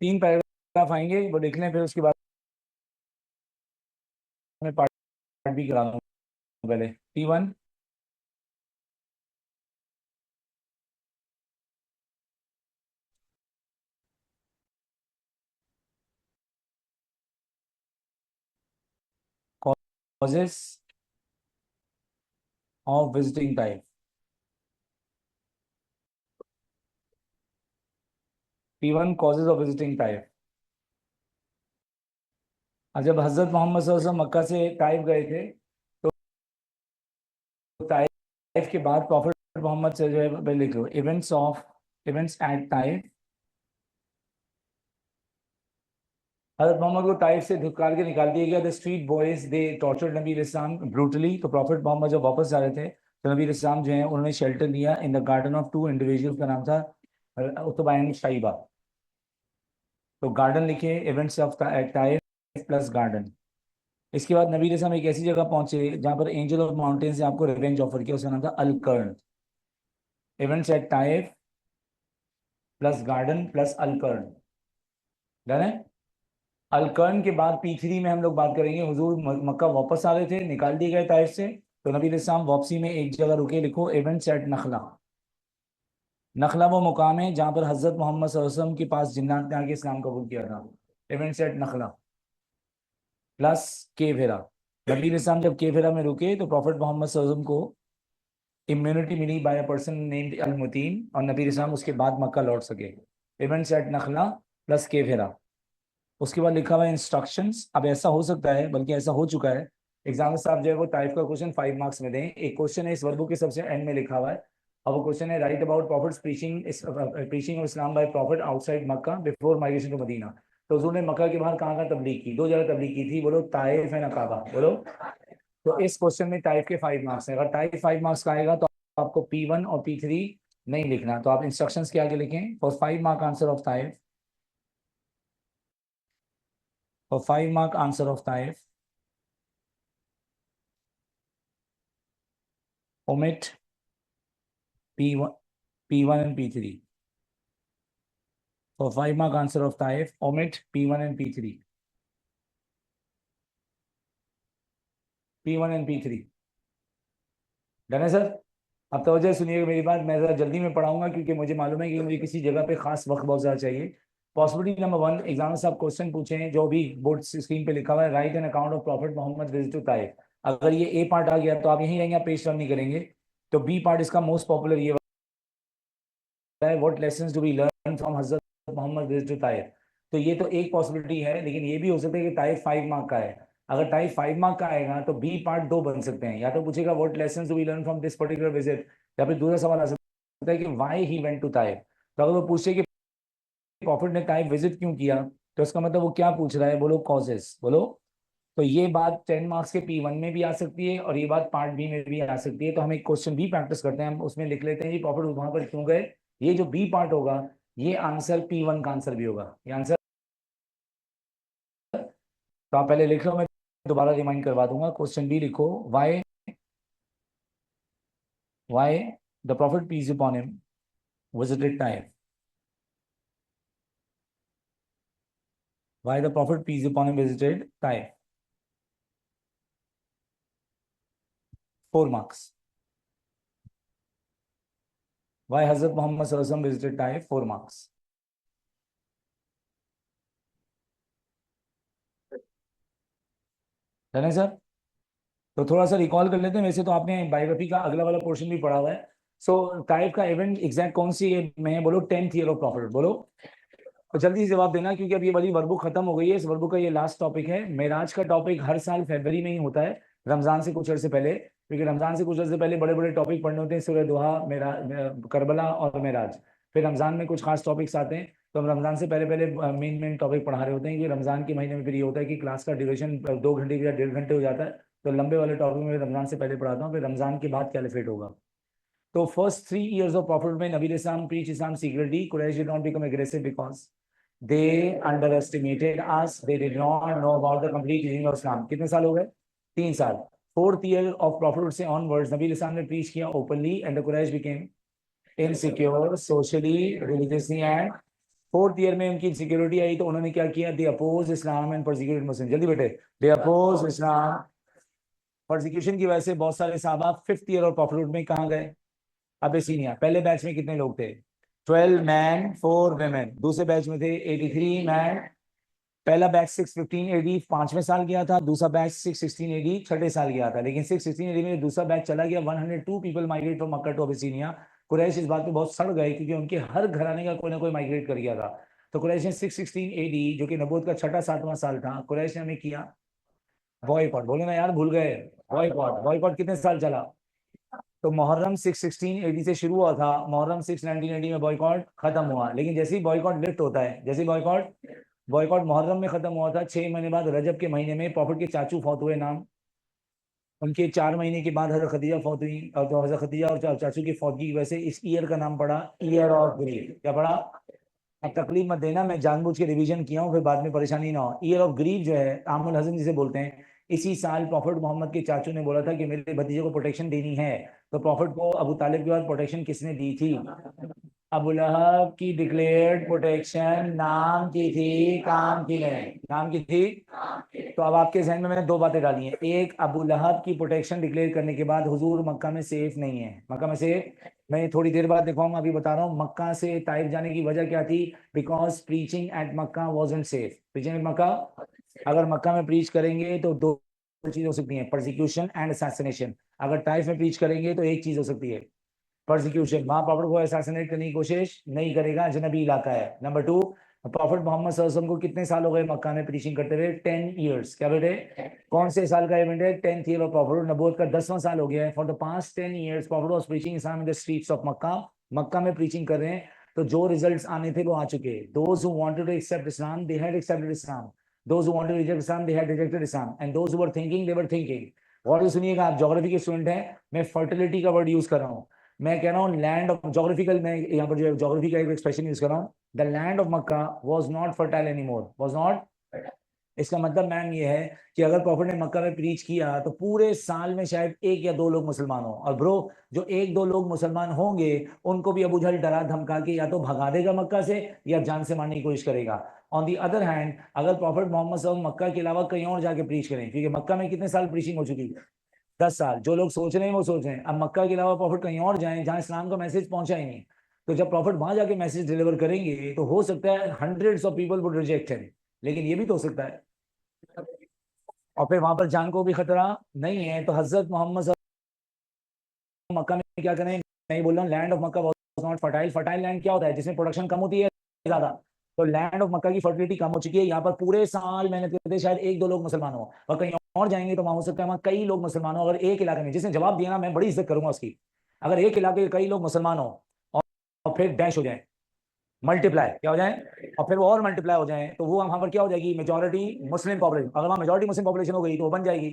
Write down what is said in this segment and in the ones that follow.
3 paragraph आएंगे, वो देख लें, फिर उसके बाद मैं पार्ट भी करा दूँ। पहले P1 causes of visiting type। P1 causes of visiting type। और जब हजरत मोहम्मद सल्लल्लाहु अलैहि वसल्लम मक्का से ताइफ गए थे, तो ताइफ के बाद प्रॉफिट मोहम्मद से जो है लिख लो, इवेंट्स एट ताइफ। हजरत मोहम्मद को ताइफ से धुतकार के निकाल दिया गया। The street boys they tortured Nabi Islam brutally. तो प्रॉफिट मोहम्मद जब वापस जा रहे थे, तो नबी इस्लाम जो है उन्होंने शेल्टर लिया in the garden of two individual, का नाम था उतबा एंड शाइबा। तो गार्डन लिखे, events of Taif plus garden. इसके बाद नबी इस्लाम एक ऐसी जगह पहुंचे जहां पर एंजल ऑफ माउंटेन से आपको रिवेंज ऑफर किया, उसका नाम था Al Qarn. Events at Taif plus garden plus Al Qarn. Done है। अलकर्न के बाद P3 में हम लोग बात करेंगे। हुजूर मक्का वापस आ रहे थे, निकाल दिए गए ताइफ से, तो नबी इस्लाम वापसी में एक जगह रुके, लिखो इवेंट्स एट नखला। नखला वो मुकाम है जहां पर हजरत मोहम्मद सल्लल्लाहु अलैहि वसल्लम के पास जिन्नात ने आके इस्लाम कबूल किया था। Events at Nakhla plus cave हिरा। नबी इस्लाम जब केव हिरा में रुके, तो प्रॉफिट मोहम्मद सल्लल्लाहु अलैहि वसल्लम को इम्यूनिटी मिली by a person named al Mutim, और नबी इस्लाम उसके बाद मक्का लौट सके। Events at Nakhla plus cave Hira. उसके बाद लिखा हुआ है इंस्ट्रक्शंस। अब ऐसा हो सकता है, बल्कि ऐसा हो चुका है, एग्जामिनर साहब जो है वो टाइप का क्वेश्चन 5 मार्क्स में दें। एक क्वेश्चन है इस वर्बुक के सबसे एंड में लिखा हुआ है, अब वो क्वेश्चन है right about prophet's preaching of Islam by prophet outside Mecca before migration to Medina. तो हुजूर ने मक्का के बाहर कहाँ कहाँ तबलीग की? 2 जगह तबलीग की थी, बोलो ताइफ एंड अकाबा, बोलो। तो इस क्वेश्चन में टाइप के 5 मार्क्स है। अगर टाइप 5 मार्क्स का आएगा तो आपको P1 और P3 नहीं लिखना, तो आप इंस्ट्रक्शंस के आगे लिखें for 5 mark answer of type, for 5 mark answer of type omit P1, P1 and P3. For 5 mark answer of Taif, omit P1 and P3. P1 and P3. Done है sir? अब तवज्जो सुनिएगा मेरी बात, मैं ज़रा जल्दी में पढ़ाऊंगा क्योंकि मुझे मालूम है कि मुझे किसी जगह पे खास वक्त बहुत ज़्यादा चाहिए। पॉसिबिलिटी नंबर 1, एग्जाम साहब क्वेश्चन पूछें जो भी बोर्ड स्क्रीन पे लिखा हुआ है, write an account of prophet Mohammad visit to Taif. अगर ये ए पार्ट आ गया तो आप यहीं रहेंगे, आप पेश नहीं करेंगे। तो बी पार्ट इसका मोस्ट पॉपुलर ये है, what lessons do we learn from Hazrat Mohammad visit to Taif. तो ये तो एक पॉसिबिलिटी है, लेकिन ये भी हो सकता है कि ताइफ 5 मार्क का है। अगर टाइप 5 मार्क का आएगा तो बी पार्ट 2 बन सकते हैं, या तो पूछेगा what lessons do we learn from this particular visit, या फिर दूसरा सवाल आ सकता है कि why he went to Taif. तो अगर वो पूछे कि प्रॉफिट ने ताइफ विजिट क्यों किया, तो इसका मतलब वो क्या पूछ रहा है, बोलो कॉजेस, बोलो। तो ये बात 10 मार्क्स के P1 में भी आ सकती है और ये बात पार्ट बी में भी आ सकती है। तो हम एक क्वेश्चन भी प्रैक्टिस करते हैं, हम उसमें लिख लेते हैं ये प्रॉफिट वहां पर क्यों गए। ये जो बी पार्ट होगा, ये आंसर P1 का आंसर भी होगा, ये आंसर। तो आप पहले लिख लो, मैं दोबारा रिमाइंड करवा दूंगा। क्वेश्चन बी लिखो, why the prophet peace upon him visited Taif. Why the prophet peace upon him visited Taif. 4 marks. Why हजरत मोहम्मद सल्लल्लाहु अलैहि वसल्लम विजिटेड टाइफ, 4 मार्क्स। है ना सर? तो थोड़ा सा रिकॉल कर लेते हैं। वैसे तो आपने बायोग्राफी का अगला वाला पोर्शन भी पढ़ा हुआ है। सो टाइप का इवेंट एग्जैक्ट कौन सी है में, बोलो 10th ईयर ऑफ प्रॉफिट, बोलो। तो जल्दी से जवाब देना क्योंकि अब ये वाली वर्बुक खत्म हो गई है। इस वर्बुक का ये लास्ट टॉपिक है। मेराज का टॉपिक हर साल फरवरी में ही होता है, रमजान से कुछ अर्से पहले, क्योंकि रमजान से कुछ अर्से पहले बड़े बड़े टॉपिक पढ़ने होते हैं, सूरह दुहा, मेरा करबला और मेराज। फिर रमजान में कुछ खास टॉपिक्स आते हैं, तो हम रमजान से पहले पहले मेन टॉपिक पढ़ा रहे होते हैं, क्योंकि रमजान के महीने में फिर ये होता है कि क्लास का ड्यूरेशन 2 घंटे या 1.5 घंटे हो जाता है। तो लंबे वाले टॉपिक में रमजान से पहले पढ़ाता हूँ, फिर रमजान के बाद कैलिफेट होगा। तो फर्स्ट 3 years ऑफ प्रॉफिट में नबी इस्लाम preach Islam secretly, Quraysh did not become aggressive because they underestimated us, they did not know about the complete teaching of Islam. कितने साल हो गए? 3 साल। 4th year ऑफ प्रॉफिट से ऑनवर्ड्स नबी इस्लाम ने प्रीच किया openly, and the Quraysh became insecure socially, religiously and 4th year में उनकी सिक्योरिटी आई तो उन्होंने क्या किया, they oppose Islam and persecuted Muslim. जल्दी बेटे, दे अपोज इस्लाम। परसिक्यूशन की वजह से बहुत सारे साहबा 5th ईयर और प्रॉफिट में कहाँ गए, अबेसिनिया। पहले बैच में कितने लोग थे, 12 मैन 4 वेमेन। दूसरे बैच में थे 83 मैन। पहला बैच 615 एडी 5वें साल गया था, दूसरा बैच 616 एडी 6ठे साल गया था। लेकिन 616 एडी में दूसरा बैच चला गया, 102 people migrate from Mecca to Abyssinia. Quraysh इस बात पे बहुत सड़ गए क्योंकि उनके हर घराने का कोई ना कोई माइग्रेट कर गया था। तो कुरैश ने 616 एडी, जो कि नबूवत का 6ठा 7वां साल था, कुरैश ने हमें किया बॉयकॉट। बोले ना यार, भूल गए, बॉयकॉट। बॉयकॉट कितने साल चला, तो मुहर्रम 616 एडी से शुरू हुआ था, मुहर्रम 619 एडी में बॉयकॉट खत्म हुआ। लेकिन जैसे ही बॉयकॉट लिफ्ट होता है, जैसे ही बॉयकॉट मुहर्रम में खत्म हुआ था, 6 महीने बाद रजब के महीने में प्रॉफिट के चाचू फौत हुए, नाम उनके 4 महीने के बाद हजरत खदीजा फौत हुई। और तो हजरत खदीजा और चाचू की फौतगी की वजह से इस ईयर का नाम पड़ा ईयर ऑफ ग्रीफ। क्या पड़ा, अब तकलीफ मत देना, मैं जानबूझ के रिवीजन किया हूँ, फिर बाद में परेशानी ना हो। ईयर ऑफ ग्रीफ जो है, आमुल हजन जिसे बोलते हैं, इसी साल प्रॉफिट मोहम्मद के चाचू ने बोला था कि मेरे भतीजे को प्रोटेक्शन देनी है। तो प्रॉफिट को अबू तालिब के बाद प्रोटेक्शन किसने दी थी, अबू लहब की डिक्लेयर्ड प्रोटेक्शन नाम की थी, काम की नहीं, नाम की थी। तो अब आपके जहन में मैंने दो बातें डाली हैं। एक, अबू लहब की प्रोटेक्शन डिक्लेयर करने के बाद हुजूर मक्का में सेफ नहीं है, मक्का में सेफ। मैं थोड़ी देर बाद दिखाऊंगा, अभी बता रहा हूँ मक्का से ताइफ जाने की वजह क्या थी, because preaching at Mecca wasn't safe. Preaching at Mecca, अगर मक्का में प्रीच करेंगे तो दो चीज हो सकती है, परसिक्यूशन एंड असैसिनेशन। अगर ताइफ में प्रीच करेंगे तो एक चीज हो सकती है, परसिक्यूशन, वहां प्रॉफिट को असैसिनेट करने की कोशिश नहीं करेगा, अजनबी इलाका है। नंबर 2, प्रॉफिट मोहम्मद सल्लल्लाहु अलैहि वसल्लम को कितने साल हो गए मक्का में प्रीचिंग करते हुए, 10 ईयर्स। क्या बेटे, कौन से साल का इवेंट है, 10th ईयर ऑफ प्रॉफिट, नबूवत का 10वां साल हो गया है। For the past 10 years prophet was preaching Islam in the streets of Mecca. Mecca में प्रीचिंग कर रहे हैं, तो जो रिजल्ट्स आने थे वो आ चुके। Those who wanted to accept Islam they had accepted Islam, those who wanted to reject Islam they had rejected Islam, and those who were thinking they were thinking. और सुनिएगा, आप ज्योग्राफी के स्टूडेंट हैं, मैं फर्टिलिटी का word use कर रहा हूँ। मैं कह रहा हूँ लैंड ऑफ जोग्राफिकल, मैं यहाँ पर जो जोग्राफी का एक एक्सप्रेशन यूज कर रहा हूँ, the land of Mecca was not fertile anymore, was not. इसका मतलब मैम ये है कि अगर प्रॉफिट ने मक्का में प्रीच किया तो पूरे साल में शायद 1 या 2 लोग मुसलमान हो। और ब्रो, जो 1-2 लोग मुसलमान होंगे उनको भी अबू जहल डरा धमका के या तो भगा देगा मक्का से या जान से मारने की कोशिश करेगा। ऑन दी अदर हैंड, अगर प्रॉफिट मोहम्मद सल्लल्लाहु अलैहि वसल्लम मक्का के अलावा कहीं और जाके प्रीच करें, क्योंकि मक्का में कितने साल प्रीचिंग हो चुकी है, 10 साल। जो लोग सोच रहे हैं वो सोच रहे हैं, अब मक्का के अलावा प्रॉफिट कहीं और जाएं जहां इस्लाम का मैसेज पहुंचा ही नहीं। तो जब प्रॉफिट वहां जाके मैसेज डिलीवर करेंगे तो हो सकता है hundreds of people would reject him, लेकिन ये भी तो हो सकता है, और फिर वहां पर जान को भी खतरा नहीं है। तो हजरत मोहम्मद मक्का में क्या करें, नहीं बोल रहा हूँ land of Mecca was not fertile. Fertile land क्या होता है, जिसमें प्रोडक्शन कम होती है ज्यादा। तो लैंड ऑफ मक्का की फर्टिलिटी कम हो चुकी है, यहाँ पर पूरे साल मेहनत करते शायद 1-2 लोग मुसलमान हो, और कहीं और जाएंगे तो वहां हो सकता है वहां कई लोग मुसलमान हो। अगर एक इलाके में, जिसने जवाब दिया ना मैं बड़ी इज्जत करूंगा उसकी, अगर एक इलाके के कई लोग मुसलमान हो और फिर डैश हो जाए, मल्टीप्लाई क्या हो जाए, और फिर वो और मल्टीप्लाई हो जाए, तो वो वहां पर क्या हो जाएगी, मेजोरिटी मुस्लिम पॉपुलेशन। अगर वहां मेजोरिटी मुस्लिम पॉपुलेशन हो गई तो वो बन जाएगी।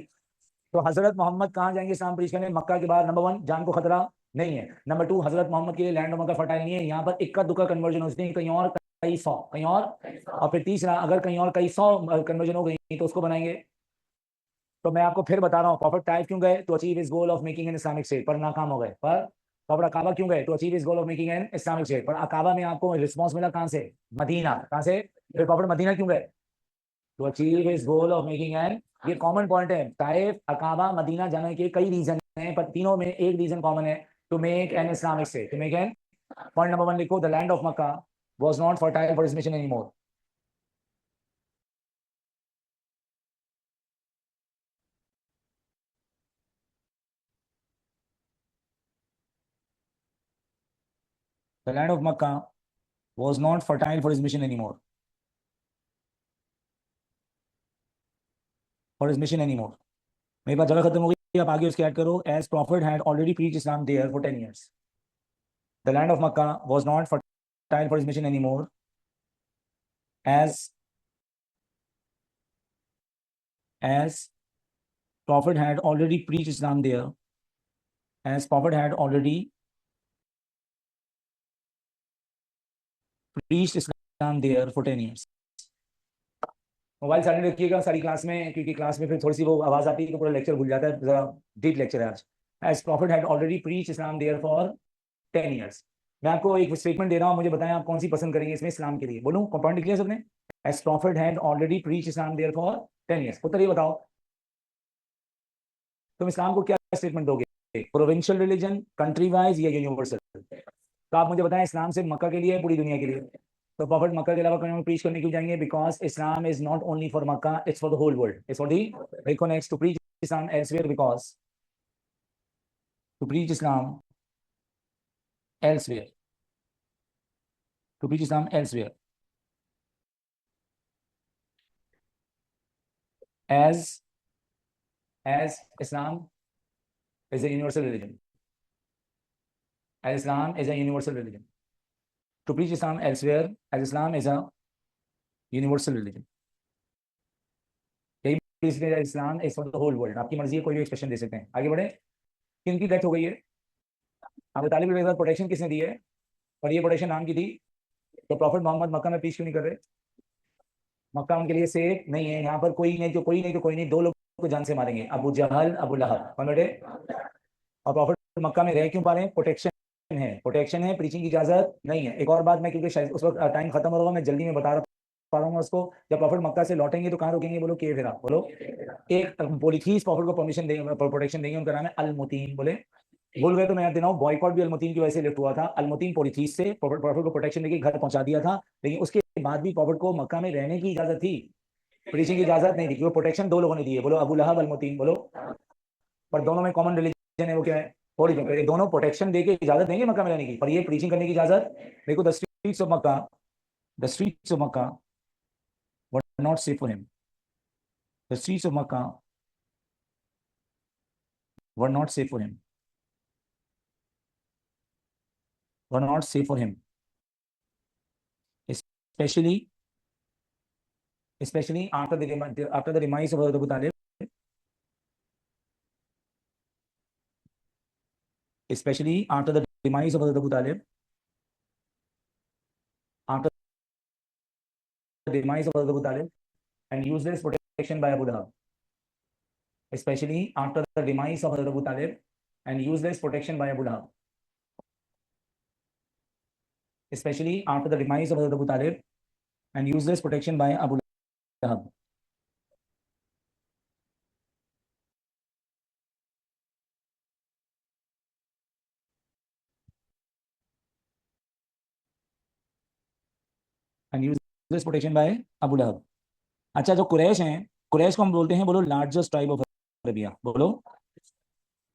तो हजरत मोहम्मद कहाँ जाएंगे इस्लाम प्रीच करने, मक्का के बाहर। नंबर 1, जान को खतरा नहीं है। नंबर 2, हजरत मोहम्मद के लिए लैंड ऑफ मक्का फर्टाइल नहीं है, यहाँ पर इक्का दुक्का कन्वर्जन हो सकती है, कहीं और कई सौ, कहीं और फिर तीसरा, अगर कहीं और कई सौ कन्वर्जन हो गई तो उसको बनाएंगे। तो मैं आपको फिर बता रहा हूँ, प्रॉफिट टाइफ क्यों गए, to achieve his goal of making an Islamic state, पर नाकाम हो गए। पर प्रॉफिट अकाबा क्यों गए, to achieve his goal of making an Islamic state, पर अकाबा में आपको रिस्पॉन्स मिला कहाँ से, मदीना। कहाँ से, फिर प्रॉफिट मदीना क्यों गए, to achieve his goal of making an, ये कॉमन पॉइंट है। ताइफ, अकाबा, मदीना जाने के कई रीजन हैं, पर तीनों में एक रीजन कॉमन है, to make an Islamic state, to make an. Point number 1 लिखो, the land of Mecca was not fertile for his mission anymore. The land of Mecca was not fertile for his mission anymore, for his mission anymore. मेरी बात जगह खत्म हो गई, आप आगे उसके ऐड करो, as prophet had already preach Islam there for 10 years, the land of Mecca was not fertile for his mission anymore, as as Prophet had already preached Islam there, as Prophet had already preached Islam there for 10 years. Mobile silent रखिएगा सारी class में, क्योंकि class में फिर थोड़ी सी वो आवाज आती है तो पूरा लेक्चर भूल जाता है, जरा डीप लेक्चर है आज। As Prophet had already preached Islam there for 10 years. मैं आपको एक स्टेटमेंट दे रहा हूँ, मुझे बताएं आप कौन सी पसंद करेंगे इसमें इस्लाम के लिए। बोलूं पॉइंट क्लियर सबने? As prophet had already preach Islam there for 10 years। उत्तर ये बताओ, तुम इस्लाम को क्या स्टेटमेंट दोगे? प्रोविंशियल रिलीजन, कंट्री वाइज या यूनिवर्सल? तो आप मुझे बताएं इस्लाम सिर्फ मक्का के लिए है पूरी दुनिया के लिए? तो प्रॉफिट मक्का के अलावा कहीं प्रीच करने क्यों जाएंगे? Because Islam is not only for Mecca, it's for the whole world, it's for the. देखो next, to preach Islam elsewhere, because to preach Islam elsewhere, to preach Islam elsewhere, as Islam is a universal religion, as Islam is a universal religion, to preach Islam elsewhere, as Islam is a universal religion, यही इसलिए Islam is for the whole world. आपकी मर्जी है, कोई भी expression दे सकते हैं। आगे बढ़े। किनकी डेथ हो गई है? अबू तालिब के साथ प्रोटेक्शन किसने दी है? और ये प्रोटेक्शन नाम की थी? तो प्रॉफिट मोहम्मद मक्का में पीस क्यों नहीं कर रहे? मक्का उनके लिए सेफ नहीं है। यहाँ पर कोई नहीं तो कोई नहीं तो कोई नहीं, दो लोग को जान से मारेंगे, अबू जहल अबू लहब, कौन बैठे? और प्रॉफिट मक्का में रह क्यों पा रहे हैं? प्रोटेक्शन है, प्रोटेक्शन है, प्रीचिंग की इजाजत नहीं है। एक और बात, मैं क्योंकि शायद उस वक्त टाइम खत्म हो रहा, मैं जल्दी में बता पा रहा हूँ उसको। जब प्रॉफिट मक्का से लौटेंगे तो कहाँ रुकेंगे? बोलो केव हिरा। बोलो एक पोलिथीस प्रॉफिट को परमिशन देंगे, प्रोटेक्शन देंगे, उनका नाम है अलमुतीन। बोले भूल गए तो मैं याद देना हूँ, बॉयकॉट भी अलमुतीन की वजह से लिफ्ट हुआ था। अलमुतीन पोलिथीस से प्रॉफिट को प्रोटेक्शन देके घर पहुंचा दिया था, लेकिन उसके बाद भी प्रॉफिट को मक्का में रहने की इजाजत थी, प्रीचिंग की इजाजत नहीं थी, क्योंकि प्रोटेक्शन दो लोगों ने दी है। बोलो अबू लहब अलमुतीन। बोलो, पर दोनों में कॉमन रिलीजन है, वो क्या है? थोड़ी ये दोनों प्रोटेक्शन देके इजाजत देंगे मक्का में रहने की, पर ये प्रीचिंग करने की इजाजत। देखो the streets of Mecca, the streets of Mecca were not safe for him, the streets of Mecca were not safe for him, were not safe for him, especially after the demise of Abu Talib, especially after the demise of Abu Talib, after the demise of Abu Talib and useless protection by Abu Lahab, especially after the demise of Abu Talib and useless protection by Abu Lahab, especially after the demise of Abu Talib and useless protection by Abu Lahab. And useless protection by Abu Lahab. अच्छा, जो कुरैश हैं, कुरैश को हम बोलते हैं, बोलो largest tribe of Arabia. बोलो,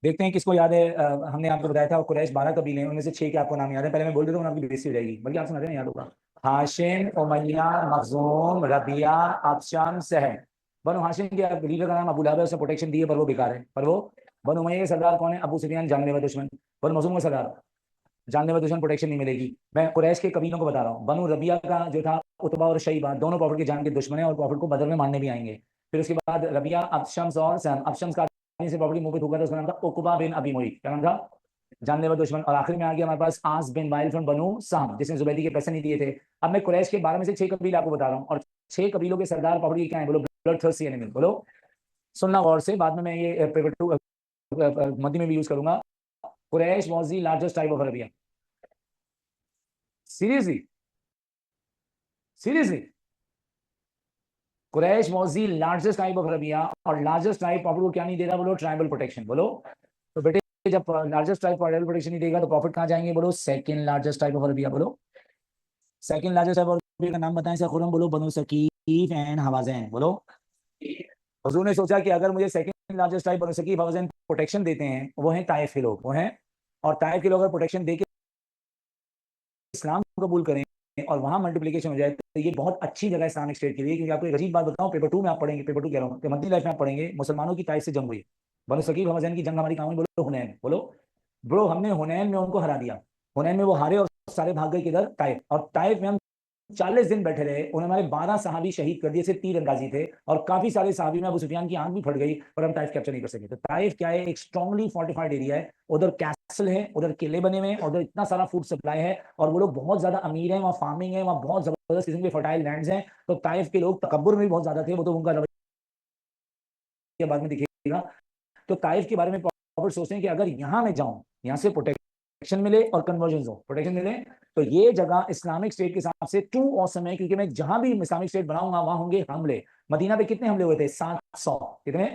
देखते हैं किसको याद है। हमने आपको बताया था कुरैश 12 कबीले हैं, उनमें से 6 के आपको नाम याद है। पहले मैं बोल देता हूँ, आपकी बेइज्जती हो जाएगी, बल्कि आप सुना दें याद होगा। हाशिम, उमैया, मखजूम, रबिया, अबशाम, सहल। बनो हाशिम के लीडर का नाम अबू लहब है, उसने प्रोटेक्शन दी है, पर वो बेकार है। पर वो बनो उमैया के सरदार कौन है? अबू सुफियान, जानलेवा दुश्मन। बनो मखजूम का सरदार, जानलेवा दुश्मन, प्रोटेक्शन नहीं मिलेगी। मैं कुरैश के कबीलों को बता रहा हूँ। बनो रबिया का जो था, उतबा और शैबा, दोनों प्रॉफिट के जान के दुश्मन है और प्रॉफिट को बदर में मारने भी आएंगे। फिर उसके बाद रबिया, अबशम्स और सहम। अबशम्स का से प्रॉपर्टी मुंह पे थूका था, उसका नाम था उकबा बिन अबी मुईत। क्या नाम था? जानलेवा दुश्मन। और आखिर में आ गया हमारे पास आस बिन वाइल फ्रॉम बनु साम, जिसने जुबैदी के पैसे नहीं दिए थे। अब मैं कुरैश के 12 में से 6 कबीले आपको बता रहा हूँ, और 6 कबीलों के सरदार प्रॉपर्टी क्या है? बोलो ब्लड थर्स्टी एनिमल। बोलो, सुनना गौर से, बाद में मैं ये पेपर 2 मध्य में भी यूज करूंगा। Quraysh was the largest tribe of Arabia. Seriously, seriously, Quraysh was the largest tribe of Arabia. और लार्जेस्ट ट्राइब प्रॉफिट को क्या नहीं दे रहा? बोलो ट्राइबल प्रोटेक्शन। बोलो, तो बेटे जब लार्जेस्ट ट्राइब ट्राइबल प्रोटेक्शन नहीं देगा तो प्रॉफिट कहाँ जाएंगे? बोलो second largest tribe of Arabia. बोलो second largest tribe of Arabia का नाम बताएं सर खुरम। बोलो बनु सकीफ एंड हवाज़ैन। बोलो, हुजूर ने सोचा कि अगर मुझे सेकंड लार्जेस्ट ट्राइब बनु सकीफ हवाज़ैन प्रोटेक्शन देते हैं, वो हैं ताइफ के लोग, वो हैं, और ताइफ के लोग अगर प्रोटेक्शन देके इस्लाम कबूल करें और वहां मल्टीप्लिकेशन हो जाए, तो ये बहुत अच्छी जगह इस्लामिक स्टेट के लिए। क्योंकि आपको एक अजीब बात बताऊं, पेपर 2 में आप पढ़ेंगे, पेपर 2 कह रहा हूँ, मध्य लाइफ में आप पढ़ेंगे, मुसलमानों की ताइफ से जंग हुई। बनु सकीफ हवाज़ैन की जंग हमारी कहां हुई? बोलो हुनैन। बोलो ब्रो, हमने हुनैन में उनको हरा दिया। हुनैन में वो हारे और सारे भाग गए किधर? ताइफ। और ताइफ में हम 40 दिन बैठे रहे, उन्होंने हमारे 12 सहाबी शहीद कर दिए, सिर्फ तीरंदाजी थे, और काफी सारे सहाबी में अबू सुफियान की आंख भी फट गई, पर हम ताइफ कैप्चर नहीं कर सके। तो ताइफ क्या है? एक स्ट्रांगली फोर्टिफाइड एरिया है, उधर कैसल है, उधर किले बने हुए हैं, उधर इतना सारा फूड सप्लाई है, और वो लोग बहुत ज्यादा अमीर हैं, वहाँ फार्मिंग है, वहाँ बहुत जबरदस्त किस्म के फर्टाइल लैंड्स हैं। तो ताइफ के लोग तकब्बुर में भी बहुत ज्यादा थे, वो तो उनका रवैया बाद में दिखेगा। तो ताइफ के बारे में प्रॉफिट सोचते हैं कि अगर यहाँ मैं जाऊँ, यहाँ से प्रोटेक्ट प्रोटेक्शन मिले और कन्वर्जन हो, प्रोटेक्शन मिले। तो ये जगह इस्लामिक स्टेट के हिसाब से टू ऑसम है, क्योंकि मैं जहां भी इस्लामिक स्टेट बनाऊंगा वहां होंगे हमले। मदीना पे कितने हमले हुए थे? 700। कितने?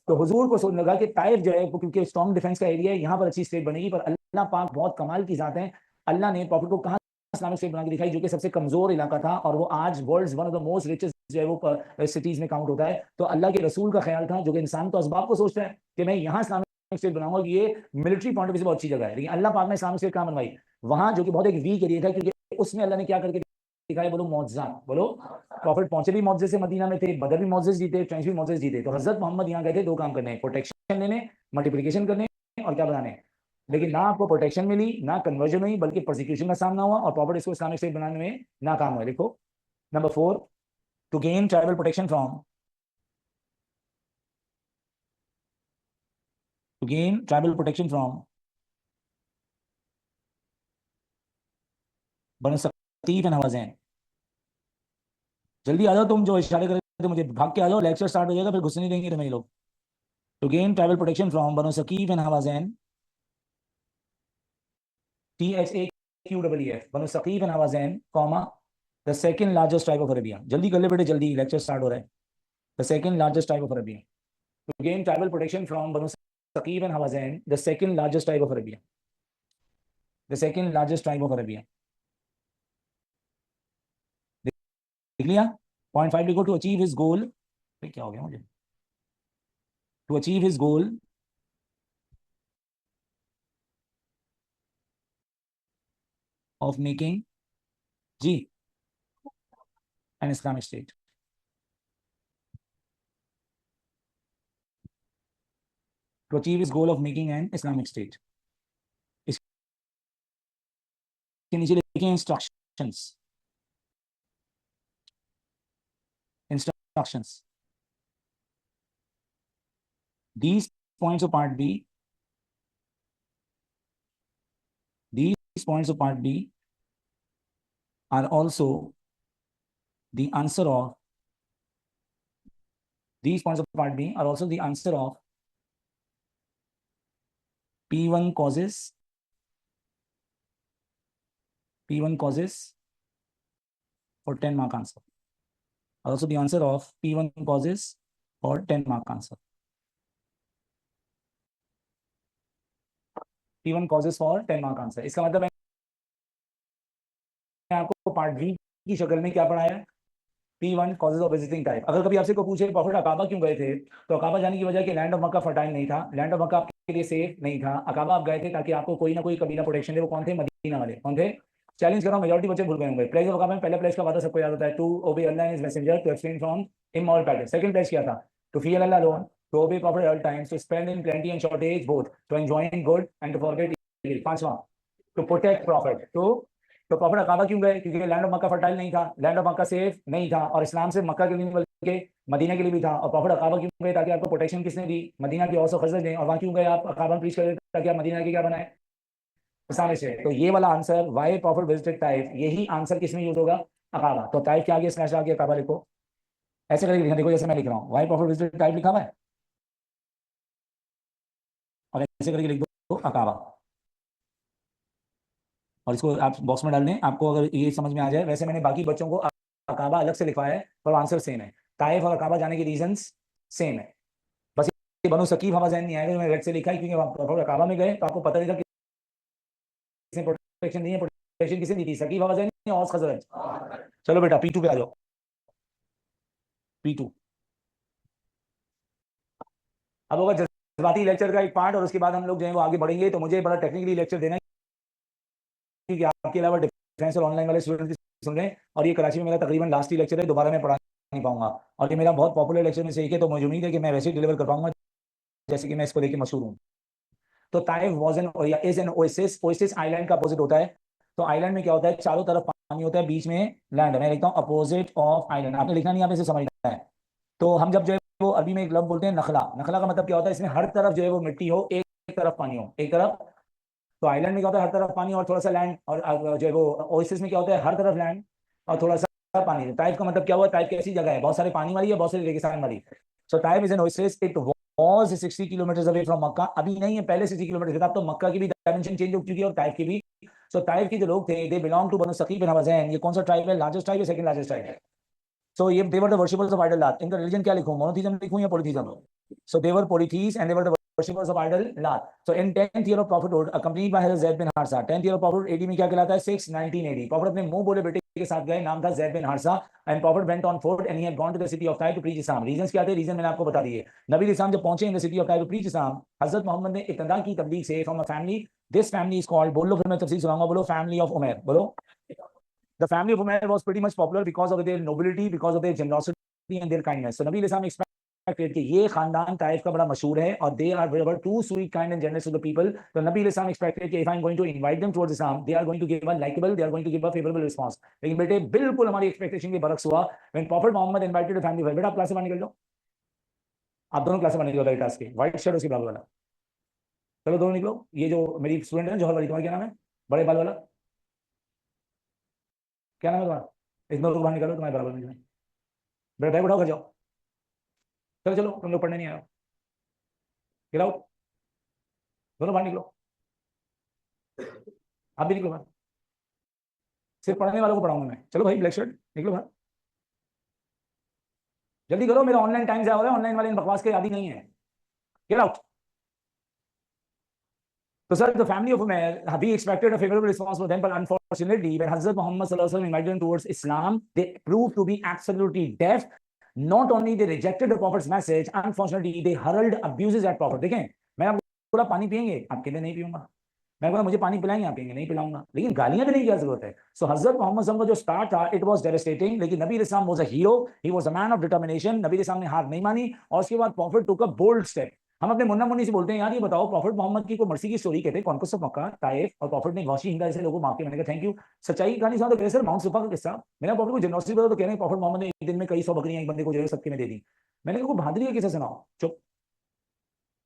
तो हुजूर को सोचने लगा कि ताइफ जो है वो क्योंकि स्ट्रॉन्ग डिफेंस का एरिया है, यहाँ पर अच्छी स्टेट बनेगी। पर अल्लाह पाक बहुत कमाल की जात है, अल्लाह ने प्रॉफिट को कहा इस्लामिक स्टेट बना के दिखाई, जो कि सबसे कमजोर इलाका था, और वो आज world one of the most richest जो है वो सिटीज में काउंट होता है। तो अल्लाह के रसूल का ख्याल था, जो कि इंसान तो असबाब को सोचता है कि मैं यहाँ इस्लामिक स्टेट बनाऊंगा, कि ये मिलिट्री पॉइंट ऑफ व्यू से बहुत अच्छी जगह है, लेकिन अल्लाह पाक ने इस्लामिक स्टेट कहाँ बनवाई? वहां, जो कि बहुत एक वीक एरिया था, क्योंकि उसमें अल्लाह ने क्या करके दिखाया? बोलो मौजज़ात, बोलो। प्रॉफिट पहुंचे भी मौजज़े से मदीना में थे, बदर भी मौजज़े जीते, ट्रेंच भी मौजज़े जीते। तो हजरत मोहम्मद यहाँ गए थे दो काम करने, प्रोटेक्शन लेने, मल्टीप्लिकेशन करने, और क्या बनाने। लेकिन ना आपको प्रोटेक्शन मिली, ना कन्वर्जन हुई, बल्कि प्रोसिक्यूशन का सामना हुआ, और प्रॉपर्ट इसको इस्लामिक स्टेट बनाने में नाकाम हुआ। देखो number 4, to gain tribal protection from, to gain tribal protection from Banu Saqif and Hawazin। जल्दी आ जाओ तुम जो इशारे कर रहे थे मुझे, भाग के आ जाओ, लेक्चर स्टार्ट हो जाएगा, फिर घुसने नहीं देंगे तुम्हें लोग। To gain tribal protection from Banu Saqif and Hawazin, THAQEEF, Banu Saqif and Hawazin, comma, the second largest tribe of Arabia। जल्दी कर ले बेटे, जल्दी, लेक्चर स्टार्ट हो रहा है। The second largest tribe of Arabia, to gain tribal protection from Banu Saqif and Hawazin, the second largest tribe of Arabia, the second largest tribe of Arabia। देख लिया? पॉइंट 5 लिखो, टू अचीव हिज गोल। क्या हो गया मुझे? To achieve his goal of making जी an Islamic state. To achieve his goal of making an Islamic state. इसके नीचे लिखें instructions, instructions. These points of part B, these points of part B are also the answer of, these points of part B are also the answer of P1 causes, P1 causes for 10 mark answer, are also the answer of P1 causes for 10 mark answer, P1 causes for 10 mark answer। इसका मतलब है आपको part B की शक्ल में क्या पढ़ाया? P1 causes of visiting type। अगर कभी आपसे को पूछे प्रॉफिट अकाबा क्यों गए थे, तो अकाबा जाने की वजह कि लैंड ऑफ मक्का फर्टाइल नहीं था, लैंड ऑफ मक्का आपके लिए सेफ नहीं था। अकाबा आप गए थे ताकि आपको कोई ना कोई कबीला प्रोटेक्शन दे। वो कौन थे? मदीना वाले। कौन थे? चैलेंज कर रहा हूं, मेजॉरिटी बच्चे भूल गए होंगे। प्लेज ऑफ अकाबा में पहले प्लेज का वादा सबको याद होता है, to obey Allah and his messenger, to abstain from immoral practice. Second pledge क्या था? To fear Allah alone, to obey prophet at all times, to spend in plenty and shortage both, to enjoy good and to forget evil. पांचवां, to protect prophet. तो prophet Aqaba क्यों गए? क्योंकि land of Mecca fertile नहीं था, land of Mecca safe नहीं था, और इस्लाम से मक्का के लिए बल्कि मदीना के लिए भी था। और प्रॉफिट अकाबा क्यों गए? ताकि आपको प्रोटेक्शन किसने दी? मदीना की औस और खजरज ने। और वहां क्यों गए आप? अकाबा प्रीच कर ताकि आप मदीना के क्या बनाए? इस्लाम से। तो ये वाला आंसर वाई प्रॉफिट विजिटेड टाइफ, यही आंसर किसमें यूज होगा? अकाबा। तो टाइप के आगे स्लैश आगे अकाबा लिखो, ऐसे करके लिखना। देखो जैसे मैं लिख रहा हूँ, वाई प्रॉफिट विजिटेड टाइप लिखा हुआ है, और ऐसे करके लिख दो अकाबा, और इसको आप बॉक्स में डाल दें। आपको अगर ये समझ में आ जाए, वैसे मैंने बाकी बच्चों को अकाबा अलग से लिखवाया है, पर आंसर सेम है। ताइफ और अकाबा जाने के रीजंस सेम है, बस ये बनो सकीफ हवा जहन नहीं आएगा जो मैंने रेड से लिखा है, क्योंकि वहां अकाबा में गए तो आपको पता नहीं था किसने प्रोटेक्शन दी है। प्रोटेक्शन किसने दी थी? सकीफ हवा जहन और खजरज। चलो बेटा P2 पे आ जाओ, P2। अब होगा जज्बाती लेक्चर का एक पार्ट, और उसके बाद हम लोग जो है वो आगे बढ़ेंगे। तो मुझे बड़ा टेक्निकली लेक्चर देना है, क्योंकि आपके अलावा डिफेंस और ऑनलाइन वाले स्टूडेंट सुन रहे हैं, और ये कराची में मेरा तकरीबन लास्ट ही लेक्चर है, दोबारा मैं पढ़ा नहीं पाऊंगा। और ये मेरा बहुत पॉपुलर लेक्चर में से एक है, तो मुझे उम्मीद है कि मैं वैसे ही डिलीवर कर पाऊंगा जैसे कि मैं इसको लेके मशहूर हूँ। तो ताइफ वाज एन या is an oasis, oasis island का अपोजिट होता है। तो आइलैंड में क्या होता है? चारों तरफ पानी होता है, बीच में लैंड है। मैं लिखता हूँ अपोजिट ऑफ आइलैंड, आपने लिखना नहीं, आप इसे समझना है। तो हम जब जो है वो अरबी में एक लफ्ज बोलते हैं नखला, नखला का मतलब क्या होता है? इसमें हर तरफ जो है वो मिट्टी हो, एक तरफ पानी हो, एक तरफ। तो आइलैंड में क्या होता है? हर तरफ पानी और थोड़ा सा लैंड। और जो है वो ओएसिस में क्या होता है? हर तरफ लैंड और थोड़ा सा पानी। टाइप का मतलब क्या हुआ? टाइप कैसी जगह है? बहुत सारे पानी वाली है, बहुत सारी रेगिस्तान वाली। So type is an oasis, it was 60 kilometers away from मक्का, अभी नहीं है, पहले 60 किलोमीटर था, तो मक्का की भी डायमेंशन चेंज हो चुकी है और ताइफ की भी। सो ताइफ के जो लोग थे, they belong to Banu Thaqif and Hawazin. ये कौन सा ट्राइब है? लार्जेस्ट ट्राइब है, सेकंड लार्जेस्ट ट्राइब है। सो ये they were the worshippers of idol Lat. इनका रिलीजन क्या लिखूं, मोनोथीज्म लिखूं या polytheism? So they were polytheists and they were the worshippers of idol Lat. So in 10th year of prophethood accompanied by हज़रत Zaid bin Haritha. 10th year of prophet AD में क्या कहलाता है? 619 AD. Profit अपने मुंह बोले बेटे के साथ गए, नाम था Zaid bin Haritha, and prophet went on foot and he had gone to the city of Taif to preach Islam. Reasons क्या थे? रीजन मैंने आपको बता दिए। नबी इस्लाम जब पहुंचे in the city of Taif to preach Islam, हजरत मोहम्मद ने इब्तिदा की तबलीग से from a family. This family is called, बोल लो फिर मैं तफसील सुनाऊंगा, बोलो फैमिली ऑफ उमैर, बोलो। The family of Umayyad was pretty much popular because of their nobility, because of their generosity and their kindness. So Nabi Islam expected कि ये खानदान ताइफ का बड़ा मशहूर है और they are very too sweet, kind and generous to the people. So Nabi Islam expected कि if I'm going to invite them towards Islam, they are going to give a likable, they are going to give a favorable response. लेकिन बेटे बिल्कुल हमारी expectation के बरक्स हुआ। When Prophet Muhammad invited the family, बेटा आप class से बाहर निकल जाओ, आप दोनों क्लास से बाहर निकलो, राइट टास्क के व्हाइट शर्ट उसके बाल वाला, चलो दोनों निकलो। ये जो मेरी स्टूडेंट है जौहर वाली, तुम्हारा क्या नाम है? बड़े बाल वाला क्या नाम है तुम्हारा? इस दोनों को बाहर निकालो, तुम्हारे बराबर निकले। बेटा बैग उठाओ, घर जाओ, चलो चलो, तुम लोग पढ़ने नहीं आए, गिराओ, दोनों बाहर निकलो, आप भी निकलो बाहर, सिर्फ पढ़ने वालों को पढ़ाऊंगा मैं। चलो भाई ब्लैक शर्ट निकलो बाहर, जल्दी करो, मेरा ऑनलाइन टाइम जाया हो रहा है, ऑनलाइन वाले इन बकवास के आदि नहीं है, get out. So, sir, the family of Umair, we expected a favorable response from them, but unfortunately, when Hazrat Muhammad sallallahu alaihi wasallam invited them towards Islam, they proved to be absolutely deaf. Not only they rejected the Prophet's message, unfortunately, they hurled abuses at Prophet. देखें, मैं आपको बोला पानी पियेंगे, आप कहते नहीं पीऊंगा। मैं बोला मुझे पानी पिलाएंगे, आप कहेंगे नहीं पिलाऊंगा। लेकिन गालियां देने की क्या जरूरत है? सो हजरत मोहम्मद सल्लल्लाहु अलैहि वसल्लम का जो स्टार्ट था, इट वाज डेवास्टेटिंग, लेकिन नबी इस्लाम was a hero, he was a man of determination. नबी इस्लाम ने हार नहीं मानी और उसके बाद prophet took a bold step. हम अपने मुन्ना मुन्नी से बोलते हैं, यार ये बताओ प्रॉफिट मोहम्मद की कोई मर्सी की स्टोरी कहते हैं, कॉन्क्वेस्ट ऑफ मक्का, ताइफ, और प्रॉफिट ने गौशी हिंदा ऐसे लोगों को मार के। मैंने कहा थैंक यू, सच्चाई की कहानी सुना तो कह सर माउंट सुफा का किस्सा। मैंने प्रॉफिट को जनरसिटी बताया तो कह रहे हैं प्रॉफिट मोहम्मद ने एक दिन में कई 100 बकरियां एक बंदे को जो है सबके में दे दी। मैंने कहा बहादुरी का किस्सा सुनाओ, चुप।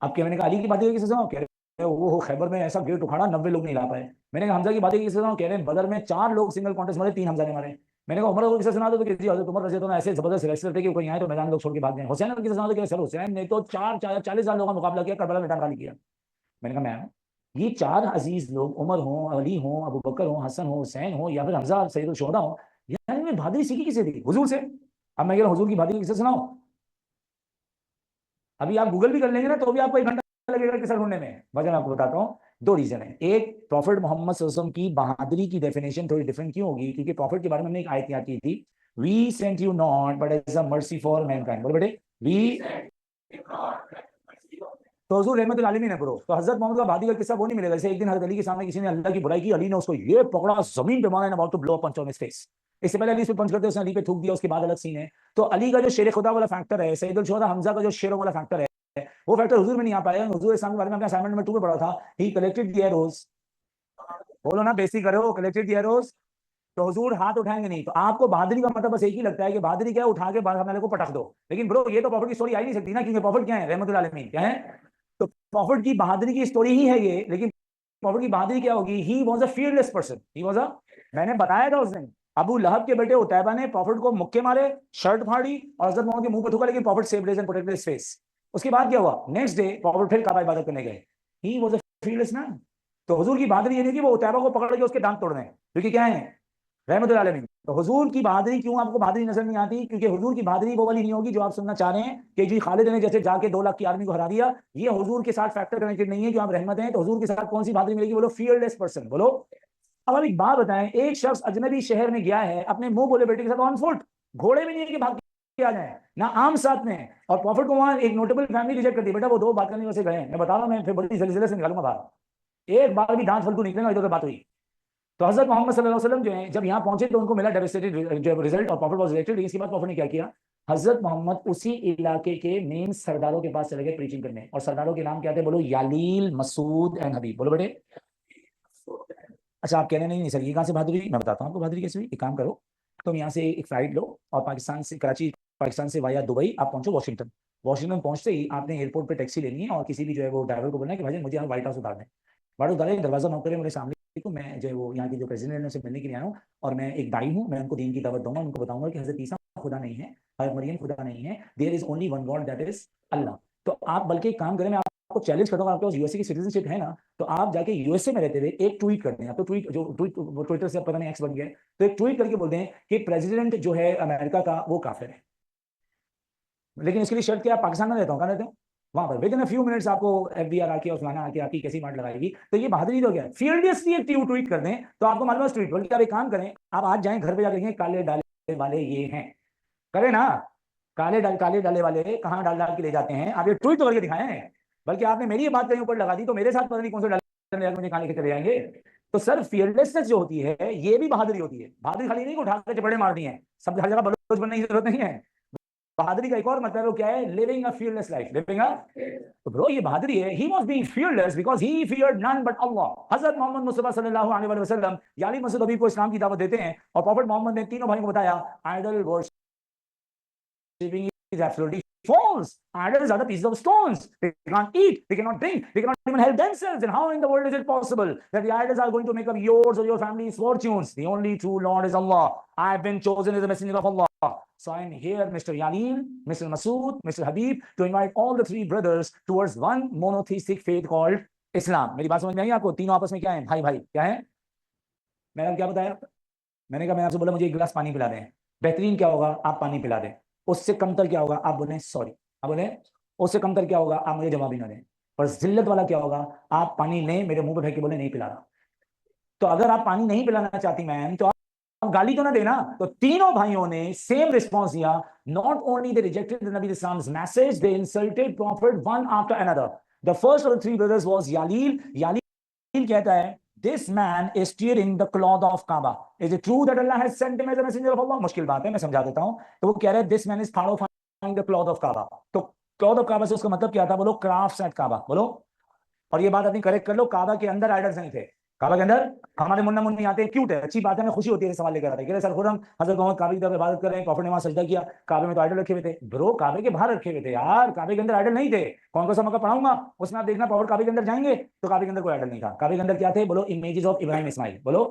अब क्या, मैंने कहा अली की बहादुरी का किस्सा सुनाओ, कह रहे वो खैबर में ऐसा गेट उखाड़ा 90 लोग नहीं ला पाए। मैंने कहा हमजा की बात किसी सुनाओ, कह रहे हैं बदर में 4 लोग सिंगल कॉन्टेस्ट मारे, 3 हमजा ने मारे। मैंने कहा उमर को किसी सुना दो तो किसी हजरत उमर रजी अल्लाह ऐसे जबरदस्त रेसलर थे कि कहीं आए तो मैदान लोग छोड़ के भाग गए। हुसैन को किसी सुना दो कि सर हुसैन ने तो 40,000 लोगों का मुकाबला किया, करबला मैदान खाली किया। मैंने कहा मैं ये 4 अजीज लोग, उमर हो, अली हो, अबू बकर हो, हसन हो, हुसैन हो, या फिर हमजा सैयदुल शुहदा हो, यार इनमें बहादुरी सीखी किसे थी? हुजूर से। अब मैं कह रहा हुजूर की बहादुरी किसे सुनाओ? अभी आप गूगल भी कर लेंगे ना तो भी आपको 1 घंटा लगेगा किस्सा ढूंढने में। वजह मैं आपको बताता हूँ, 2 रीजन है। एक, प्रॉफिट मोहम्मद सल्लल्लाहु अलैहि वसल्लम की बहादुरी की डेफिनेशन थोड़ी डिफरेंट क्यों होगी? क्योंकि प्रॉफिट के बारे में हमने एक आयत याद की थी, we sent you not but as a mercy for mankind. बोलो बेटे, वी, तो हुजूर रहमतुल आलमीन है ब्रो। तो हजरत मोहम्मद का बहादुरी का किस्सा वो नहीं मिलेगा जैसे एक दिन हजरत अली के सामने किसी ने अल्लाह की बुराई की, अली ने उसको ये पकड़ा, जमीन पे मारा, and about to blow a punch on his face. इससे पहले अली इस पे पंच करते उसने अली पे थूक दिया, उसके बाद अलग सीन है। तो अली का जो शेर खुदा वाला फैक्टर है, सैयदुल शुहदा हमजा का जो शेरों वाला फैक्टर है, वो फैक्टर हुजूर में नहीं आ पाया। हुजूर इस्लाम के बारे में अपने असाइनमेंट में 2 में पढ़ा था, ही कलेक्टेड द एरोज, बोलो ना बेसिक करे हो, कलेक्टेड द एरोज। तो हुजूर हाथ उठाएंगे नहीं। तो आपको बहादुरी का मतलब बस एक ही लगता है कि बहादुरी क्या है, उठा के बाहर को पटक दो। लेकिन ब्रो ये तो प्रॉफिट की स्टोरी आ ही नहीं सकती ना, क्योंकि प्रॉफिट क्या है? रहमतुल आलमीन क्या है? तो प्रॉफिट की बहादुरी की स्टोरी ही है ये। लेकिन प्रॉफिट की बहादुरी क्या होगी? ही was a fearless person, he was अ, मैंने बताया था उस दिन, अबू लहब के बेटे उतैबा ने प्रॉफिट को मुक्के मारे, शर्ट फाड़ी और हजरत मोहम्मद के मुंह पर थूका, लेकिन profit saved his and protected his face. उसके बाद क्या हुआ? नेक्स्ट डे प्रॉफिट फिर काबा इबादत करने गए, ही वाज अ फियरलेस मैन। तो हुजूर की बहादुरी ये नहीं कि वो उतैबा को पकड़ के उसके दांत तोड़ दें, क्योंकि क्या है? रहमतुल आलमीन। तो हुजूर की बहादुरी क्यों आपको बहादुरी नजर नहीं आती? क्योंकि हुजूर की बहादुरी वो वाली नहीं होगी जो आप सुनना चाह रहे हैं कि जी खालिद ने जैसे जाके 2 लाख की आर्मी को हरा दिया। ये हुजूर के साथ फैक्टर कनेक्टेड नहीं है। जो आप रहमत हैं तो हुजूर के साथ कौन सी बहादुरी मिलेगी? बोलो फियरलेस पर्सन, बोलो। अब हम एक बात बताएं, एक शख्स अजनबी शहर में गया है अपने मुंह बोले बेटे के साथ ऑन फुट, घोड़े में नहीं है कि भाग के आ जाए ना, आम साथ में। और प्रॉफिट को वहां एक नोटेबल फैमिली रिजेक्ट कर दी, बेटा वो 2 बात करने वैसे गए, मैं बता रहा हूं, मैं फिर बड़ी जल्दी से निकालूंगा बाहर, एक बार भी दांत फलतू निकलेगा, इधर बात हुई। तो हजरत मोहम्मद सल्लल्लाहु अलैहि वसल्लम जो है जब यहाँ पहुंचे तो उनको मिला डेवास्टेटेड जो रिजल्ट, और प्रॉफिट वाज रिजेक्टेड। इसके बाद प्रॉफिट ने क्या किया? हजरत मोहम्मद उसी इलाके के मेन सरदारों के पास चले गए प्रीचिंग करने। और सरदारों के नाम क्या थे? बोलो, यालील, मसूद एंड हबीब। बोलो बेटे। अच्छा आप कहने नहीं सर ये कहाँ से बहादुरी? मैं बताता हूँ आपको बहादुरी कैसे हुई। एक काम करो, तुम यहाँ से एक फ्लाइट लो और पाकिस्तान से कराची, पाकिस्तान से वाया दुबई आप पहुंचो वाशिंगटन। वाशिंगटन पहुंचते ही आपने एयरपोर्ट पे टैक्सी लेनी है और किसी भी जो है वो ड्राइवर को बोलना है कि भाई मुझे यहाँ व्हाइट हाउस उतार दें। व्हाइट हाउस उतारे, दरवाजा नॉक करें मेरे सामने को, मैं जो है वो यहाँ की जो प्रेसिडेंट है उनसे मिलने के लिए आया हूँ और मैं एक दाई हूँ, मैं उनको दीन की दावत दूंगा, उनको बताऊंगा कि हजरत ईसा खुदा नहीं है, हजरत मरियम खुदा नहीं है, there is only one God that is Allah. तो आप बल्कि एक काम करें, मैं आपको चैलेंज करता हूँ, आपके पास यूएसए की सिटीजनशिप है ना, तो आप जाके यूएसए में रहते हुए एक ट्वीट करते हैं, आप तो ट्वीट जो ट्वीट ट्विटर से पता नहीं एक्स बन गया, तो एक ट्वीट करके बोलते हैं कि प्रेसिडेंट जो है अमेरिका का वो काफिर है, लेकिन इसके लिए शर्त क्या, पाकिस्तान में रहता हूँ, कहाँ रहते हो वहां पर, with in a few minutes आपको एफबीआर आके और फलाना आके आपकी कैसी मार लगाएगी। तो ये बहादुरी तो क्या है, फील्डलेसली एक ट्वीट कर दें तो आपको मालूम है ट्वीट, बल्कि आप एक काम करें, आप आज जाएं घर पे जाकर देखें, काले डाले वाले ये हैं, करें ना, काले डाले वाले कहाँ डाल डाल के ले जाते हैं, आप ये ट्वीट तो करके दिखाएं हैं। बल्कि आपने मेरी ये बात कहीं ऊपर लगा दी तो मेरे साथ पता नहीं कौन से डाले मुझे कहाँ लेके चले जाएंगे। तो सर फियरलेसनेस जो होती है ये भी बहादुरी होती है, बहादुरी खाली नहीं उठा के चपड़े मार दिए हैं, सब हर जगह बलोच बनने की जरूरत नहीं है। बहादुरी का एक और मतलब वो क्या है, living a fearless life, living a, तो ब्रो ये बहादुरी है, he was being fearless because he feared none but Allah. हजरत मोहम्मद मुस्तफा सल्लल्लाहु अलैहि वसल्लम याली मसूद अभी को इस्लाम की दावत देते हैं और प्रॉफेट मोहम्मद ने तीनों भाइयों को बताया idol worshipping is absolutely false. Idols are the pieces of stones. They can't eat, they cannot drink, they cannot even help themselves. And how in the world is it possible that the idols are going to make up yours or your family's fortunes? The only true Lord is Allah. I have been chosen as a messenger of Allah. So I am here, Mr. Yaleen, Mr. Masood, Mr. Habib, to invite all the three brothers towards one monotheistic faith called Islam. मेरी बात समझ में आई आपको? तीनों आपस में क्या है, भाई भाई क्या है? मैंने क्या बताया, मैंने कहा, मैं आपसे बोला मुझे एक गिलास पानी पिला दें, बेहतरीन क्या होगा, आप पानी पिला दें। उससे कमतर क्या होगा, आप बोले सॉरी, आप बोले, उससे कमतर क्या होगा, आप मुझे जवाब ही ना दें। और जिल्लत वाला क्या होगा, आप पानी लें, मेरे मुंह पे फेंक के बोले नहीं पिला रहा। तो अगर आप पानी नहीं पिलाना चाहती मैम तो आप गाली तो ना देना। तो तीनों भाइयों ने सेम रिस्पॉन्स दिया, not only they rejected the नबी Islam's message, they insulted prophet one after another. The first of the three brothers was Yalil. Yalil कहता है This man is tearing the cloth of Kaaba. Is it true that Allah has sent him as a messenger of Allah? मुश्किल बात है, मैं समझा देता हूं। तो वो कह रहे हैं this man is clarifying the cloth of Kaaba. तो cloth of Kaaba से उसका मतलब क्या था, बोलो crafts at Kaaba, बोलो। और ये बात अपनी करेक्ट कर लो, काबा के अंदर आइडल्स नहीं थे, काबा के अंदर हमारे मुन्ना मुन्नी आते हैं, क्यूट है, अच्छी बात है, हमें खुशी होती है, सवाल लेकर आते हैं, सर खुरम हजरत मोहम्मद काबे की तरफ इबादत कर रहे हैं, प्रॉफिट ने वहां सजदा किया, काबे में तो आइडल रखे हुए थे। ब्रो काबे के बाहर रखे हुए थे यार, काबे के अंदर आइडल नहीं थे। कौन सा मौका पढ़ाऊंगा उसमें आप देखना, प्रॉफिट काबे के अंदर जाएंगे तो काबे के अंदर कोई आइडल नहीं था। काबे के अंदर क्या थे, बोलो इमेजेस ऑफ इब्राहिम इस्माइल, बोलो।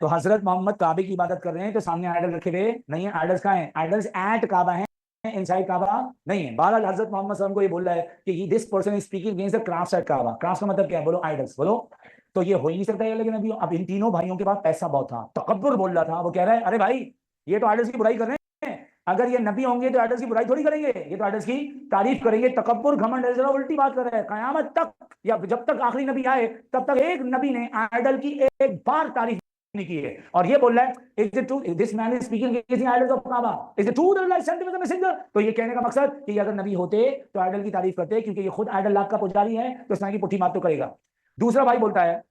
तो हजरत मोहम्मद काबे की इबादत कर रहे हैं तो सामने आइडल रखे हुए नहीं है, आइडल्स कहाँ हैं, आइडल्स एट काबा है, इनसाइड काबा नहीं है। बहरहाल हजरत मोहम्मद सल्लल्लाहु अलैहि वसल्लम को ये बोल रहा है कि this person is speaking against the crafts at Kaaba. Crafts का मतलब क्या है, बोलो आइडल्स, बोलो। तो ये हो ही नहीं सकता है, लेकिन अभी अब इन तीनों भाइयों के पास पैसा बहुत था, तकब्बुर बोल रहा था, वो कह रहा है अरे भाई ये तो आइडल्स की बुराई कर रहे हैं, अगर ये नबी होंगे तो आइडल्स की बुराई थोड़ी करेंगे, ये तो आइडल्स की तारीफ करेंगे। तकब्बुर घमंड उल्टी बात कर रहा है। कयामत तक या जब तक आखिरी नबी आए तब तक एक नबी ने आइडल की एक बार तारीफ नहीं की है। और ये बोल रहा है is it true this man is speaking against the idols of Kaaba, is it true that Allah sent him as a messenger. तो ये कहने का मकसद कि अगर नबी होते तो आइडल की तारीफ करते, क्योंकि ये खुद आइडल लाख का पुजारी है तो इस्लाम की पुट्ठी मात तो करेगा। दूसरा भाई बोलता है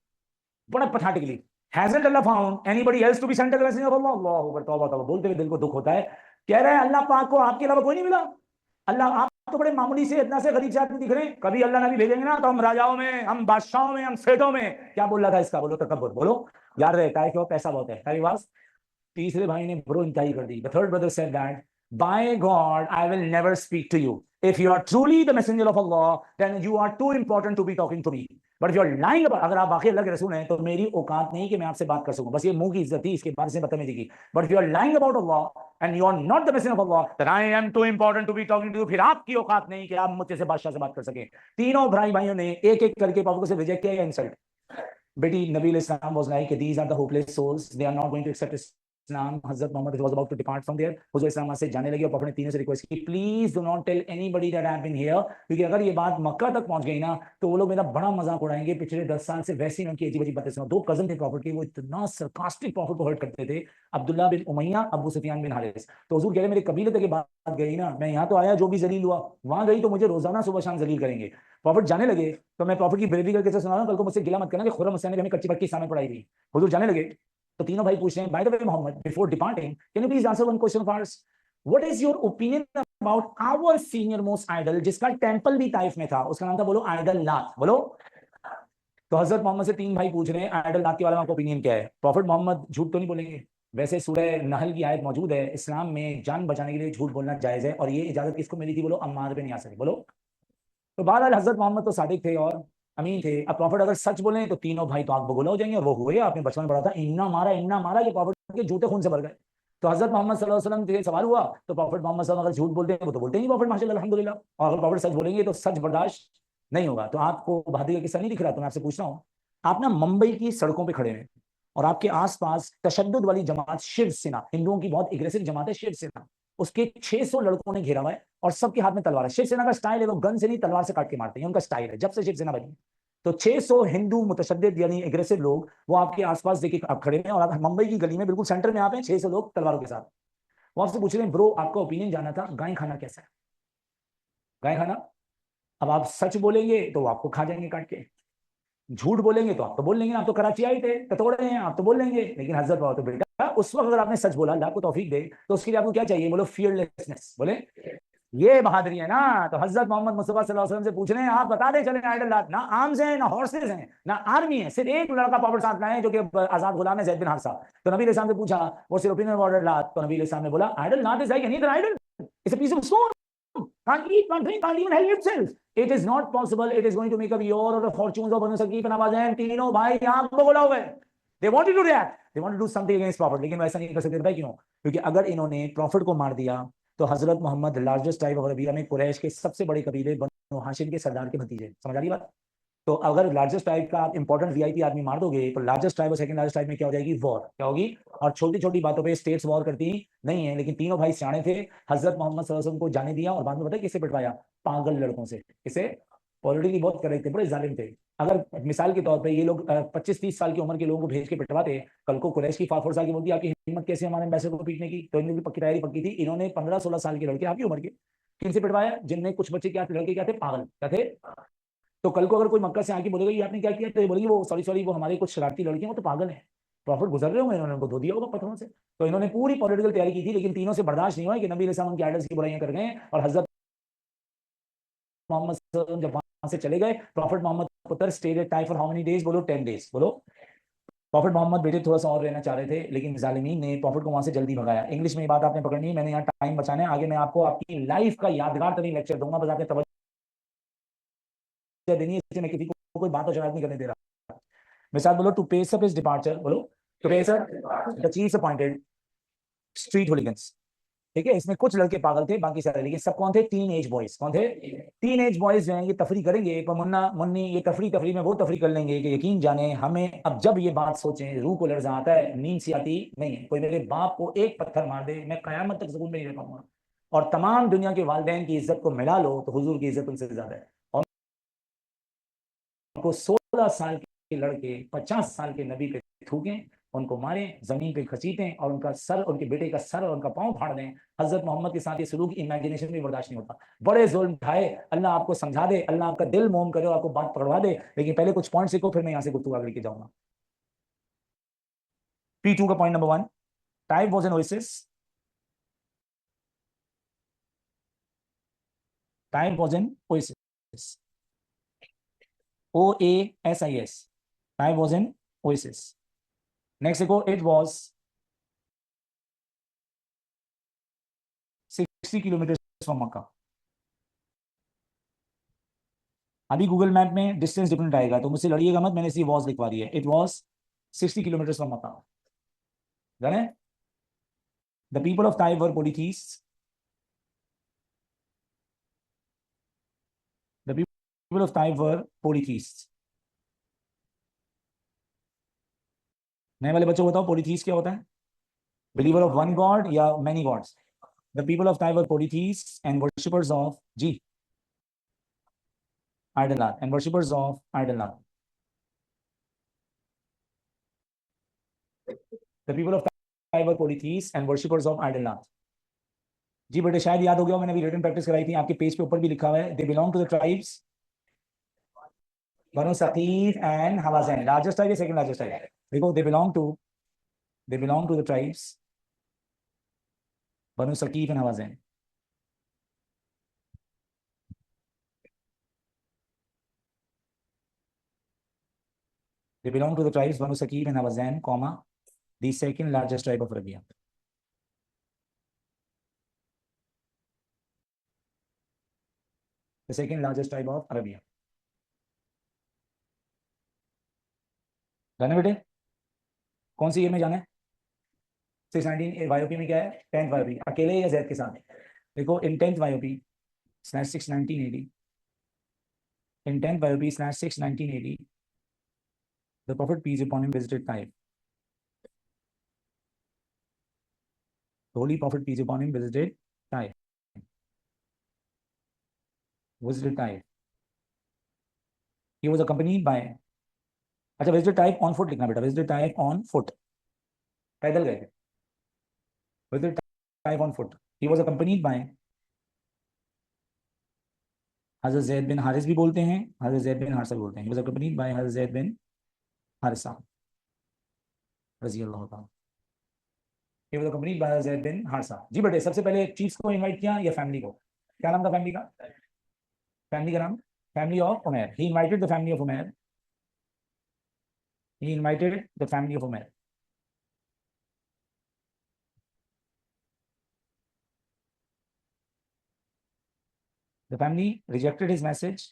बड़ा पथाटिकली, hasn't Allah found anybody else to be sent as a messenger of Allah? अल्लाह अकबर, तौबा तौबा, बोलते हुए दिल को दुख होता है। कह रहा है अल्लाह पाक को आपके अलावा कोई नहीं मिला, अल्लाह आप तो बड़े मामूली से इतना से गरीब से आदमी दिख रहे हैं, कभी अल्लाह नबी भेजेंगे ना तो हम राजाओं में, हम बादशाहों में, हम सेठों में। क्या बोल रहा था इसका, बोलो तकब्बुर, बोलो याद रहता है, क्यों पैसा बहुत है ताकि बस। तीसरे भाई ने ब्रो इंतहाई कर दी। The third brother said that by God I will never speak to you. If you are truly the messenger of Allah, then you are too important to be talking to me. But if you are lying about, अगर आप वाकई अल्लाह के रसूल हैं तो मेरी औकात नहीं कि मैं आपसे बात कर सकूं, बस ये मुंह की इज्जत थी, इसके बाद से बदतमीजी की। But if you are lying about Allah and you are not the messenger of Allah, then I am too important to be talking to you. फिर आपकी औकात नहीं कि आप मुझसे से बादशाह से बात कर सके। तीनों भाइयों ने एक एक करके पापा को से रिजेक्ट किया या इंसल्ट। बेटी नबी इस्लाम was like these are the hopeless souls, they are not going to accept Islam. Hazrat Mohammad was about to depart from there, हुजूर इस्लाम से जाने लगे और अपने तीनों से रिक्वेस्ट की please do not tell anybody that I have been here, क्योंकि अगर ये बात मक्का तक पहुंच गई ना तो वो लोग मेरा बड़ा मजाक उड़ाएंगे। पिछले 10 साल से वैसे ही उनकी अजीब अजीब बातें सुनो। दो कजन थे प्रॉफिट के, वो इतना सरकास्टिक प्रॉफिट को हर्ट करते थे, अब्दुल्ला बिन उमैया, अबू सुफियान बिन हारिस। तो हुजूर कह रहे मेरे कबीले तक ये बात गई ना, मैं यहाँ तो आया जो भी जलील हुआ, वहां गई तो मुझे रोजाना सुबह शाम जलील करेंगे। प्रॉफिट जाने लगे तो मैं प्रॉफिट की ब्रेवरी करके सुना रहा हूं, कल को मुझसे गिला मत करना कि खुर्रम हुसैन ने हमें कच्ची पक्की सामने पढ़ाई थी। हुजूर जाने लगे तो तीनों भाई पूछ रहे हैं, by the way Mohammad, before departing can you please answer one question of ours, what is your opinion about our senior most idol, जिसका टेंपल भी ताइफ में था, उसका नाम था, बोलो आइडल लात, बोलो। तो हजरत मोहम्मद से तीन भाई पूछ रहे हैं आइडल लात के बारे में आपका ओपिनियन क्या है। प्रॉफिट मोहम्मद झूठ तो नहीं बोलेंगे, वैसे सूरह नहल की आयत मौजूद है, इस्लाम में जान बचाने के लिए झूठ बोलना जायज है, और ये इजाजत किसको मिली थी, बोलो अम्मार बिन यासिर, बोलो। तो बहरहाल हजरत मोहम्मद तो सादिक थे और अमीन थे। अब प्रॉफिट अगर सच बोले तो तीनों भाई तो आग बगोला हो जाएंगे, और वो हुए, आपने बचपन में पढ़ा था, इन्ना मारा कि प्रॉफिट के जूते खून से भर गए। तो हजरत मोहम्मद सल्लल्लाहु अलैहि वसल्लम से सवाल हुआ, तो प्रॉफिट मोहम्मद सल्लल्लाहु अलैहि वसल्लम अगर झूठ बोलते हैं वो तो बोलते ही प्रॉफिट माशाल्लाह अल्हम्दुलिल्लाह, और अगर प्रॉफिट सच बोलेंगे तो सच बर्दाश्त नहीं होगा। तो आपको बहादुरी का किस्सा नहीं दिख रहा, तो मैं आपसे पूछ रहा हूँ, आप ना मुंबई की सड़कों पर खड़े हैं और आपके आसपास तशद्दुद वाली जमात शिवसेना, हिंदुओं की बहुत एग्रेसिव जमात है शिवसेना, उसके 600 लड़कों ने घेरा हुआ है और सबके हाथ में तलवार है। शिवसेना का स्टाइल है वो गन से नहीं तलवार से काट के मारते हैं, उनका स्टाइल है जब से शिवसेना बनी। तो 600 हिंदू मुतशद्दिद यानी एग्रेसिव लोग वो आपके आसपास देखिए आप खड़े हैं, और आप मुंबई की गली में बिल्कुल सेंटर में आप हैं, 600 लोग तलवारों के साथ। वो आपसे पूछ रहे हैं ब्रो आपका ओपिनियन जानना था, गाय खाना कैसा है, गाय खाना। अब आप सच बोलेंगे तो वो आपको खा जाएंगे काट के, झूठ बोलेंगे तो आप तो बोल लेंगे आप तो कराची आए थे कतोड़े हैं, आप तो बोल लेंगे। लेकिन हजरत बाबा तो बेटा उस वक्त अगर आपने सच बोला, अल्लाह को तौफीक दे, तो उसके लिए आपको क्या चाहिए, बोलो फियरलेसनेस, बोले ये बहादुरी है ना। तो हजरत मोहम्मद मुस्तफा सल्लल्लाहु अलैहि वसल्लम से पूछ रहे हैं, आप बता दें चले आइडल ना आर्म्स हैं ना हॉर्सेस हैं ना आर्मी है, सिर्फ एक लड़का पावर साथ लाए जो कि आजाद गुलाम है, जैद बिन हारिसा। तो नबी अलैहि सलाम से पूछा वो सिर्फ ओपिनियन ऑर्डर ला, तो नबी अलैहि सलाम ने बोला idol not is like any other idol, it's a piece of stone, can't eat, can't drink, can't even help itself. It is not possible. It is going to make up your or the fortunes of Banu Saqif and Hawazin. तीनों भाई यहाँ पे बोला हुआ है. They wanted to react. They wanted to do something against Prophet. लेकिन वैसा नहीं कर सकते भाई, क्यों? क्योंकि अगर इन्होंने प्रॉफिट को मार दिया तो Hazrat Mohammad largest tribe of Arabia में कुरैश के सबसे बड़े कबीले बनु हाशिम के सरदार के भतीजे, समझ आ रही बात? तो अगर लार्जेस्ट ट्राइब का आप इंपॉर्टेंट वीआईपी आदमी मार दोगे तो लार्जेस्ट ट्राइब और सेकंड लार्जेस्ट ट्राइब में क्या हो जाएगी, वॉर क्या होगी। और छोटी छोटी बातों पे स्टेट्स वॉर करती नहीं है, लेकिन तीनों भाई सियाने थे, हजरत मोहम्मद सल्लल्लाहु अलैहि वसल्लम को जाने दिया और बाद में पता है किससे पिटवाया, पागल लड़कों से। किसे? पॉलिटिकली बहुत करेक्ट थे, बड़े जालिम थे। अगर मिसाल के तौर पर ये लोग 25-30 साल की उम्र के लोगों को भेज के पिटवाते, कल को कुरैश की 4 साल की बोलती आपकी हिम्मत कैसे हमारे एम्बेसडर को पीटने की, तो इनकी पक्की तैयारी पक्की थी। इन्होंने 15-16 साल के लड़के आपकी उम्र के किनसे पिटवाया, जिनमें कुछ बच्चे क्या लड़के क्या थे, पागल क्या थे। तो कल को अगर कोई मक्का से आके बोलेगा ये आपने क्या किया, तो ये बोलेगी वो सॉरी सॉरी वो हमारे कुछ शरारती लड़के हैं वो तो पागल है, प्रॉफिट गुजर रहे होंगे इन्होंने उनको धो दिया होगा पत्थरों से। तो इन्होंने पूरी पॉलिटिकल तैयारी की थी, लेकिन तीनों से बर्दाश्त नहीं हुआ कि नबी अलैहि उनकी आइडल्स की बुराइयां कर गए। और हजरत मोहम्मद जब वहां से चले गए, प्रॉफिट मोहम्मद पुत्र stayed at time for how many days, बोलो 10 डेज, बोलो। प्रॉफिट मोहम्मद बेटे थोड़ा सा और रहना चाह रहे थे, लेकिन जालिमीन ने प्रॉफिट को वहां से जल्दी भगाया। इंग्लिश में ये बात आपने पकड़नी है, मैंने यहाँ टाइम बचाना है, आगे मैं आपको आपकी लाइफ का यादगार तरीन लेक्चर दूंगा, बस आपने तवज्जो देनी है, इससे मैं किसी को कोई बात और शरारत नहीं करने दे रहा। मिसाल बोलो to pace up his departure, बोलो to pace up the chief appointed street hooligans. ठीक है, इसमें कुछ लड़के पागल थे बाकी सारे, लेकिन सब कौन थे, टीन एज बॉयज। कौन थे? टीन एज बॉयज जो हैं ये तफरी करेंगे, पर मुन्ना मुन्नी ये तफरी तफरी में वो तफरी कर लेंगे कि यकीन जाने हमें अब जब ये बात सोचें रूह को लर्जा आता है, नींद सी आती नहीं है। कोई मेरे बाप को एक पत्थर मार दे मैं कयामत तक सुकून में नहीं रह पाऊंगा, और तमाम दुनिया के वालिदैन की इज्जत को मिला लो तो हुजूर की इज्जत उनसे ज्यादा है। और उनको 16 साल के लड़के 50 साल के नबी पे थूकें, उनको मारें, जमीन पे खसीटें और उनका सर, उनके बेटे का सर और उनका पांव फाड़ दें। हजरत मोहम्मद के साथ ये सलूक इमेजिनेशन में बर्दाश्त नहीं होता। बड़े जुल्म ढाए, अल्लाह आपको समझा दे, अल्लाह आपका दिल मोम करे और आपको बात पकड़वा दे, लेकिन पहले कुछ पॉइंट सीखो, फिर मैं यहाँ से गुफ्तगू आगे लेके जाऊंगा। P2 का point number 1, type was an oasis, type was an oasis, OASIS, type was an oasis. Next देखो, इट वाज 60 किलोमीटर फ्रॉम मक्का। अभी गूगल मैप में डिस्टेंस डिफरेंट आएगा तो मुझसे लड़िएगा मत, मैंने इसी वॉज लिखवा दी है। It was 60 kilometres from Mecca. जाने the people of Taif were polytheist, the people of Taif were polytheist. नए वाले बच्चों को बताओ पोलिथीस्ट क्या होता है, बिलीवर ऑफ वन गॉड या many gods. The people of Taif were polytheist and worshippers of जी idols, and worshippers of idols. The people of Taif were polytheist and worshippers of idols. जी बेटे शायद याद हो गया, मैंने अभी रिटन प्रैक्टिस कराई थी, आपके पेज पे ऊपर भी लिखा हुआ है, they belong to the tribes Banu Thaqif and Hawazin. Largest tribe या सेकंड लार्जेस्ट ट्राइब, देखो they belong to the tribes Banu Thaqif and Hawazin. They belong to the tribes Banu Thaqif and Hawazin, comma the second largest tribe of Arabia. The second largest tribe of Arabia. जाने बेटे कौन सी year में जाना है? 619 वाईओपी में क्या है, 10th वाईओपी, अकेले या जैद के साथ? देखो in 10th YOP slash 61980, in 10th YOP slash 61980, the prophet peace upon him visited Taif. The holy prophet peace upon him visited Taif. Visited Taif. He was accompanied by, अच्छा visited Taif on foot लिखना बेटा, visited Taif on foot, पैदल गए, visited Taif on foot. He was accompanied by, हज़रत Zaid bin Haris भी बोलते हैं, हज़रत ज़ैद बिन हारिसा बोलते हैं. He was accompanied by हज़रत ज़ैद बिन हारिसा रजी अल्लाह ताला. He was accompanied by zaid bin हारिसा. जी बेटे, सबसे पहले चीफ्स को इनवाइट किया या फैमिली को? क्या नाम था फैमिली का? फैमिली का नाम family of Umair. He invited the family of Umair. He invited the family of Umair. The family rejected his message.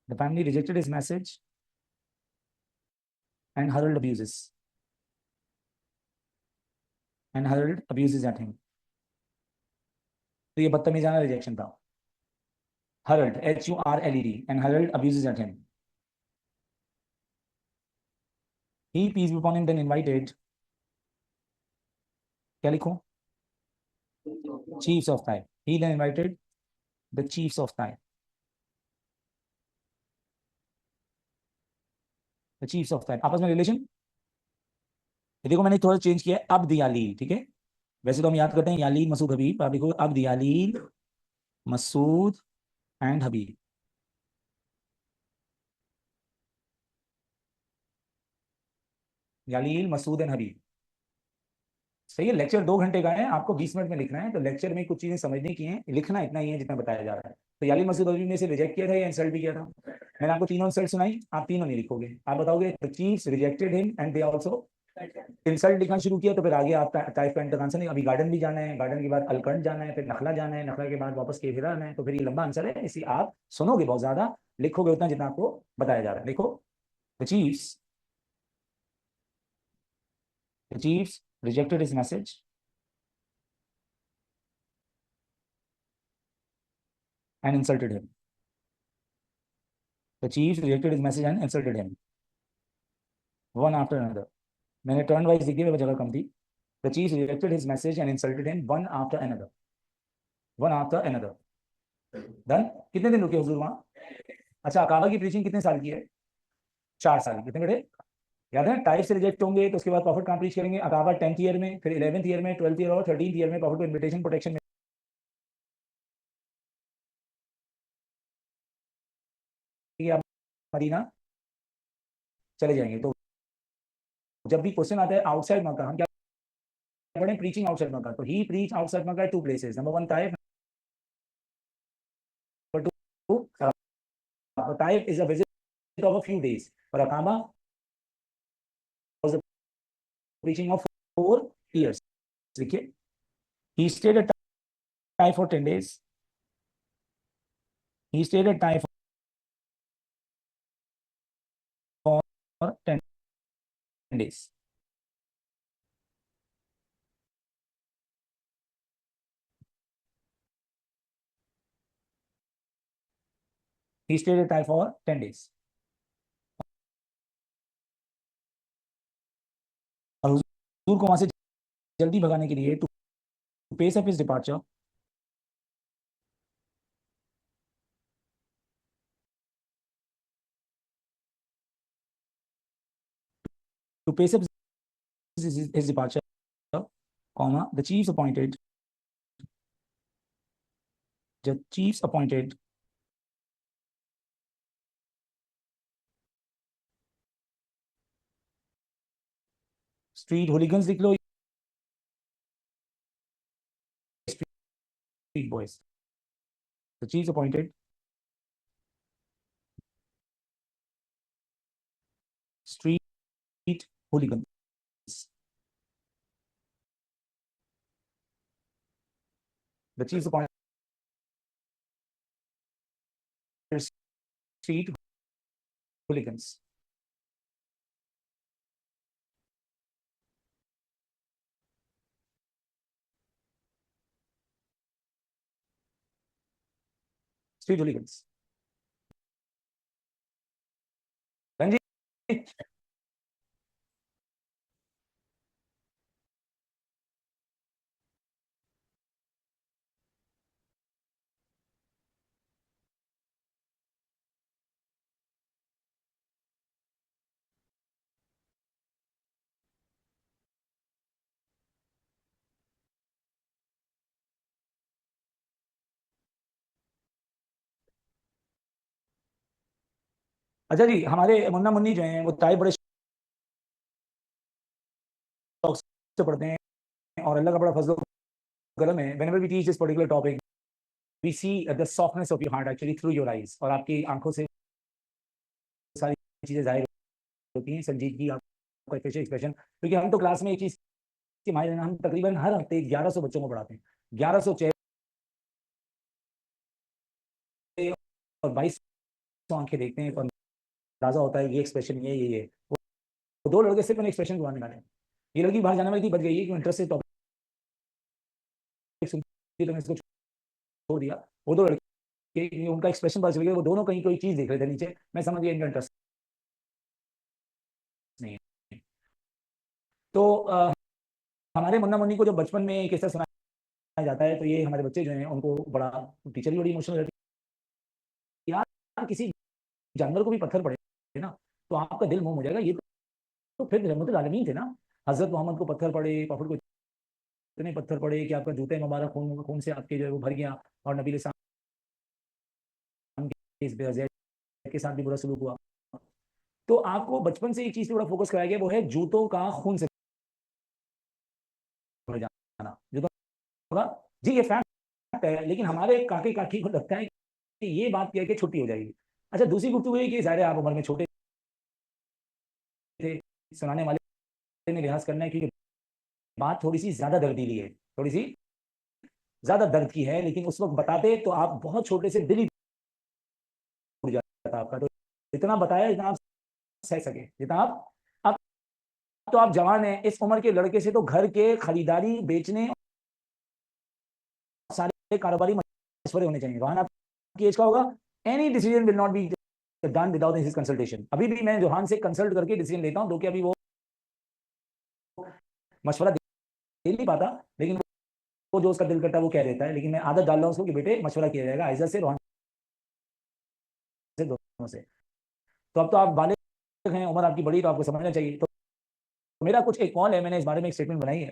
The family rejected his message and hurled abuses. And hurled abuses at him. तो ये बदतमीजाना rejection था. Hurled, HURLED, and hurled abuses at him. He, peace be upon him, then invited, क्या लिखूं? Chiefs of Taif. He then invited the chiefs of Taif. The chiefs of Taif. आपस में relation, देखो मैंने थोड़ा चेंज किया है, अब्द यालील, ठीक है? वैसे तो हम याद करते हैं यालील मसूद हबीब, आप देखो Abd Yalil Masud and Habib. Yalil Masud and Habib, सही है. लेक्चर 2 घंटे का है, आपको 20 मिनट में लिखना है, तो लेक्चर में कुछ चीजें समझने की हैं, लिखना इतना ही है जितना बताया जा रहा है. तो यालील मसूद हबीब ने इसे रिजेक्ट किया था या इंसल्ट भी किया था? मैंने आपको तीनों इंसल्ट सुनाई, आप तीनों नहीं लिखोगे, आप बताओगे the chiefs rejected him and they also insult लिखना शुरू किया. तो फिर आगे आप टाइप का आंसर नहीं, अभी गार्डन भी जाना है, गार्डन के बाद अलकंड जाना है, फिर नखला जाना है, नखला के बाद वापस केफिरा आना है, तो फिर ये लंबा आंसर है, इसलिए आप सुनोगे बहुत ज्यादा, लिखोगे उतना जितना आपको बताया जा रहा है. देखो the chiefs, the chiefs rejected his message and insulted him. The chiefs rejected his message and insulted him, one after another. मैंने टर्न वाइज लिख दिया, जगह कम थी. The chiefs rejected his message and insulted him one after another. One after another. Done? कितने दिन रुके हुजूर वहां? अच्छा, अकाबा की प्रीचिंग कितने साल की है? 4 साल की. कितने बेटे याद है? टाइप से रिजेक्ट होंगे तो उसके बाद प्रॉफिट कहां प्रीच करेंगे? अकाबा 10th ईयर में, फिर 11th ईयर में, 12th ईयर और 13th ईयर में प्रॉफिट को इन्विटेशन प्रोटेक्शन में आप मदीना चले जाएंगे. तो जब भी क्वेश्चन आता है आउटसाइड मक्का, हम क्या पढ़ें? Preaching outside Mecca. तो he preach outside Mecca 2 places. Number 1 Taif, number 2 Taif is a visit of a few days. For Aqaba was the preaching of 4 years. देखिए, he stayed at Taif for 10 days. He stayed at Taif for 10 days. He stayed at Taif for 10 days. और हुजूर को वहां से जल्दी भगाने के लिए, to pace up his departure, to pace up his departure, comma, the chiefs appointed street hooligans, लिख लो, street boys. The chiefs appointed street hooligans. The chiefs appointed street hooligans. Street hooligans. Ranjit, अच्छा जी, हमारे मुन्ना मुन्नी जो हैं वो ताई बड़े शौक से पढ़ते हैं और अल्लाह का बड़ा फजल करम है। Whenever we teach this particular topic we see the softness of your heart actually through your eyes, और आपकी आंखों से सारी चीजें जाहिर होती हैं, संजीदगी, आपका फेशियल एक्सप्रेशन। क्योंकि हम तो क्लास में एक चीज की माहिर हैं, हम तकरीबन हर हफ्ते 1100 बच्चों को पढ़ाते हैं। 1100 चेहरे और 2200 आंखें देखते हैं, तो अंदाजा होता है ये एक्सप्रेशन ये वो दो लड़के सिर्फ एक्सप्रेशन को निकाले। ये लड़की बाहर जाने वाली थी, बच गई है कि इंटरेस्ट से टॉपिक सुनती, तो मैं इसको छोड़ दिया। वो दो लड़के, उनका एक्सप्रेशन पता चल गया, वो दोनों कहीं कोई चीज देख रहे थे नीचे, मैं समझ गया इनका इंटरेस्ट नहीं है। तो हमारे मुन्ना मुन्नी को जब बचपन में किस्सा सुनाया जाता है, तो ये हमारे बच्चे जो हैं उनको बड़ा, टीचर भी बड़ी इमोशनल रहती है। यार किसी जानवर को भी पत्थर पड़े ना तो आपका दिल मोम हो जाएगा। ये तो फिर रहमतुल आलमीन थे ना। हजरत मोहम्मद को पत्थर पड़े, प्रॉफिट को इतने पत्थर पड़े कि आपका जूते मुबारक खून खून से आपके जो है वो भर गया, और नबी इस्लाम के इस बेअज़ैत के साथ भी बुरा सलूक हुआ। तो आपको बचपन से एक चीज पे बड़ा फोकस कराया गया, वो है जूतों का खून से भर जाना। जूतों का, जी ये फैक्ट है, लेकिन हमारे काके काकी को लगता है कि ये बात कह के छुट्टी हो जाएगी। अच्छा, दूसरी गुफ्तगू है कि ज़ाहिर है आप उम्र में छोटे थे, सुनाने वाले ने लिहाज करना है, क्योंकि बात थोड़ी सी ज्यादा दर्दीली है, थोड़ी सी ज्यादा दर्द की है, लेकिन उस वक्त बताते तो आप बहुत छोटे से दिल ही टूट जाता आपका। तो इतना बताया जितना आप सह सके, जितना आप तो आप जवान हैं, इस उम्र के लड़के से तो घर के खरीदारी, बेचने, सारे कारोबारी मशवरे होने चाहिए। रोहान आपकी एज का होगा, any decision will not be done without his consultation. अभी भी मैं जोहान से कंसल्ट करके डिसीजन लेता हूं, तो कि अभी वो मशवरा दे नहीं पाता, लेकिन वो जो उसका दिल करता है वो कह देता है। लेकिन मैं आदत डाल रहा हूँ उसको कि बेटे मशवरा किया जाएगा आयजा से, रोहान से, दोनों से। तो अब तो आप बालिग हैं, उम्र आपकी बड़ी, तो आपको समझना चाहिए। तो मेरा कुछ एक कॉल है, मैंने इस बारे में एक स्टेटमेंट बनाई है।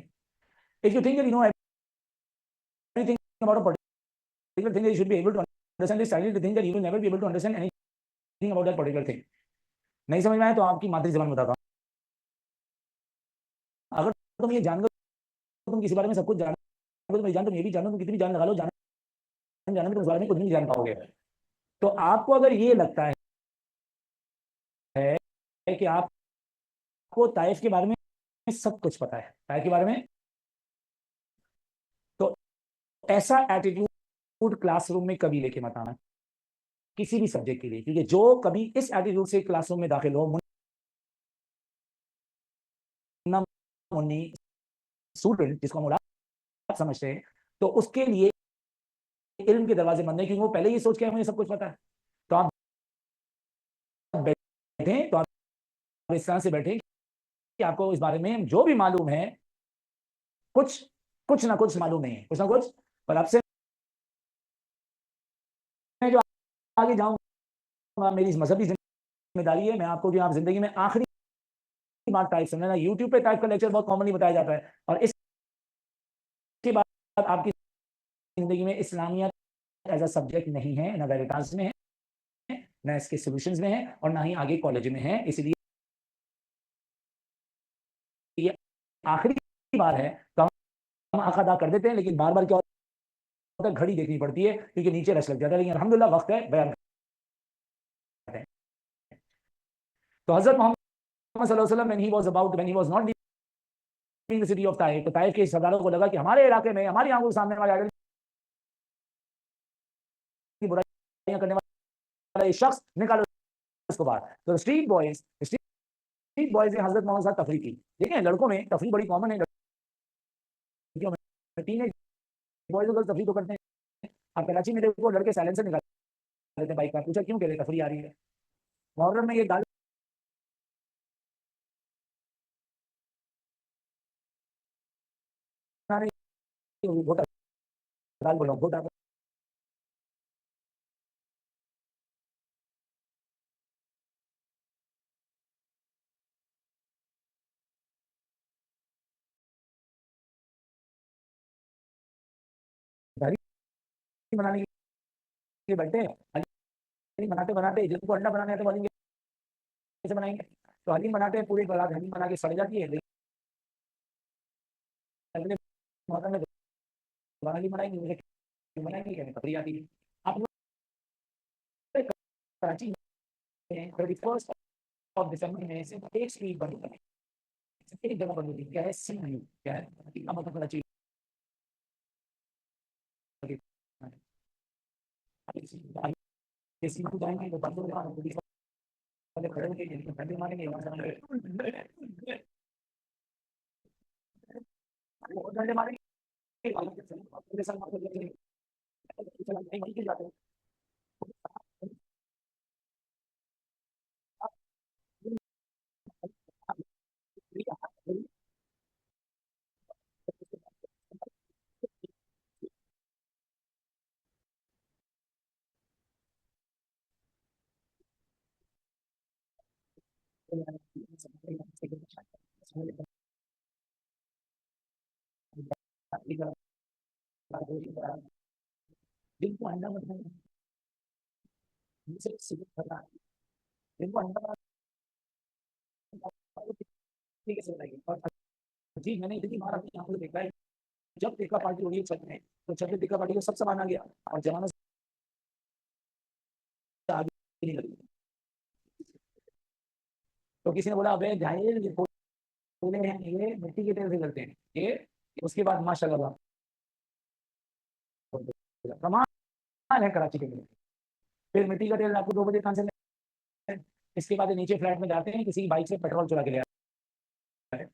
If you think you know everything about a particular thing, you should be able to understand this silent thing that you will never be able to understand anything about that particular thing. नहीं समझ में आया तो आपकी मातृ जबान में बताता हूं। अगर तुम ये जानकर तुम किसी बारे में सब कुछ जानो, तुम ये जान, तुम ये भी जानो, तुम कितनी भी जान लगा लो, जाने में तुम इस बारे में कुछ नहीं जान पाओगे। तो आपको अगर ये लगता है कि आपको ताइफ के बारे में सब कुछ पता है, ताइफ के बारे में, तो ऐसा एटीट्यूड क्लासरूम में कभी लेके मत आना किसी भी सब्जेक्ट के लिए। क्योंकि जो कभी इस एटीट्यूड से क्लासरूम में दाखिल हो, मुन्ना मुन्नी स्टूडेंट जिसको हम औलाद समझते हैं, तो उसके लिए इल्म के दरवाजे बंद है, क्योंकि वो पहले ही सोच के मुझे सब कुछ पता है। तो आप बैठे, तो आप इस तरह से बैठे कि आपको इस बारे में जो भी मालूम है, कुछ कुछ ना कुछ मालूम नहीं है, कुछ ना कुछ। पर आपसे मैं जो आगे जाऊंगा, मेरी मजहबी जिम्मेदारी है, मैं आपको जो आप जिंदगी में आखिरी बार टाइप समझना, यूट्यूब पे टाइप का लेक्चर बहुत कॉमनली बताया जाता है, और इसके बाद आपकी जिंदगी में इस्लामियत एज अ सब्जेक्ट नहीं है, ना वेरिटास में है, ना इसके सॉल्यूशंस में है, और ना ही आगे कॉलेज में है। इसलिए ये आखिरी बार है, तो हम आंख अदा कर देते हैं, लेकिन बार बार क्या होता है, घड़ी देखनी पड़ती है, क्योंकि नीचे रश लग जाता है। लेकिन अल्हम्दुलिल्लाह वक्त है, बयान करते हैं। तो हजरत मोहम्मद सल्लल्लाहु अलैहि वसल्लम when he was not leaving the city of Taif, तो ताइफ के सरदारों को लगा कि हमारे इलाके में, हमारी आंखों के सामने हमारे आइडल की बुराइयां करने वाला ये शख्स, निकालो उसको बाहर। तो स्ट्रीट बॉयज ने हजरत मोहम्मद साहब तफरी की। देखें, लड़कों में तफरी बड़ी कॉमन है, लड़कियों में टीनेज बॉयज गर्ल्स तफरी तो करते हैं। आप कराची में देखो, लड़के साइलेंसर निकाल रहे थे बाइक पर, पूछा क्यों, कह रहे तफरी आ रही है। मुहर्रम में ये दाल बनाने, घोटा, दाल बोला घोटा, दाल बनाने के लिए बैठे हैं। हलीम बनाते बनाते जिनको अंडा बनाना है तो हलीम कैसे बनाएंगे, तो हलीम बनाते हैं, पूरी बारात हलीम बना के सड़ जाती है, लेकिन अगले मुहर्रम में दोबारा हलीम बनाएंगे, मुझे क्यों बनाएंगे, कहने तफरी आती है। आप लोग कराची में 31 ऑफ दिसंबर में सिर्फ एक स्ट्रीट बंद है, एक जगह बंद होती है, क्या है, सी यू, क्या है, अब मतलब कराची सी यू जाएंगे तो बंद हो जाएगा, पुलिस वाले खड़े होंगे, जिनको ठंडे मारेंगे वहां से वो डंडे मारेंगे, पूरे साल मार के चला नहीं वहीं के जाते हैं। जिनको अंडा मतलब जिनको अंडा ठीक है, बताइए। और जी मैंने इतनी बार अपनी आंखों से देखा है, जब टेका पार्टी हो रही है छत में, तो छत में टेका पार्टी को सब सामान आ गया और जमाना से आगे नहीं लगी। तो किसी ने बोला अबे जाहिल, ये बोले हैं ये मिट्टी के तेल से करते हैं ये, उसके बाद माशाल्लाह कमाल है कराची के लिए। फिर मिट्टी का तेल आपको 2 बजे कहाँ से मिले? इसके बाद नीचे फ्लैट में जाते हैं, किसी बाइक से पेट्रोल चुरा के ले आते हैं।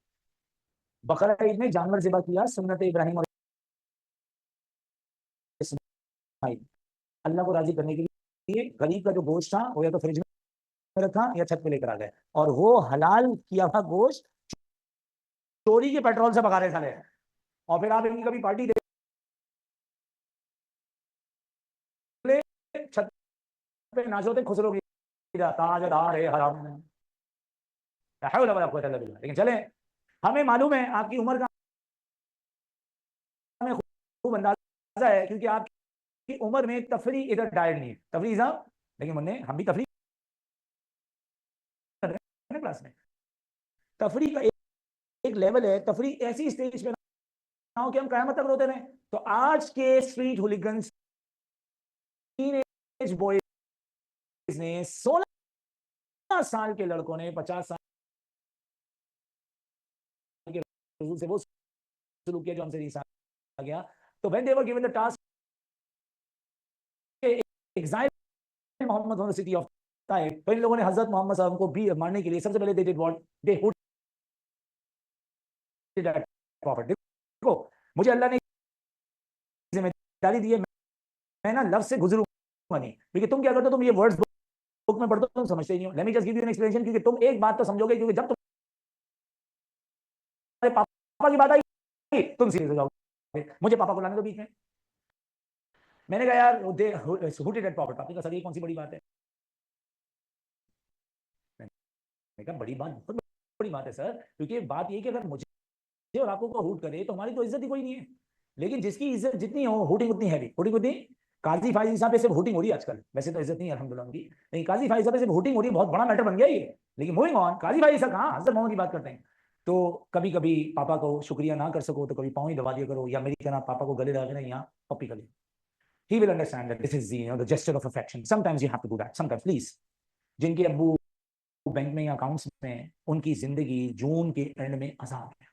बकरा ईद में जानवर ज़िबा किया, सुन्नत इब्राहिम और इस्माइल, अल्लाह को राजी करने के लिए। गरीब का जो गोश्त था वो या तो फ्रिज में रखा या छत पे लेकर आ गए, और वो हलाल किया हुआ गोश्त चोरी के पेट्रोल से भगा रहे साले। और फिर आप इनकी कभी पार्टी देख ले, छत पे नाचो थे खुसरो की ताजदार है हराम, लेकिन चले, हमें मालूम है आपकी उम्र का, हमें खूब अंदाजा है, क्योंकि आपकी उम्र में तफरी इधर डायट नहीं है, तफरी साहब, लेकिन मुन्ने हम भी तफरी कर रहे हैं क्लास में। तफरी का एक लेवल है, तफरी ऐसी स्टेज पे ना हो कि हम कयामत तक रोते रहे। तो आज के स्ट्रीट हुलिगन्स, टीनेज बॉयज ने, 16 साल के लड़कों ने 50 साल के रसूल से वो शुरू किया जो हमसे नहीं आ गया। तो when they were given the task, exile Mohammad from the city of Taif, तो इन लोगों ने हजरत मोहम्मद साहब को भी मारने के लिए सबसे पहले they did what, they hooded that profit. देखो मुझे अल्लाह ने जिम्मेदारी दी है, मैं ना लफ्ज से गुजरूंगा नहीं, क्योंकि तुम क्या करते हो, तुम ये वर्ड्स बुक में पढ़ते हो, तुम समझते ही नहीं हो। Let me just give you an explanation, क्योंकि तुम एक बात तो समझोगे, क्योंकि जब तुम्हारे पापा की बात आई तुम सीरियस हो जाओगे। मुझे पापा को लाने दो बीच में। मैंने कहा यार दे हुडेड दैट प्रॉफिट, आपने कहा सर ये कौन सी बड़ी बात है? मैंने कहा बड़ी बात, बहुत बड़ी बात है सर, क्योंकि बात ये कि अगर मुझे और आपको को हूट करे तो हमारी तो इज्जत ही कोई नहीं है। लेकिन जिसकी इज्जत जितनी हो, हुटिंग उतनी हैवी, हुटिंग उतनी। काजी फाइज साहब पे सिर्फ हुटिंग हो रही है आजकल, वैसे तो इज्जत नहीं है अल्हम्दुलिल्लाह उनकी, लेकिन काजी फाइज साहब पे सिर्फ हुटिंग हो रही है, बहुत बड़ा मैटर बन गया ये। लेकिन मूविंग ऑन, काजी फाइज साहब कहाँ हजरत मोहम्मद की बात करते हैं। तो कभी कभी पापा को शुक्रिया ना कर सको तो कभी पाँव ही दबा दिया करो, या मेरी तरह पापा को गले लगा देना, यहाँ पप्पी गले, he will understand that this is the gesture of affection. Sometimes you have to do that, sometimes please। जिनके अब्बू बैंक में या अकाउंट्स में, उनकी जिंदगी जून के एंड में आजाद है।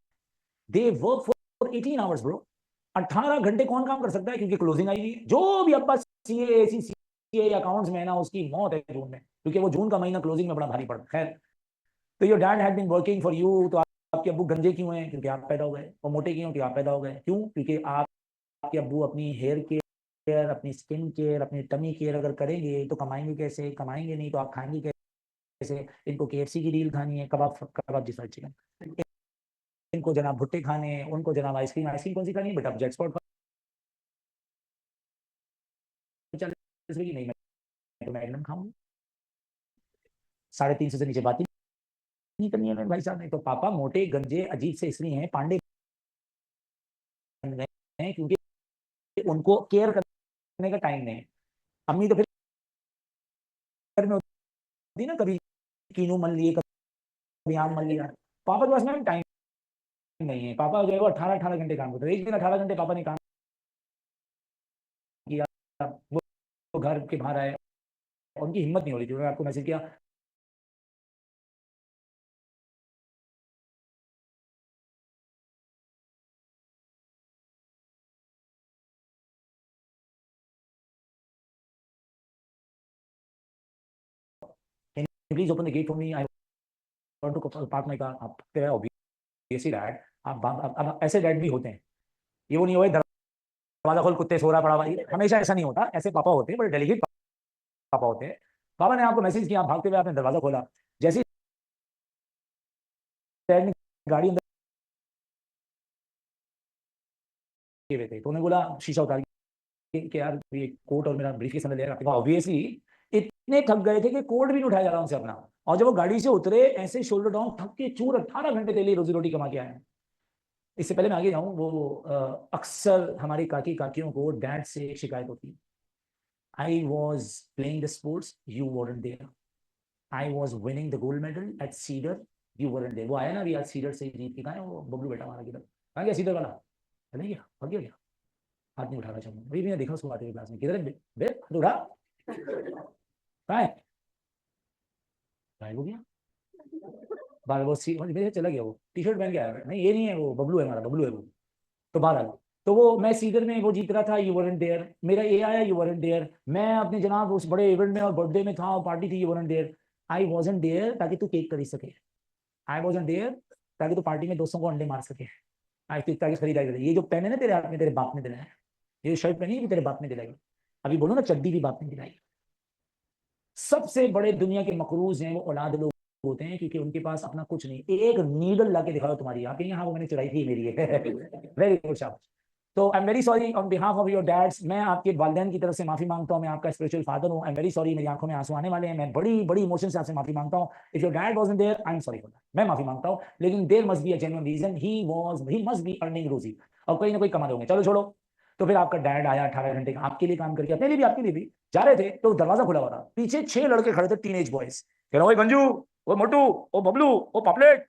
They work for 18 hours bro, 18 घंटे कौन काम कर सकता है, क्योंकि क्लोजिंग आई है। जो भी आपका सीए सीए अकाउंट्स में है ना, उसकी मौत है जून में, क्योंकि वो जून का महीना क्लोजिंग में बड़ा भारी पड़ता है। खैर, तो your dad had been working for you, तो आपके अब्बू गंजे क्यों हैं? क्योंकि आप पैदा हो गए। और मोटे क्यों? क्योंकि आप पैदा हो गए। क्यों? क्योंकि आपके अब्बू अपनी हेयर के केयर, अपनी स्किन केयर, अपनी टमी केयर अगर करेंगे तो कमाएंगे कैसे? कमाएंगे नहीं तो आप खाएंगे कैसे? इनको केएफसी की डील खानी है, कबाब कबाब जी फ्राइड चिकन, इनको जनाब भुट्टे खाने हैं, उनको जनाब आइसक्रीम, आइसक्रीम कौन सी खानी है बेटा? जेट स्पॉट 40 रुपए की नहीं, मैं तो मैग्नम खाऊंगा। 350 से नीचे बात ही नहीं करनी है मेरे भाई साहब ने। तो पापा मोटे गंजे अजीब से इसलिए हैं, पांडे बन गए हैं क्योंकि उनको केयर करने का टाइम नहीं है। अम्मी तो फिर घर में होती ना, कभी कीनू मन लिए, कभी आम मन लिया। पापा के पास में टाइम नहीं है। पापा जो है वो 18-18 घंटे काम करते हैं। एक दिन 18 घंटे पापा ने काम किया, वो घर के बाहर आए, उनकी हिम्मत नहीं हो रही थी। उन्होंने आपको मैसेज किया, please open the gate for me, I want to park my car. आप ऑब्वियसली डैड, अब ऐसे डैड भी होते हैं। ये वो नहीं हुए दरवाजा खोल कुत्ते सो रहा पड़ा हुआ, हमेशा ऐसा नहीं होता। ऐसे पापा होते हैं, बड़े डेलीकेट पापा होते हैं। पापा ने आपको मैसेज किया, भागते हुए आपने दरवाजा खोला, जैसे ही डैड ने गाड़ी अंदर किए हुए थे तो उन्होंने बोला, शीशा उतार कि यार ये कोट और मेरा ब्रीफकेस अंदर ले रखा। ऑब्वियसली इतने थक गए थे कि कोट भी नहीं उठाया जा रहा उनसे अपना। और जब वो गाड़ी से उतरे, ऐसे शोल्डर डाउन, थक के चूर, 18 घंटे के लिए रोजी रोटी कमा के आए हैं। इससे पहले मैं आगे जाऊं, वो अक्सर हमारी काकी काकियों को डैड से एक शिकायत होती है, I was playing the sports, you weren't there. I was winning the gold medal at cedar, you weren't there. वो आया ना अभी आज सीडर से जीत के, कहा है वो बबलू बेटा हमारा, किधर कहाँ गया सीडर वाला? नहीं गया, भाग गया क्या? हाथ नहीं उठा रहा चाहूंगा, अभी मैंने देखा उसको आते हुए क्लास में, किधर है बे? हाथ उठा, कहाँ है? गायब हो गया। बाल वो मेरे से चला गया, वो टी शर्ट पहन के आया, नहीं ये नहीं है वो, बबलू है हमारा, बबलू है वो। तो बाहर आ गया। तो वो मैं सीजर में वो जीत रहा था, यू वरंट देयर। मेरा ए आया, यू वरंट देयर। मैं अपने जनाब उस बड़े इवेंट में और बर्थडे में था और पार्टी थी, you weren't there. I wasn't there ताकि तू केक खरीद सके। आई वॉजंट देयर ताकि तू पार्टी में दोस्तों को अंडे मार सके। आई ताकि खरीदारी करे। ये जो पेन है ना तेरे हाथ में, तेरे बाप ने दिलाया है। ये शर्ट पहनी है, तेरे बाप ने दिलाई। अभी बोलो ना, चड्डी भी बाप ने दिलाई। सबसे बड़े दुनिया के मकरूज हैं वो औलाद लोग होते हैं, क्योंकि उनके पास अपना कुछ नहीं। एक नीडल ला के दिखाओ तुम्हारी, आप यहाँ, वो मैंने चुराई थी, मेरी है। वेरी गुड शाबाश। तो I am very sorry on behalf of your dads. मैं आपके वालिदैन की तरफ से माफी मांगता हूँ, मैं आपका स्पिरिचुअल फादर हूँ। आई एम वेरी सॉरी, मेरी आंखों में आंसू आने वाले हैं, मैं बड़ी बड़ी इमोशन से आपसे माफी मांगता हूँ। If your dad wasn't there, I am sorry for that, मैं माफी मांगता हूँ। लेकिन there must be a genuine reason, he must be earning रोजी, और कोई ना कोई कमा दोगे। चलो छोड़ो। तो फिर आपका डैड आया 18 घंटे का आपके लिए काम करके, अपने लिए भी आपके लिए भी। जा रहे थे तो दरवाजा खुला हुआ था, पीछे 6 लड़के खड़े थे, टीनेज बॉयज। कह रहा, ओए गंजू, ओ मोटू, ओ बबलू, ओ पॉपलेट।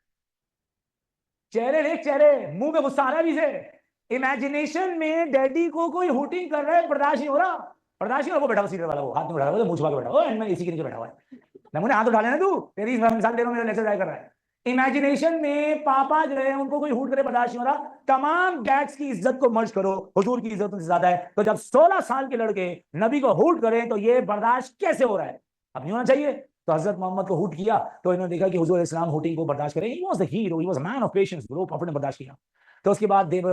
चेहरे देख चेहरे, मुंह में गुस्सा आ रहा है अभी से। इमेजिनेशन में डैडी को कोई हुटिंग कर रहा है, बर्दाश्त नहीं हो रहा। बर्दाश्त नहीं हो रहा। वो बैठा हुआ सीनियर वाला, वो हाथ में उठा रहा है, मुंह छुपा के बैठा हुआ है, मैं इसी के नीचे बैठा हुआ है। नमूने हाथ उठा लेना, तू तेरी मिसाल दे रहा हूं, मेरा लेक्चर ट्राई कर रहा है। इमेजिनेशन में पापा जो है उनको कोई हुट करे, बर्दाश्त नहीं हो रहा। तमाम डैड्स की इज्जत को मर्ज करो, हुजूर की इज्जत उनसे ज्यादा है। तो जब 16 साल के लड़के नबी को हुट करें तो ये बर्दाश्त कैसे हो रहा है? अब नहीं होना चाहिए। तो हजरत मोहम्मद को हुट किया तो इन्होंने देखा कि हुजूर इस्लाम हुटिंग को बर्दाश्त करें। He was the hero, he was a man of patience bro. Profit ने बर्दाश्त किया। तो उसके बाद they were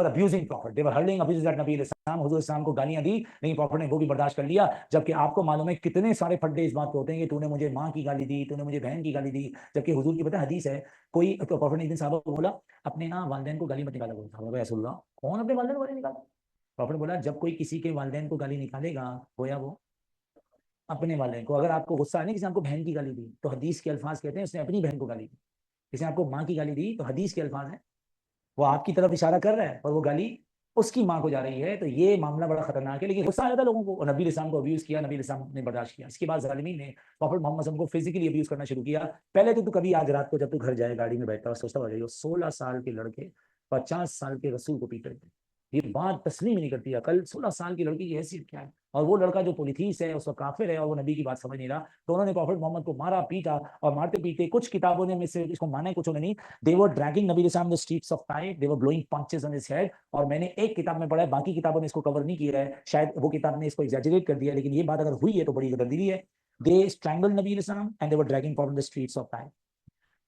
abusing prophet, they were hurling abuses at नबी इस्लाम, हुजूर इस्लाम को गालियां दी, लेकिन प्रॉफिट ने वो भी बर्दाश्त कर लिया। जबकि आपको मालूम है कितने सारे फड्डे इस बात पे होते हैं कि तूने मुझे माँ की गाली दी, तूने मुझे बहन की गाली दी। जबकि हुजूर की पता हदीस है, कोई तो प्रॉफिट ने एक दिन साहब को बोला, अपने ना वालिदैन को गाली मत निकाला करो। साहब रसूलुल्लाह, कौन अपने वालिदैन को गाली निकाला? प्रॉफिट बोला, जब कोई किसी के वालिदैन को गाली निकालेगा, गोया वो अपने वाले को। अगर आपको गुस्सा है ना, किसी ने आपको बहन की गाली दी तो हदीस के अल्फाज कहते हैं उसने अपनी बहन को गाली दी। किसी ने आपको माँ की गाली दी तो हदीस के अल्फाज है वो आपकी तरफ इशारा कर रहा है और वो गाली उसकी माँ को जा रही है। तो ये मामला बड़ा खतरनाक है। लेकिन गुस्सा आया था लोगों को और नबी इस्लाम को अब्यूज किया, नबी इस्लाम ने बर्दाश्त किया। इसके बाद जालिमीन ने प्रॉफिट मोहम्मद को फिजिकली अब्यूज करना शुरू किया। पहले तो तू कभी आज रात को जब तू घर जाए गाड़ी में बैठता और सोचता हो जाइए, 16 साल के लड़के 50 साल के रसूल को पीट रहे थे। ये बात तस्लीम ही नहीं करती है। कल 16 साल की लड़की की हैसियत क्या है? और वो लड़का जो पोलिथीस है उसका काफिर है और वो नबी की बात समझ नहीं रहा। तो उन्होंने प्रॉफिट मोहम्मद को मारा पीटा, और मारते पीटे कुछ किताबों ने में से इसको माना है, कुछ ने नहीं। दे वर ड्रैगिंग नबी Islam the streets of Taif, they were blowing punches on his head. और मैंने एक किताब में पढ़ा है, बाकी किताबों ने इसको कवर नहीं किया है, शायद वो किताब ने इसको एग्जैजरेट कर दिया, लेकिन ये बात अगर हुई है तो बड़ी गंदगी है। दे स्ट्रैंगल नबी Islam and they were dragging prophet the streets of Taif.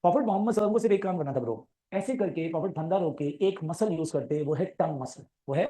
Prophet Muhammad सल्लल्लाहु अलैहि वसल्लम को सिर्फ एक काम करना था ब्रो। ऐसे करके प्रॉफिट फंदा रोके एक मसल यूज करते, वो है टंग मसल, वो है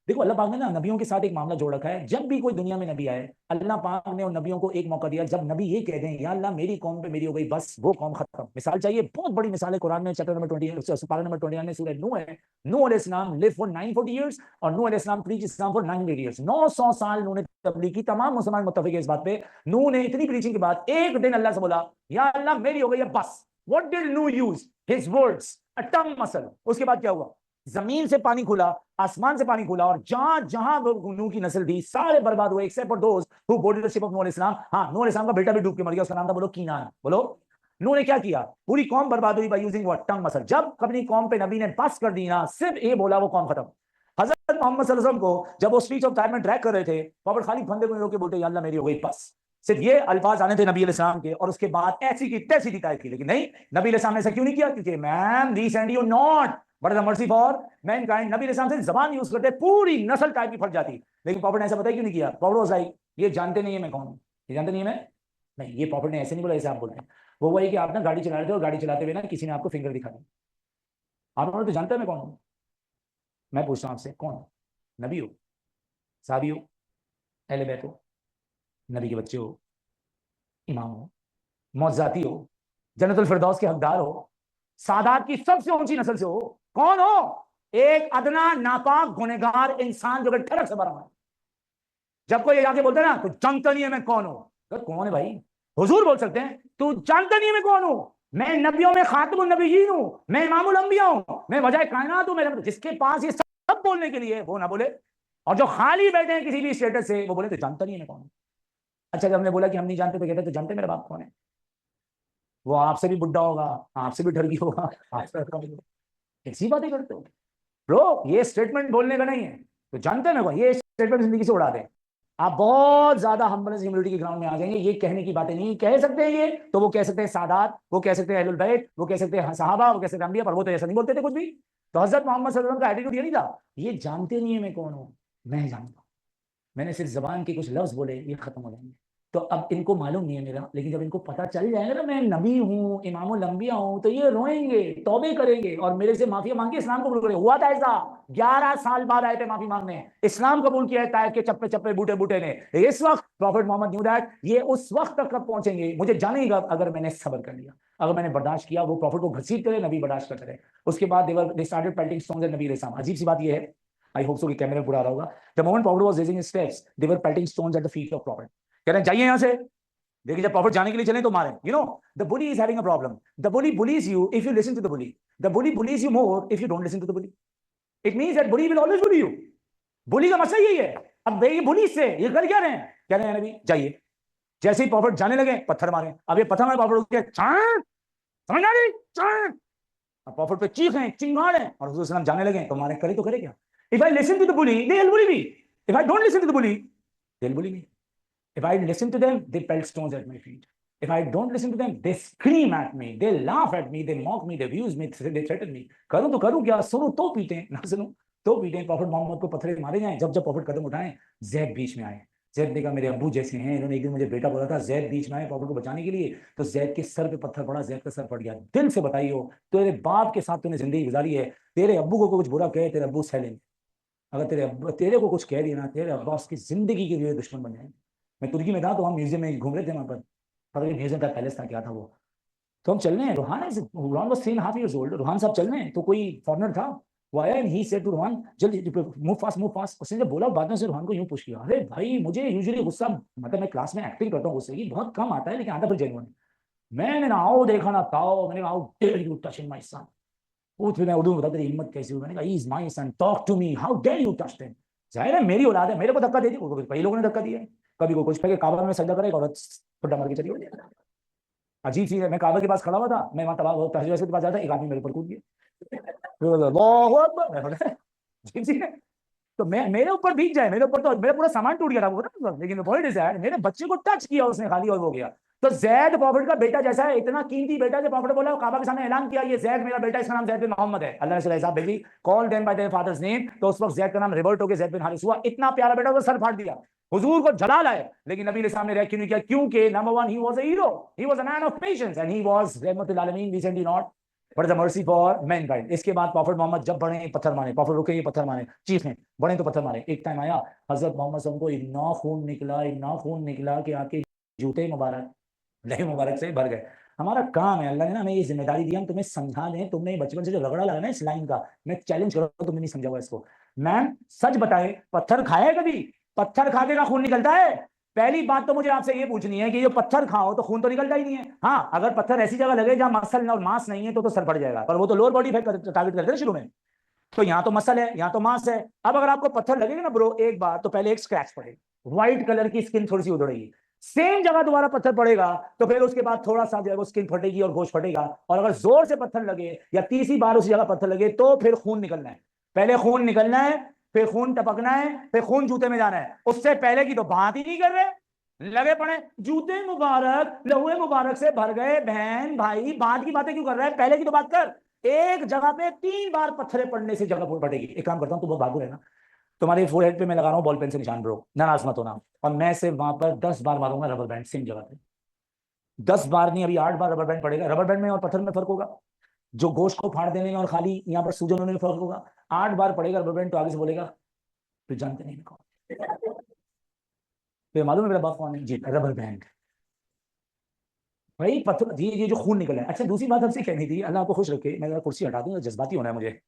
देखो अल्लाह पाक ने ना नबियों के साथ एक मामला जोड़ रखा है। जब भी कोई दुनिया में नबी आए, अल्लाह पाक ने उन नबियों को एक मौका दिया, जब नबी ये कह दें या अल्लाह मेरी कौम पे मेरी हो गई, बस वो कौम खत्म। मिसाल चाहिए, बहुत बड़ी मिसाल है कुरान में, चैप्टर नंबर 20 पारा नंबर 29 में सूरह नूह है। नूह अलैहिस्सलाम लिव फॉर 940 इयर्स और नूह अलैहिस्सलाम प्रीच इस्लाम फॉर 900 इयर्स। 900 साल नूह ने तबलीग की, तमाम मुसलमान मुत्तफिक है इस बात पे। नूह ने इतनी प्रीचिंग के बाद एक दिन अल्लाह से बोला या अल्लाह मेरी हो गई है बस। What did Nuh use? His words, a tongue muscle. उसके बाद क्या हुआ? जमीन से पानी खुला, आसमान से पानी खुला, और जहां जहां नूह की नस्ल थी सारे बर्बाद हुए except for those who boarded the ship of Nuh अलैहिस्सलाम। हां, नूह अलैहिस्सलाम का बेटा भी डूब के मर गया, उसका नाम था, बोलो, कीनान। बोलो, नूह ने क्या किया? पूरी कौम बर्बाद हुई by using what? Tongue muscle. जब अपनी कौम पे नबी ने बस कर दी ना, सिर्फ ये बोला, वो कौम खत्म। हजरत मोहम्मद सल्लल्लाहु अलैहि वसल्लम को जब वो स्ट्रीट्स ऑफ टाइम में ट्रैक कर रहे थे, प्रॉफिट खाली फंदे को रोके बोलते या अल्लाह मेरी हो गई बस। सिर्फ ये अल्फाज आने थे नबी अलैहिस्सलाम के, और उसके बाद ऐसी की तैसी हिदायत की। लेकिन नहीं, नबी अलैहिस्सलाम ने ऐसा क्यों नहीं किया? क्योंकि man we send you not but the mercy for mankind. नबी अलैहिस्सलाम से जबान यूज करते पूरी नस्ल टाइप की फट जाती, लेकिन प्रॉफिट ने ऐसा पता क्यों नहीं किया? प्रॉफिट वाज लाइक, ये जानते नहीं है मैं कौन हूं, ये जानते नहीं है मैं। नहीं, ये प्रॉफिट ने ऐसे नहीं बोला जैसे आप बोल रहे हैं। वो वही कि आप ना गाड़ी चला रहे थे और गाड़ी चलाते हुए ना किसी ने आपको फिंगर दिखा दी, आप बोले तो जानते हैं मैं कौन हूं। मैं पूछता हूं आपसे, कौन हो? नबी हो, साहबी हो, अहले बैत हो, नबी के बच्चे हो, इमाम हो, मौज़ाती हो, जन्नतुल फिरदौस के हकदार हो, सादात की सबसे ऊंची नस्ल से हो, कौन हो? एक अदना नापाक गुनहगार इंसान जो कि ठरक से भरा है। जब कोई आके बोलता है ना, तो जानता नहीं है मैं कौन हूं, तो कौन है भाई? हुजूर बोल सकते हैं, तू जानता नहीं है मैं कौन हूं? मैं नबियों में खातिमुन नबिय्यीन हूं, मैं इमामुल अंबिया हूं, मैं वजह कायनात हूं। मेरे जिसके पास ये सब बोलने के लिए, वो ना बोले, और जो खाली बैठे हैं किसी भी स्टेटस से, वो बोले तो जानता नहीं है मैं कौन हूं। अच्छा, जब हमने बोला कि हम नहीं जानते, तो कहते तो जानते मेरा बाप कौन है? वो आपसे भी बुढ़ा होगा, आपसे भी ठगी होगा, आपसे ऐसी बातें करते हो ब्रो। ये स्टेटमेंट बोलने का नहीं है, तो जानते हैं मैं कौन, ये स्टेटमेंट जिंदगी से उड़ा दें। आप बहुत ज्यादा हम्बलनेस ह्यूमिलिटी के ग्राउंड में आ जाएंगे। ये कहने की बातें नहीं कह सकते हैं ये, तो वो कह सकते हैं सादात, वो कह सकते हैं अहलुल बैत, वो कह सकते हैं सहाबा, वो कह सकते हैं अंबिया, पर वो तो ऐसा नहीं बोलते थे कुछ भी। तो हजरत मोहम्मद सल्लल्लाहु अलैहि वसल्लम का एटीट्यूड ये नहीं था, ये जानते नहीं है मैं कौन हूं, मैं जानता हूं, मैंने सिर्फ जबान के कुछ लफ्ज बोले, ये खत्म हो जाएंगे। तो अब इनको मालूम नहीं है मेरा, लेकिन जब इनको पता चल जाएगा ना मैं नबी हूँ, इमामुल अंबिया हूँ, तो ये रोएंगे, तौबे करेंगे और मेरे से माफी मांगे, इस्लाम कबूल करेंगे। हुआ था ऐसा, 11 साल बाद आए थे माफी मांगने, इस्लाम कबूल किया है ताइफ के चप्पे चप्पे बूटे बूटे ने। इस वक्त प्रॉफिट मोहम्मद न्यू दैट ये उस वक्त तक कब पहुंचेंगे मुझे जानेगा, अगर मैंने सब्र कर लिया, अगर मैंने बर्दाश्त किया। वो प्रॉफिट को घसीट करे, नबी बर्दाश्त करते रहे। उसके बाद they started pelting stones at नबी अलैहिस्सलाम। अजीब सी बात ये है, आई होप सो कि कैमरे में पूरा आ रहा होगा, the moment profit was raising his steps, they were pelting stones at the feet of profit. कह रहे हैं जाइए यहां से। देखिए, जब प्रॉफिट जाने के लिए चले तो मारे। You know, the bully is having a problem. The bully bullies you if you listen to the bully, the bully bullies you more if you don't listen to the bully. It means that bully will always bully you. Bully का मसला यही है। अब ये बुली से ये कर क्या रहे हैं? कह रहे हैं नबी जाइए। जैसे ही प्रॉफिट जाने लगे, पत्थर मारे। अब ये पत्थर मारे प्रॉफिट उठ के समझ आ रही, अब प्रॉफिट पे चीखें चिंगाड़े और हुजूर सल्लल्लाहु अलैहि वसल्लम जाने लगे, तो मारे करे तो करे क्या? If I listen to the bully they will bully me, if I don't listen to the bully they will bully me. If I listen to them, they pelt stones at my feet. If I don't listen to them, they scream at me, they laugh at me, they mock me, they abuse me, they threaten me. करूं तो करूं क्या? सुनो तो पीटे, ना सुनो तो पीटे। प्रॉफिट मोहम्मद को पत्थर मारे जाएं। जब जब प्रॉफिट कदम उठाएं, जैद बीच में आए। जैद ने कहा मेरे अब्बू जैसे हैं, इन्होंने एक दिन मुझे बेटा बोला था, जैद बीच में आए प्रॉफिट को बचाने के लिए, तो जैद के सर पे पत्थर पड़ा, जैद का सर फट गया। दिल से बताइयो, तेरे बाप के साथ तूने जिंदगी गुजारी है, तेरे अब्बू को कुछ बुरा कहे, तेरे अब्बू सह लेंगे। अगर तेरे को कुछ कह दिया ना, तेरे अब्बा उसकी जिंदगी के लिए दुश्मन बन जाएंगे। मैं तुर्की में था, तो हम म्यूजियम में घूम रहे थे, वहां पर पता नहीं म्यूजियम का पैलेस था क्या था वो, तो हम चल रहे हैं। Ruhan was 3.5 years old, Ruhan साहब चल रहे हैं, तो कोई फॉरेनर था, वो आया and he said to Ruhan जल्दी मूव फास्ट मूव फास्ट। उसने जब बोला, बाद में से रुहान को यूं पुश किया। अरे भाई, मुझे यूजुअली गुस्सा, मतलब मैं क्लास में एक्टिंग करता हूँ गुस्से की, बहुत कम आता है, लेकिन आता फिर जेन्युइन। मैंने ना आओ देखा ना ताओ, मैंने how dare you touch in my son. पूछ, मैं उर्दू में बता, तेरी हिम्मत कैसी हुई? मैंने कहा he is my son, talk to me, how dare you touch him. जाहिर है मेरी औलाद है, मेरे को धक्का दे दी, कई लोगों ने धक्का दिया है। कभी को कुछ फेंके, काबा में सजदा करे, औरत फुट्टा मार के चली गई। अजीब चीज है, मैं काबा के पास खड़ा हुआ था, मैं वहां तहज्जुद के पास जाता, एक आदमी मेरे ऊपर कूद गया। अजीब चीज है। तो मैं, मेरे ऊपर भीग जाए, मेरे ऊपर तो मेरा पूरा सामान टूट गया था वो ना, लेकिन पॉइंट इज दैट मेरे बच्चे को टच किया उसने खाली, और हो गया। तो जैद प्रॉफिट का बेटा जैसा है, इतना कीमती बेटा, जो प्रॉफिट बोला, काबा के सामने ऐलान किया, ये जैद मेरा बेटा, इसका नाम जैद बिन मोहम्मद है। अल्लाह ने सुना साहब baby call them by there father's name, तो उस वक्त जैद का नाम रिवर्ट होकर जैद बिन हारिस हुआ। इतना प्यारा बेटा, उसका सर फाड़ दिया। हुजूर को जलाल आए, लेकिन नबी ने सामने रिएक्ट नहीं किया, क्योंकि number 1 he was a hero, he was a man of patience and he was रहमतुल आलमीन, we send you not what is the mercy for mankind. इसके बाद प्रॉफिट मोहम्मद जब बढ़े पत्थर मारे, प्रॉफिट रुके ये पत्थर मारे, चीखें, बढ़े तो पत्थर मारे। एक टाइम आया हजरत मोहम्मद सल्लल्लाहु अलैहि वसल्लम को इतना खून निकला कि आपके जूते मुबारक लहू मुबारक से भर गए। हमारा काम है, अल्लाह ने ना हमें ये जिम्मेदारी दी, हम तुम्हें समझा दें। तुमने बचपन से जो रगड़ा लगा ना इस लाइन का, मैं चैलेंज कर रहा हूं, तुमने नहीं समझा हुआ इसको। मैम सच बताए, पत्थर खाए कभी? पत्थर खाते का खून निकलता है? पहली बात तो मुझे आपसे ये पूछनी है कि जो पत्थर खाओ तो खून तो निकलता ही नहीं है। हाँ, अगर पत्थर ऐसी जगह लगे जहां मसल और मांस नहीं है तो सर फट जाएगा, पर वो तो लोअर बॉडी टारगेट करते हैं शुरू में। तो यहाँ तो मसल है, यहाँ तो मांस है। अब अगर आपको पत्थर लगेगा ना ब्रो एक बार, तो पहले एक स्क्रैच पड़ेगा, व्हाइट कलर की स्किन थोड़ी सी उधड़ेगी। सेम जगह दोबारा पत्थर पड़ेगा तो फिर उसके बाद थोड़ा सा जो है वो स्किन फटेगी और गोश्त फटेगा। और अगर जोर से पत्थर लगे या तीसरी बार उसी जगह पत्थर लगे तो फिर खून निकलना है। पहले खून निकलना है, फिर खून टपकना है, फिर खून जूते में जाना है। उससे पहले की तो बात ही नहीं कर रहे, लगे पड़े जूते मुबारक लहुए मुबारक से भर गए। बहन भाई बात की बातें क्यों कर रहा है, पहले की तो बात कर। एक जगह पे 3 बार पत्थरे पड़ने से जगह फटेगी। एक काम करता हूं, तू बहुत बहादुर है ना, तुम्हारे फोरहेड पे मैं लगा रहा हूं बॉल पेन से निशान ब्रो, नाराज मत होना। और मैं सिर्फ वहां पर 10 बार मारूंगा रबर बैंड सेम जगह पे। 10 बार नहीं, अभी 8 बार रबर बैंड पड़ेगा। रबर बैंड में और पत्थर में फर्क होगा, जो गोश्त को फाड़ देने में और खाली यहाँ पर सूजन होने में फर्क होगा। 8 बार पड़ेगा रबर बैंड तो आगे से बोलेगा तो जानते नहीं कौन। तो मालूम है मेरा बाप कौन है जी? रबर बैंड भाई। पत्थर ये जो खून निकला है। अच्छा दूसरी बात हमसे कहनी थी, अल्लाह आपको खुश रखे, मैं कुर्सी हटा दूं, जज्बाती होना है मुझे।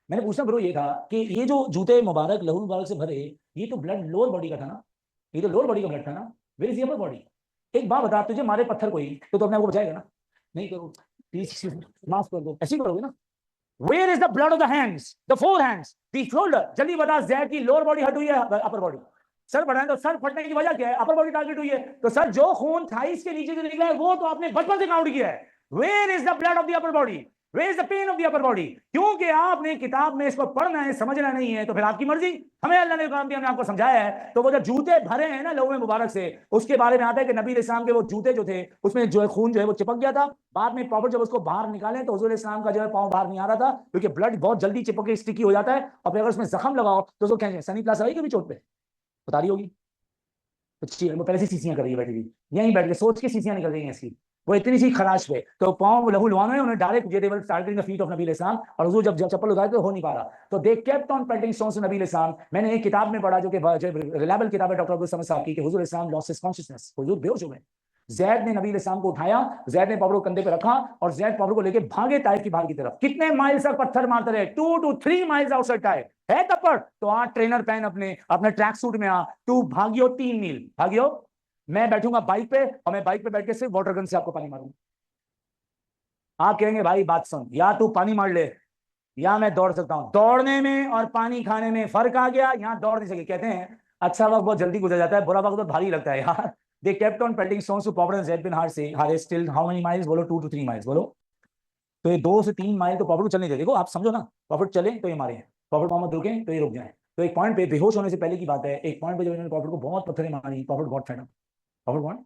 मैंने पूछना ब्रो ये था कि ये जो जूते मुबारक लहू मुबारक से भरे, ये तो ब्लड लोअर बॉडी का था ना, ये तो लोअर बॉडी का ब्लड था ना, वेयर इज अपर बॉडी? एक बात बता, तुझे मारे पत्थर कोई तो अपने आपको बचाएगा ना? नहीं करो प्लीज, माफ कर दो, ऐसे ही करोगे ना? Where is the blood of the hands, the four hands, the shoulder? जल्दी बता, जैद की लोअर बॉडी हट हुई है अपर बॉडी? सर बढ़ाए तो सर फटने की वजह क्या है? अपर बॉडी टारगेट हुई है। तो सर जो खून थाइस के नीचे से निकला है वो तो आपने बचपन से काउंट किया है। Where is the blood of the upper body, where is the pain of the upper body? क्योंकि आपने किताब में इसको पढ़ना है, समझना नहीं है, तो फिर आपकी मर्जी। हमें अल्लाह ने काम दिया, हमने आपको समझाया है। तो वो जब जूते भरे हैं ना लहू मुबारक से, उसके बारे में आता है कि नबी इस्लाम के वो जूते जो थे उसमें जो है खून जो है वो चिपक गया था। बाद में प्रॉफिट जब उसको बाहर निकाले तो हुजूर इस्लाम का जो है पाँव बाहर नहीं आ रहा था, क्योंकि ब्लड बहुत जल्दी चिपक के स्टिकी हो जाता है। और फिर अगर उसमें जख्म लगाओ तो उसको कहेंगे सनी प्लास आई कभी चोट पे बता रही होगी, तो वो पहले से सीसियां कर रही है बैठी हुई, यहीं बैठ के सोच के सीसियां निकल रही हैं इसकी, वो इतनी सी खराश पे। तो पांव लहू लुहान है, उन्हें डायरेक्ट ये देवर टारगेटिंग द फीट ऑफ नबी इस्लाम। और हुजूर जब चप्पल उतारे तो हो नहीं पा रहा, तो they kept on pelting stones to नबी इस्लाम। मैंने एक किताब में पढ़ा जो कि रिलायबल किताब है डॉक्टर अब्दुल समद साहब की, कि हुजूर इस्लाम लॉस्ट हिज कॉन्शियसनेस, हुजूर बेहोश हो गए। जैद ने नबी इस्लाम को उठाया, जैद ने पापड़ को कंधे पे रखा और जैद पापड़ को लेके भागे ताइफ की बाहर की तरफ। कितने माइल्स तक पत्थर मारते रहे? 2 to 3 माइल्स आउटसाइड ताइफ है तपड़। तो आ ट्रेनर पहन अपने अपने ट्रैक सूट में आ, तू भागियो 3 मील भागियो। मैं बैठूंगा बाइक पे और मैं बाइक पे बैठ के सिर्फ वाटर गन से आपको पानी मारूंगा। आप कहेंगे भाई बात सुन, या तू पानी मार ले या मैं दौड़ सकता हूं। दौड़ने में और पानी खाने में फर्क आ गया, यहां दौड़ नहीं सके। कहते हैं अच्छा वक्त बहुत जल्दी गुजर जाता है, बुरा वक्त तो भारी लगता है यार। They kept on pelting stones to prophet and Zaid bin Haris still how many miles बोलो? 2 to 3 माइल्स बोलो। तो ये 2 से 3 माइल तो पॉपड़ को चलने दे। देखो आप समझो ना, पॉपड़ चले तो ये मारे, पॉपड़ मोहम्मद रुके तो ये रुक जाए। तो एक पॉइंट पे बेहोश होने से पहले की बात है, एक पॉइंट पे जब इन्होंने पॉपड़ को बहुत पत्थरें मारी, पॉपड़ बहुत फेंटा, पॉपड़ कौन?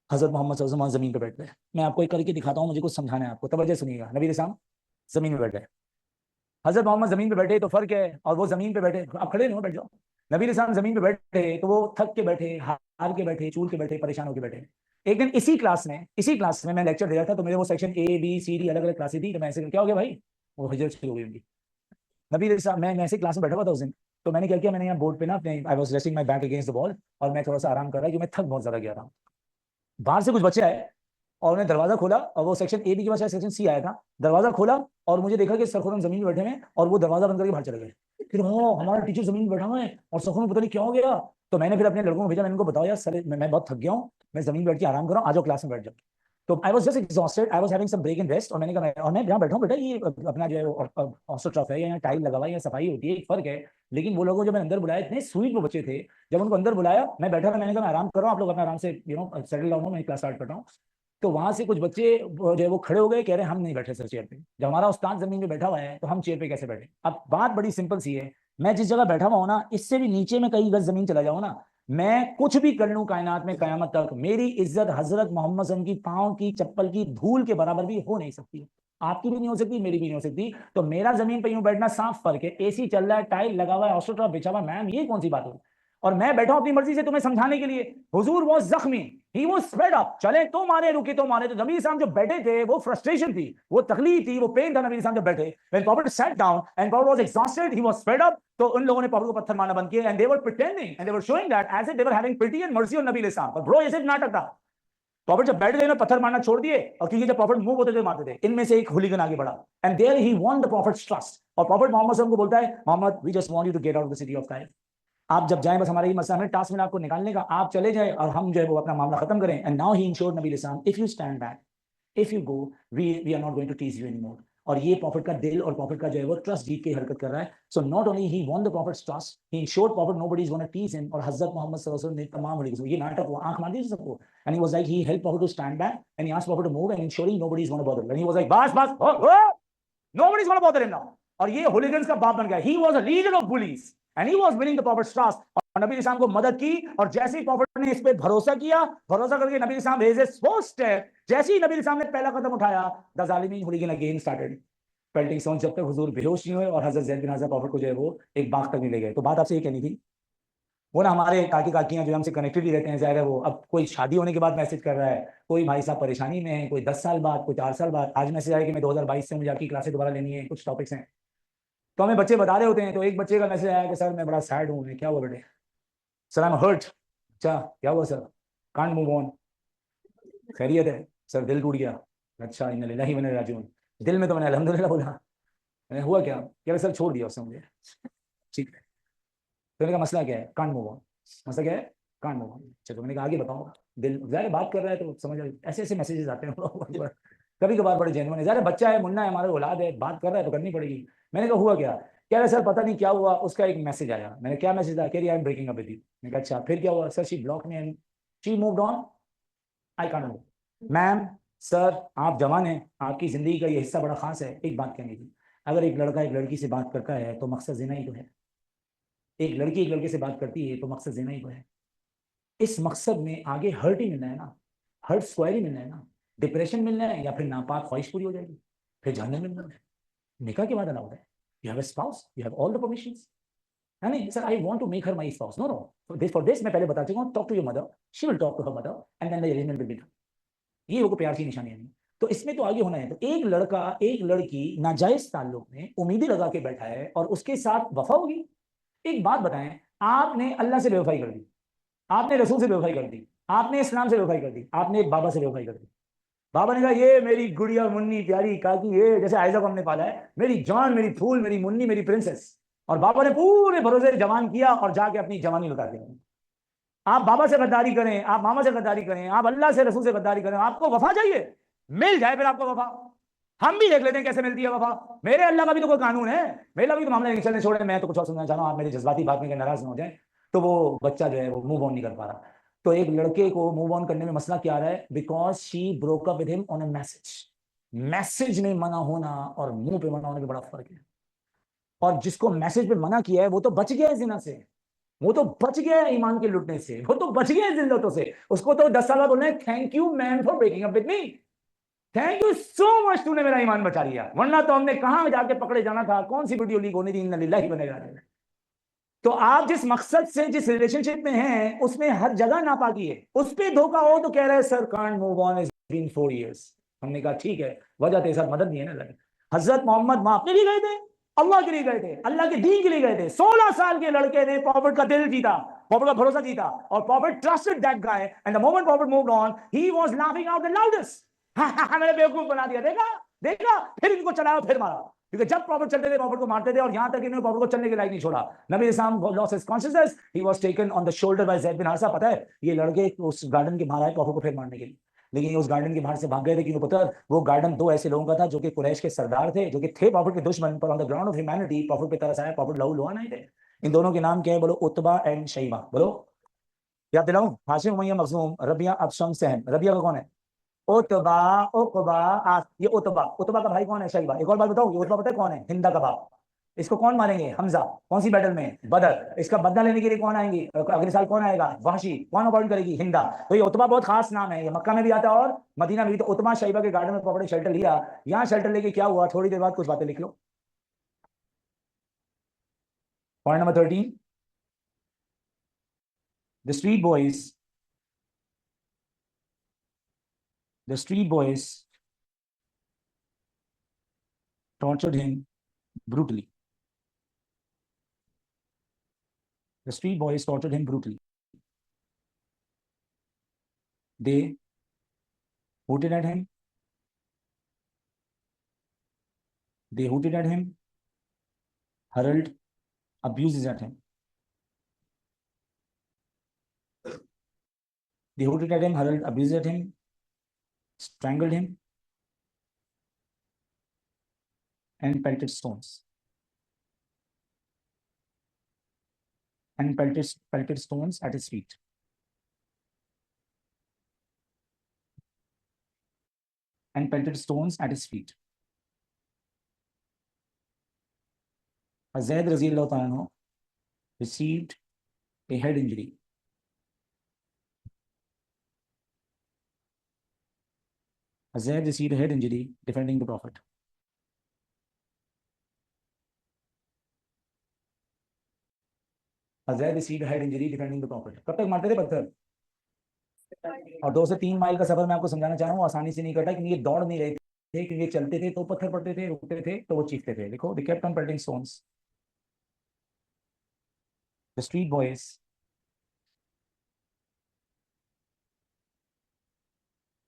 हजरत मोहम्मद सल्लल्लाहु अलैहि वसल्लम जमीन पे बैठ गए। मैं आपको एक करके दिखाता हूँ, मुझे कुछ समझाना है आपको, तवज्जो सुनिएगा। नबी इस्लाम जमीन पे बैठ गए, हजरत मोहम्मद जमीन पे बैठे तो फर्क है, और वो जमीन पे बैठे, आप खड़े नहीं बैठ जाओ। नबी इस्लाम जमीन पे बैठे तो वो थक के बैठे, हार के बैठे, चूल के बैठे, परेशान होकर बैठे। एक दिन इसी क्लास में मैं लेक्चर दे रहा था, तो मेरे वो section A B C D अलग अलग क्लासें थी। तो मैं ऐसे क्या हो गया भाई, वो हिजरत शुरू हो गई उनकी। नबी इस्लाम मैं ऐसे क्लास में बैठा हुआ था उस दिन। तो मैंने क्या किया, मैंने यहाँ बोर्ड पे ना अपने I was resting my back against the wall, और मैं थोड़ा सा आराम कर रहा, क्योंकि मैं थक बहुत ज्यादा गया था। बाहर से कुछ बच्चे आए और उन्हें दरवाजा खोला, और वो सेक्शन A B के बाद सेक्शन C आया था। दरवाजा खोला और मुझे देखा कि सरखुरम जमीन में बैठे हैं, और वो दरवाजा बंद करके बाहर चले गए। फिर हो हमारा टीचर जमीन में बैठा हुआ है और सरखुरम पता नहीं क्या हो गया। तो मैंने फिर अपने लड़कों को भेजा, मैंने उनको बताया यार सर मैं बहुत थक गया हूँ, मैं जमीन बैठ के आराम कर रहा हूँ, आ जाओ क्लास में बैठ जाओ। तो I was just exhausted, I was having some break in rest. और मैंने कहा और मैं यहाँ बैठा हूँ बेटा, ये अपना जो है ऑस्ट्रोटर्फ है, यहाँ टाइल लगा हुआ है, यहाँ सफाई होती है, एक फर्क है। लेकिन वो लोगों जो मैं अंदर बुलाया, इतने स्वीट वो बच्चे थे, जब उनको अंदर बुलाया मैं बैठा था, मैंने कहा मैं आराम कर रहा हूँ, आप लोग अपना आराम से सेटल डाउन हो, मैं क्लास स्टार्ट कर रहा हूँ। तो वहां से कुछ बच्चे जो है वो खड़े हो गए, कह रहे हम नहीं बैठे सर चेयर पे, जब हमारा उस्ताद जमीन पे बैठा हुआ है तो हम चेयर पे कैसे बैठे? अब बात बड़ी सिंपल सी है, मैं जिस जगह बैठा हुआ हूं ना, इससे भी नीचे में कई गज जमीन चला जाऊं ना, मैं कुछ भी कर लूं कायनात में कयामत तक, मेरी इज्जत हजरत मोहम्मद सल्लल्लाहु अलैहि वसल्लम की पांव की चप्पल की धूल के बराबर भी हो नहीं सकती। आपकी भी नहीं हो सकती, मेरी भी नहीं हो सकती। तो मेरा जमीन पे यूं बैठना साफ फर्क है। AC चल रहा है, टाइल लगा हुआ है, ऑस्ट्रोटर्फ बिछा हुआ, मैम ये कौन सी बात है? और मैं बैठा हूं अपनी मर्जी से तुम्हें समझाने के लिए। हुजूर वाज जख्मी, ही वाज स्प्रेड अप, चले तो मारे, रुके तो मारे। तो नबी इस्लाम जो बैठे थे वो फ्रस्ट्रेशन थी, वो तकलीफ थी, वो पेन था। नबी इस्लाम जब बैठे, when profit sat down and profit was exhausted, he was spread up, तो उन लोगों ने प्रॉफिट को पत्थर मारना बंद किया, and they were pretending and they were showing that as if they were having pity and mercy on नबी इस्लाम। पर ब्रो ये सिर्फ नाटक था। प्रॉफिट जब बैठ गए ना, पत्थर मारना छोड़ दिए, और क्योंकि जब प्रॉफिट मूव होते थे मारते थे। इनमें से एक हुलीगन आगे बढ़ा, and there he won the prophet's trust. और प्रॉफिट मोहम्मद सल्लल्लाहु अलैहि वसल्लम को बोलता है, Muhammad we just want you to get out of the city of Taif. आप जब जाएं, बस हमारा ये मसला है, टास्क में आपको निकालने का, आप चले जाएं और हम जो है वो अपना मामला खत्म करें। एंड नाउ ही इंश्योर्ड नबी Islam, if you stand back, if you go, we are not going to tease you anymore. और ये प्रॉफिट का दिल और प्रॉफिट का जो है वो ट्रस्ट जीत के हरकत कर रहा है। So not only he won the prophet's trust, he insured prophet nobody is gonna tease him. और हजरत मोहम्मद सल्लल्लाहु अलैहि वसल्लम ने तमाम हुलीगन, ये नाटक हुआ, आंख मार दी सबको, and he was like, he help prophet to stand back and he asked prophet to move and insuring nobody is gonna bother, and he was like, बस बस nobody is gonna bother him now. और ये hooligans का बाप बन गया। He was a leader of bullies and he was winning the prophet's trust. और नबी इस्लाम को मदद की, और जैसे ही प्रॉफिट ने इस पे भरोसा किया, भरोसा करके नबी Islam raise his first step, जैसे ही नबी इस्लाम ने पहला कदम उठाया, द ज़ालिमीन hooligan again started pelting stones, जब तक हुजूर बेहोश नहीं हुए और हजरत ज़ैद बिन हारिसा प्रॉफिट को जो है वो एक बाग तक नहीं ले गए। तो बात आपसे ये कहनी थी, वो ना हमारे काकी काकियां जो हमसे कनेक्टेड ही रहते हैं, जाहिर है वो अब कोई शादी होने के बाद मैसेज कर रहा है, कोई भाई साहब परेशानी में है, कोई 10 साल बाद, कोई 4 साल बाद। आज मैसेज आया कि मैं 2022 से मुझे आपकी क्लासें दोबारा लेनी है, कुछ टॉपिक्स हैं। तो हमें बच्चे बता रहे होते हैं, तो एक बच्चे का मैसेज आया कि सर मैं बड़ा सैड हूँ। क्या हुआ बेटे? Sir I am hurt. अच्छा क्या हुआ सर? Can't move on. खैरियत है सर? दिल टूट गया। अच्छा इन्ना लिल्लाहि व इन्ना इलैहि राजिऊन। दिल में तो मैंने अल्हम्दुलिल्लाह बोला। मैंने हुआ क्या? कह रहे सर छोड़ दिया उसने मुझे। ठीक है, तो मैंने कहा मसला क्या है? Can't move on. मसला क्या है? Can't move on. चलो मैंने कहा आगे बताओ। दिल ज़ाहिर बात कर रहा है तो समझ ऐसे ऐसे मैसेजेस आते हैं कभी कभार बड़े जेन्युइन है। ज़ाहिर बच्चा है, मुन्ना है, हमारा औलाद है, बात कर रहा है तो करनी पड़ेगी। मैंने कहा हुआ क्या? कह रहे सर पता नहीं क्या हुआ, उसका एक मैसेज आया। मैंने क्या मैसेज आया? कह रही I am breaking up with you. मैंने कहा अच्छा फिर क्या हुआ? Sir she block me and she moved on, I can't move. Ma'am sir आप जवान हैं, आपकी जिंदगी का ये हिस्सा बड़ा खास है। एक बात कहनी थी, अगर एक लड़का एक लड़की से बात करता है तो मकसद ज़िना ही तो है। एक लड़की एक लड़के से बात करती है तो मकसद ज़िना ही तो है। इस मकसद में आगे हर्ट ही मिलना है ना, हर्ट स्क्वायर ही मिलना है ना। डिप्रेशन मिलना है या फिर नापाक ख्वाहिश पूरी हो जाएगी, फिर जहन्नम मिलना है। निकाह के बाद अलाउड है, you have a spouse, you have all the permissions. है नहीं sir I want to make her my spouse, no no for this मैं पहले बता चुका हूं, talk to your mother, she will talk to her mother and then the arrangement will be done. ये वो प्यार की निशानी है नहीं। तो इसमें तो आगे होना है। तो एक लड़का एक लड़की नाजायज ताल्लुक में उम्मीदें लगा के बैठा है और उसके साथ वफा होगी। एक बात बताएं, आपने अल्लाह से बेवफाई कर दी, आपने रसूल से बेवफाई कर दी, आपने इस्लाम से बेवफाई कर दी, आपने एक बाबा से बेवफाई कर दी। बाबा ने कहा ये मेरी गुड़िया मुन्नी प्यारी काकी, ये जैसे आयजा को हमने पाला है, मेरी जान, मेरी फूल, मेरी मुन्नी, मेरी प्रिंसेस। और बाबा ने पूरे भरोसे जवान किया और जाके अपनी जवानी लुटा दी। आप बाबा से गद्दारी करें, आप मामा से गद्दारी करें, आप अल्लाह से रसूल से गद्दारी करें, आपको वफा चाहिए, मिल जाए फिर आपको वफा। हम भी देख लेते हैं कैसे मिलती है वफा। मेरे अल्लाह का भी तो कोई कानून है, मेरा भी तो मामला नहीं चलने छोड़े। मैं तो कुछ और सुनना चाह रहा हूँ, आप मेरी जज्बाती बात में नाराज ना हो जाए। तो वो बच्चा जो है वो मूव ऑन नहीं कर पा रहा। तो एक लड़के को मूव ऑन करने में मसला क्या आ रहा है? Because she broke up with him on a message. Message में मना होना और मुंह पे मना होने में बड़ा फर्क है। और जिसको मैसेज पे मना किया है वो तो बच गया है जिना से, वो तो बच गया है ईमान के लुटने से, वो तो बच गया है जिल्लतों से। उसको तो 10 साल बाद बोलना है thank you man for breaking up with me, thank you so much, तूने मेरा ईमान बचा लिया, वरना तो हमने कहां जाके पकड़े जाना था, कौन सी वीडियो लीक होनी थी, इन्ना लिल्लाहि बनेगा। तो आप जिस मकसद से जिस रिलेशनशिप में हैं उसमें हर जगह नापाकी है, उस पर धोखा हो तो कह रहे हैं sir can't move on, it's been 4 years। हमने कहा ठीक है, वजह तेरे साथ मदद नहीं है ना लगे। हजरत मोहम्मद माँ अपने लिए गए थे, अल्लाह के लिए गए थे, अल्लाह के दीन के लिए गए थे। 16 साल के लड़के ने प्रॉफिट का दिल जीता, प्रॉफिट का भरोसा जीता, और profit trusted that guy and the moment profit moved on he was laughing out the loudest. मैंने बेवकूफ बना दिया, देखा देखा, फिर इनको चलाया फिर मारा। क्योंकि जब प्रॉफिट चलते थे प्रॉफिट को मारते थे, और यहां तक इन्होंने प्रॉफिट को चलने के लायक नहीं छोड़ा। नबी Islam lost his consciousness, he was taken on the shoulder by Zaid bin Harisa. पता है ये लड़के उस गार्डन के बाहर आए प्रॉफिट को फिर मारने के लिए, लेकिन ये उस गार्डन के बाहर से भाग गए थे। क्योंकि पता वो गार्डन दो ऐसे लोगों का था जो कि कुरैश के सरदार थे, जो कि थे प्रॉफिट के दुश्मन, पर on the ground of humanity profit पे तरस आया, प्रॉफिट लहू लुहान आए थे। इन दोनों के नाम क्या है? बोलो उतबा एंड शैबा। बोलो याद दिलाऊं? हाशिम उमैया मखजूम, रबिया अबशम सहम। रबिया का कौन है? उतबा, उकबा, ये उतबा, उतबा का भाई कौन है? शैबा। एक और बात बताओ, ये उतबा पता है कौन है? हिंदा का बाप। इसको कौन मारेंगे? हमजा। कौन सी बैटल में? बदर। इसका बदला लेने के लिए कौन आएंगे अगले साल? कौन आएगा? वहशी। कौन अपॉइंट करेगी? हिंदा। तो ये उतबा बहुत खास नाम है, ये मक्का में भी आता है और मदीना में भी। तो उतबा शैबा के गार्डन में पकड़े, शेल्टर लिया। यहाँ शेल्टर लेके क्या हुआ? थोड़ी देर बाद कुछ बातें लिख लो। Point number 13, The street boys tortured him brutally. The street boys tortured him brutally. They hooted at him. They hooted at him, hurled abuses at him. They hooted at him, hurled abuses at him, strangled him, and pelted stones. And pelted stones at his feet. And pelted stones at his feet. Zayd Raziyallahu Ta'ala received a head injury. Zayd received a head injury defending the Prophet. Zayd received a head injury defending the Prophet. कब तक मारते थे पत्थर? और 2 से 3 mile का सफर मैं आपको समझाना चाह रहा हूँ, आसानी से नहीं कटा, क्योंकि ये दौड़ नहीं रहे थे, क्योंकि ये चलते थे तो पत्थर पड़ते थे, रुकते थे तो वो चीखते थे. देखो, they kept on pelting stones. The street boys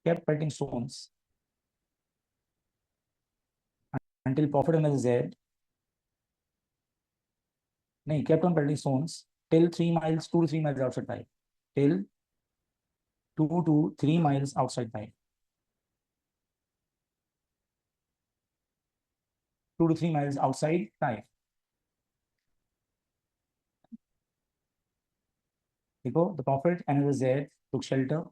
kept pelting stones until Prophet and Zayd kept on pelting stones till 2 to 3 miles outside Taif. Till 2 to 3 miles outside Taif. 2 to 3 miles outside Taif. देखो, the Prophet and Zayd took shelter.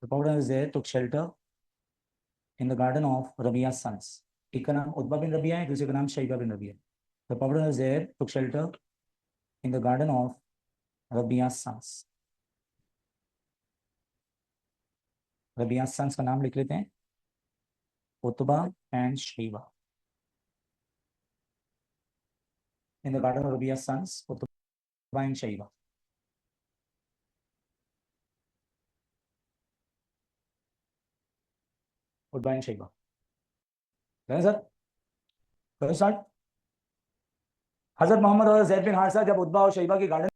The Prophet and Zayd took shelter in the garden of Rabi'a's sons. एक का नाम Utba बिन रबिया है, दूसरे का नाम शैबा बिन Rabia. The Prophet and Zayd took shelter in the garden of Rabi'a's sons. Rabi'a's sons का नाम लिख लेते हैं, Utba and Shaiba. In the garden of Rabi'a's sons, Utba and Shaiba. Utba and Shaiba. Sir, start. हजरत मोहम्मद और ज़ैद बिन हारिसा जब उत्बा और शैबा के गार्डन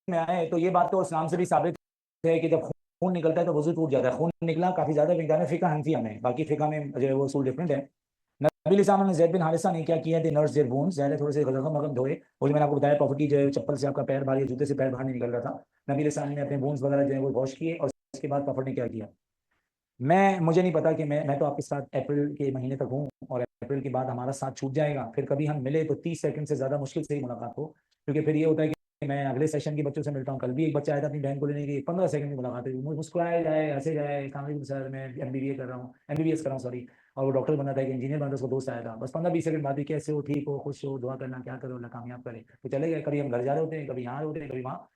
में आए, तो ये बात तो इस्लाम से भी साबित है कि जब खून निकलता है तो वजू टूट जाता है. खून निकला काफी ज्यादा मिकदार में फिका हनफिया में, बाकी फिका में जो है वो उसूल डिफरेंट है. नबी इस्लाम ने ज़ैद बिन हारिसा ने क्या किया? थे नर्स देयर बोन्स, ज़्यादा थोड़े से गलम धोए. और मैंने आपको बताया प्रॉपर्टी जो है चप्पल से आपका पैर बाहर या जूते से पैर बाहर नहीं निकल रहा था. नबी इस्लाम ने अपने बोन्स वगैरह जो है वो वॉश किए, और उसके बाद प्रॉपर्टी ने क्या किया, मुझे नहीं पता कि मैं तो आपके साथ अप्रैल के महीने तक हूँ, और अप्रैल के बाद हमारा साथ छूट जाएगा. फिर कभी हम मिले तो 30 सेकंड से ज्यादा मुश्किल से ही मुलाकात हो, क्योंकि फिर ये होता है कि मैं अगले सेशन के बच्चों से मिलता हूँ. कल भी एक बच्चा आया था अपनी बहन को लेने की, 15 सेकंड की मुलाकात हुई, मुस्कुराया जाए, हंसे जाए, कहा सर मैं MBBS कर रहा हूँ सॉरी, और वो डॉक्टर बना था कि इंजीनियर बना था, उसको दोस्त आया था, बस 15-20 सेकंड बाद ही कैसे हो, ठीक हो, खुश हो, दुआ करना, क्या करो, अल्लाह कामयाब करे, तो चले गए. कभी हम घर जा रहे होते हैं, कभी यहाँ होते हैं, कभी वहाँ.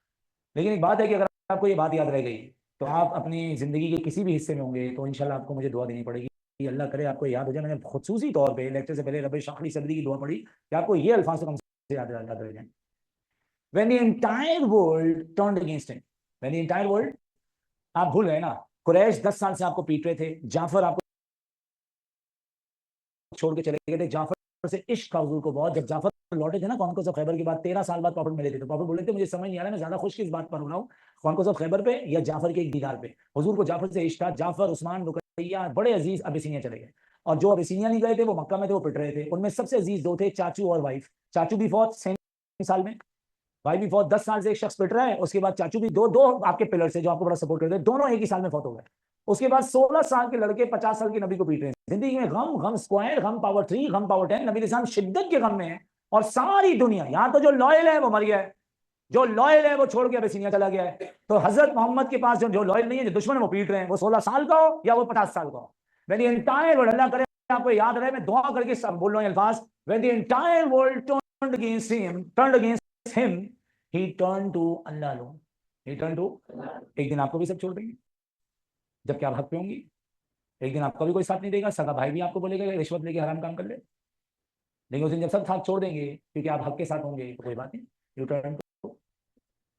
लेकिन एक बात है कि अगर आपको ये बात याद रह गई, तो आप अपनी जिंदगी के किसी भी हिस्से में होंगे तो इंशाल्लाह आपको मुझे दुआ देनी पड़ेगी कि अल्लाह करे आपको याद हो जाए. मैंने खुसूसी तौर पे लेक्चर से पहले रब्बे शरह ली सदरी की दुआ पढ़ी कि आपको ये अल्फाज तो कम से याद रह जाए. When the entire world turned against him, when the entire world, आप भूल गए ना, कुरैश 10 साल से आपको पीट रहे थे, जाफर आपको छोड़ के चले गए थे, जाफर से इश्क था हुजूर को बहुत. जब जाफर लौटे थे ना कौन को सब खैबर के बाद, 13 साल बाद प्रॉफिट मिले थे, तो प्रॉफिट बोले थे मुझे समझ नहीं आ रहा, मैं ज्यादा खुश किस बात पर हो रहा हूँ, कौन को सब खैबर पे या जाफर के एक दीदार पे. हुजूर को जाफर से इश्क था. जाफर, उस्मान, रुकैया बड़े अजीज अबिसिनिया चले गए, और जो अबिसिनिया नहीं गए थे वो मक्का में थे, वो पिट रहे थे. उनमें सबसे अजीज दो थे, चाचू और वाइफ. चाचू भी फौत 6 साल में, भाई भी फौत 10 साल से एक शख्स पिट रहा है, उसके बाद चाचू भी, दो आपके पिलर से जो आपको बड़ा सपोर्ट करते हैं, दोनों एक ही साल में फौत हो गए. उसके बाद 16 साल के लड़के 50 साल के नबी को पीट रहे हैं. जिंदगी में गम स्क्वायर, गम पावर 3, गम पावर 10, नबी इस्लाम शिद्दत के गम में है, और सारी दुनिया, यहाँ तो जो लॉयल है वो मर गया है, जो लॉयल है वो छोड़ के अबिसिनिया चला गया है. तो हजरत मोहम्मद के पास जो लॉयल नहीं है, जो दुश्मन है वो पीट रहे हैं, वो 16 साल का हो या वो 50 साल का हो. When the entire world, अल्लाह करे आपको याद रहे, मैं दुआ करके सब बोल रहा हूँ अल्फाज. When the entire world turned against him, he turned to Allah alone. He turned to, एक दिन आपको भी सब छोड़ देंगे जबकि आप हक पे होंगी. एक दिन आपका भी कोई साथ नहीं देगा, सगा भाई भी आपको बोलेगा रिश्वत लेके हराम काम कर ले. लेकिन उस दिन जब सब साथ छोड़ देंगे क्योंकि आप हक के साथ होंगे तो कोई बात नहीं, यू टर्न टू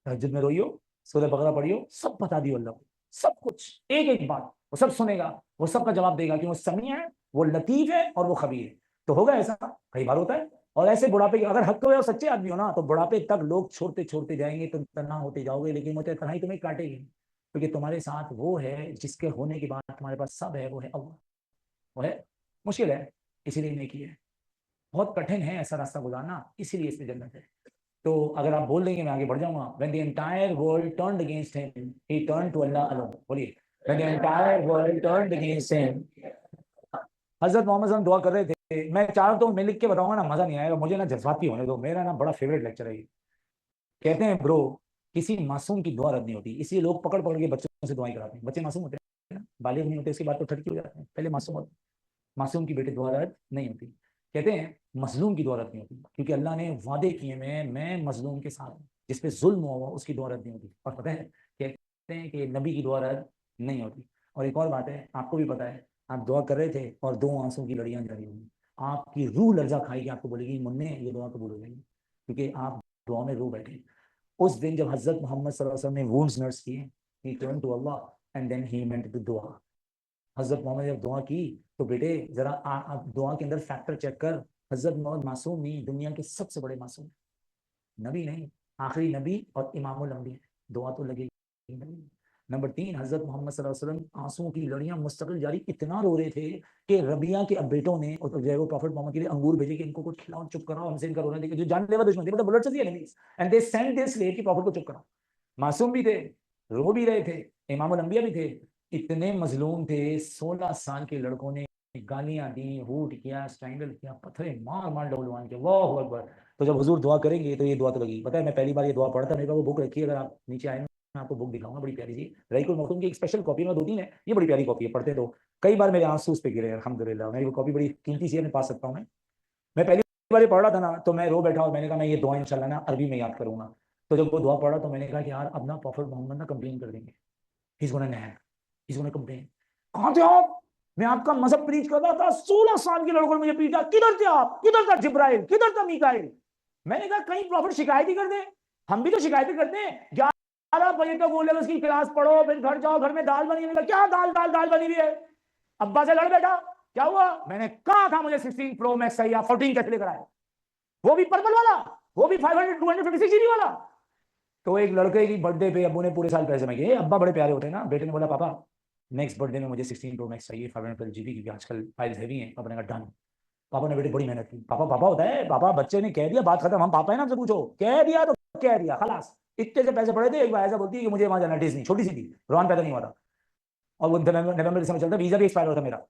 तहज्जुद में रोइयो, सूरह बकरा पढ़ियो, सब बता दियो अल्लाह को, सब कुछ एक एक बात वो सब सुनेगा, वो सबका जवाब देगा कि वो समीअ है, वो लतीफ है और वो खबीर है। तो होगा ऐसा, कई बार होता है। और ऐसे बुढ़ापे के अगर हक हो और सच्चे आदमी हो ना तो बुढ़ापे तक लोग छोड़ते छोड़ते जाएंगे, तुम तन्हा होते जाओगे, लेकिन वो तन्हाई तुम्हें काटेगी, क्योंकि तुम्हारे साथ वो है जिसके होने के बाद तुम्हारे पास सब है, वो है अल्लाह। वो है, मुश्किल है, इसीलिए नेकी है, बहुत कठिन है ऐसा रास्ता गुजारना, इसीलिए इसमें जन्नत है। तो अगर आप बोल देंगे मैं आगे बढ़ जाऊंगा, when the entire world turned against him, he turned to Allah alone। बोलिए, when the entire world turned against him। हजरत मोहम्मद हम दुआ कर रहे थे, मैं चाह तो मैं लिख के बताऊंगा ना, मजा नहीं आएगा, मुझे ना जज्बाती होने दो, मेरा ना बड़ा फेवरेट लेक्चर है ये। कहते हैं ब्रो, किसी मासूम की दुआ रद्द नहीं होती, इसलिए लोग पकड़ पकड़ के बच्चों से दुआएं कराते हैं। बच्चे मासूम होते हैं ना, बालिग नहीं होते, इसके बाद तो ठटकी हो जाते हैं, पहले मासूम होते, मासूम की बेटे दुआ रद्द नहीं होती। कहते हैं मजलूम की दुआ रद्द नहीं होती, क्योंकि अल्लाह ने वादे किए मैं मजलूम के साथ हूं, जिस पे जुल्म हुआ उसकी दुआ रद्द नहीं होती। और पता है, कहते हैं कि नबी की दुआ रद्द नहीं होती। और एक और बात है, आपको भी पता है, आप दुआ कर रहे थे और 2 आंसू की लड़ियां जारी होंगी, आपकी रूह लर्जा खाएगी, आपको बोलेगी मुन्ने ये दुआ कबूल हो जाएगी, क्योंकि आप दुआ में रो बैठे। उस दिन जब हजरत मोहम्मद सल्लल्लाहु अलैहि वसल्लम ने वुंड्स नर्स किए, he turned to Allah and then he went to दुआ। हजरत मोहम्मद जब दुआ की तो बेटे जरा दुआ के अंदर फैक्टर चेक कर, हजरत मोहम्मद मासूम नहीं, दुनिया के सबसे बड़े मासूम, नबी नहीं, आखिरी नबी और इमामुल अंबिया, दुआ तो लगेगी। नंबर 3, हजरत मोहम्मद सल्लल्लाहु अलैहि वसल्लम आंसुओं की लड़ियां मुस्तकिल जारी, इतना रो रहे थे कि रबिया के अब बेटों ने और जो है वो प्रॉफिट मोहम्मद के लिए अंगूर भेजे कि इनको कुछ खिलाओ, चुप कराओ, हमसे इनका रोना देखिए, जो जानलेवा दुश्मन थे, मतलब बुलेट से enemies, and they sent this slave कि प्रॉफिट को चुप कराओ। मासूम भी थे, रो भी रहे थे, इमामुल अंबिया भी थे, इतने मजलूम थे, 16 साल के लड़कों ने गालियां दी, हूट किया, स्ट्रैंगल किया, पत्थरे मार मार डबलवान के, अल्लाहू अकबर। तो जब हुजूर दुआ करेंगे तो ये दुआ तो लगी। पता है मैं पहली बार ये दुआ पढ़ा था, मेरे पास वो बुक रखी है, अगर आप नीचे आए मैं आपको बुक दिखाऊंगा, बड़ी प्यारी सी, रईकुल मखतूम की एक स्पेशल कॉपी में 2-3 है, ये बड़ी प्यारी कॉपी है, पढ़ते तो कई बार मेरे आंसू उस पे गिरे, अल्हम्दुलिल्लाह मेरी वो कॉपी बड़ी कीमती सी है, मैं पा सकता हूँ। मैं पहली बार ये पढ़ रहा था ना तो मैं रो बैठा और मैंने कहा मैं ये दुआ इंशाल्लाह ना अरबी में याद करूंगा। तो जब वो दुआ पढ़ा तो मैंने कहा कि यार अब ना प्रॉफिट मोहम्मद ना कंप्लेन कर देंगे, he's gonna nag, he's gonna complain। कहां थे आप, मैं आपका मजहब प्रीच कर रहा था, 16 साल के लड़कों ने मुझे पीटा, किधर थे आप, किधर था जिब्राइल, किधर था मीकाइल। मैंने कहा कहीं प्रॉफिट शिकायत ही कर दे, हम भी तो शिकायतें करते हैं, 11 बजे तक बोले उसकी क्लास पढ़ो फिर घर जाओ, घर में दाल बनी है, क्या दाल दाल दाल बनी हुई है, अब्बा से लड़ बैठा, क्या हुआ, मैंने कहा था मुझे 16 प्रो मैक्स चाहिए, 14 कैसे लेकर आए, वो भी पर्पल वाला, वो भी 500 256 GB वाला। तो एक लड़के की बर्थडे पे अब्बू ने पूरे साल पैसे मांगे, अब्बा बड़े प्यारे होते हैं ना, बेटे ने बोला पापा नेक्स्ट बर्थडे में मुझे 16 प्रो मैक्स चाहिए 512 GB, क्योंकि आजकल फाइल्स हैवी हैं। पापा ने कहा डन। पापा ने बेटे बड़ी मेहनत की, पापा पापा होता है, पापा बच्चे ने कह दिया बात खत्म, हम पापा है ना, हमसे पूछो, कह दिया तो कह दिया खलास। इतने से पैसे पड़े थे, एक बार ऐसा बोलती है कि मुझे वहां जाना डिज्नी, छोटी सी थी, रोहन पैदा नहीं हुआ था, और वो नवंबर दिसंबर चलता, वीजा भी एक्सपायर हुआ था मेरा,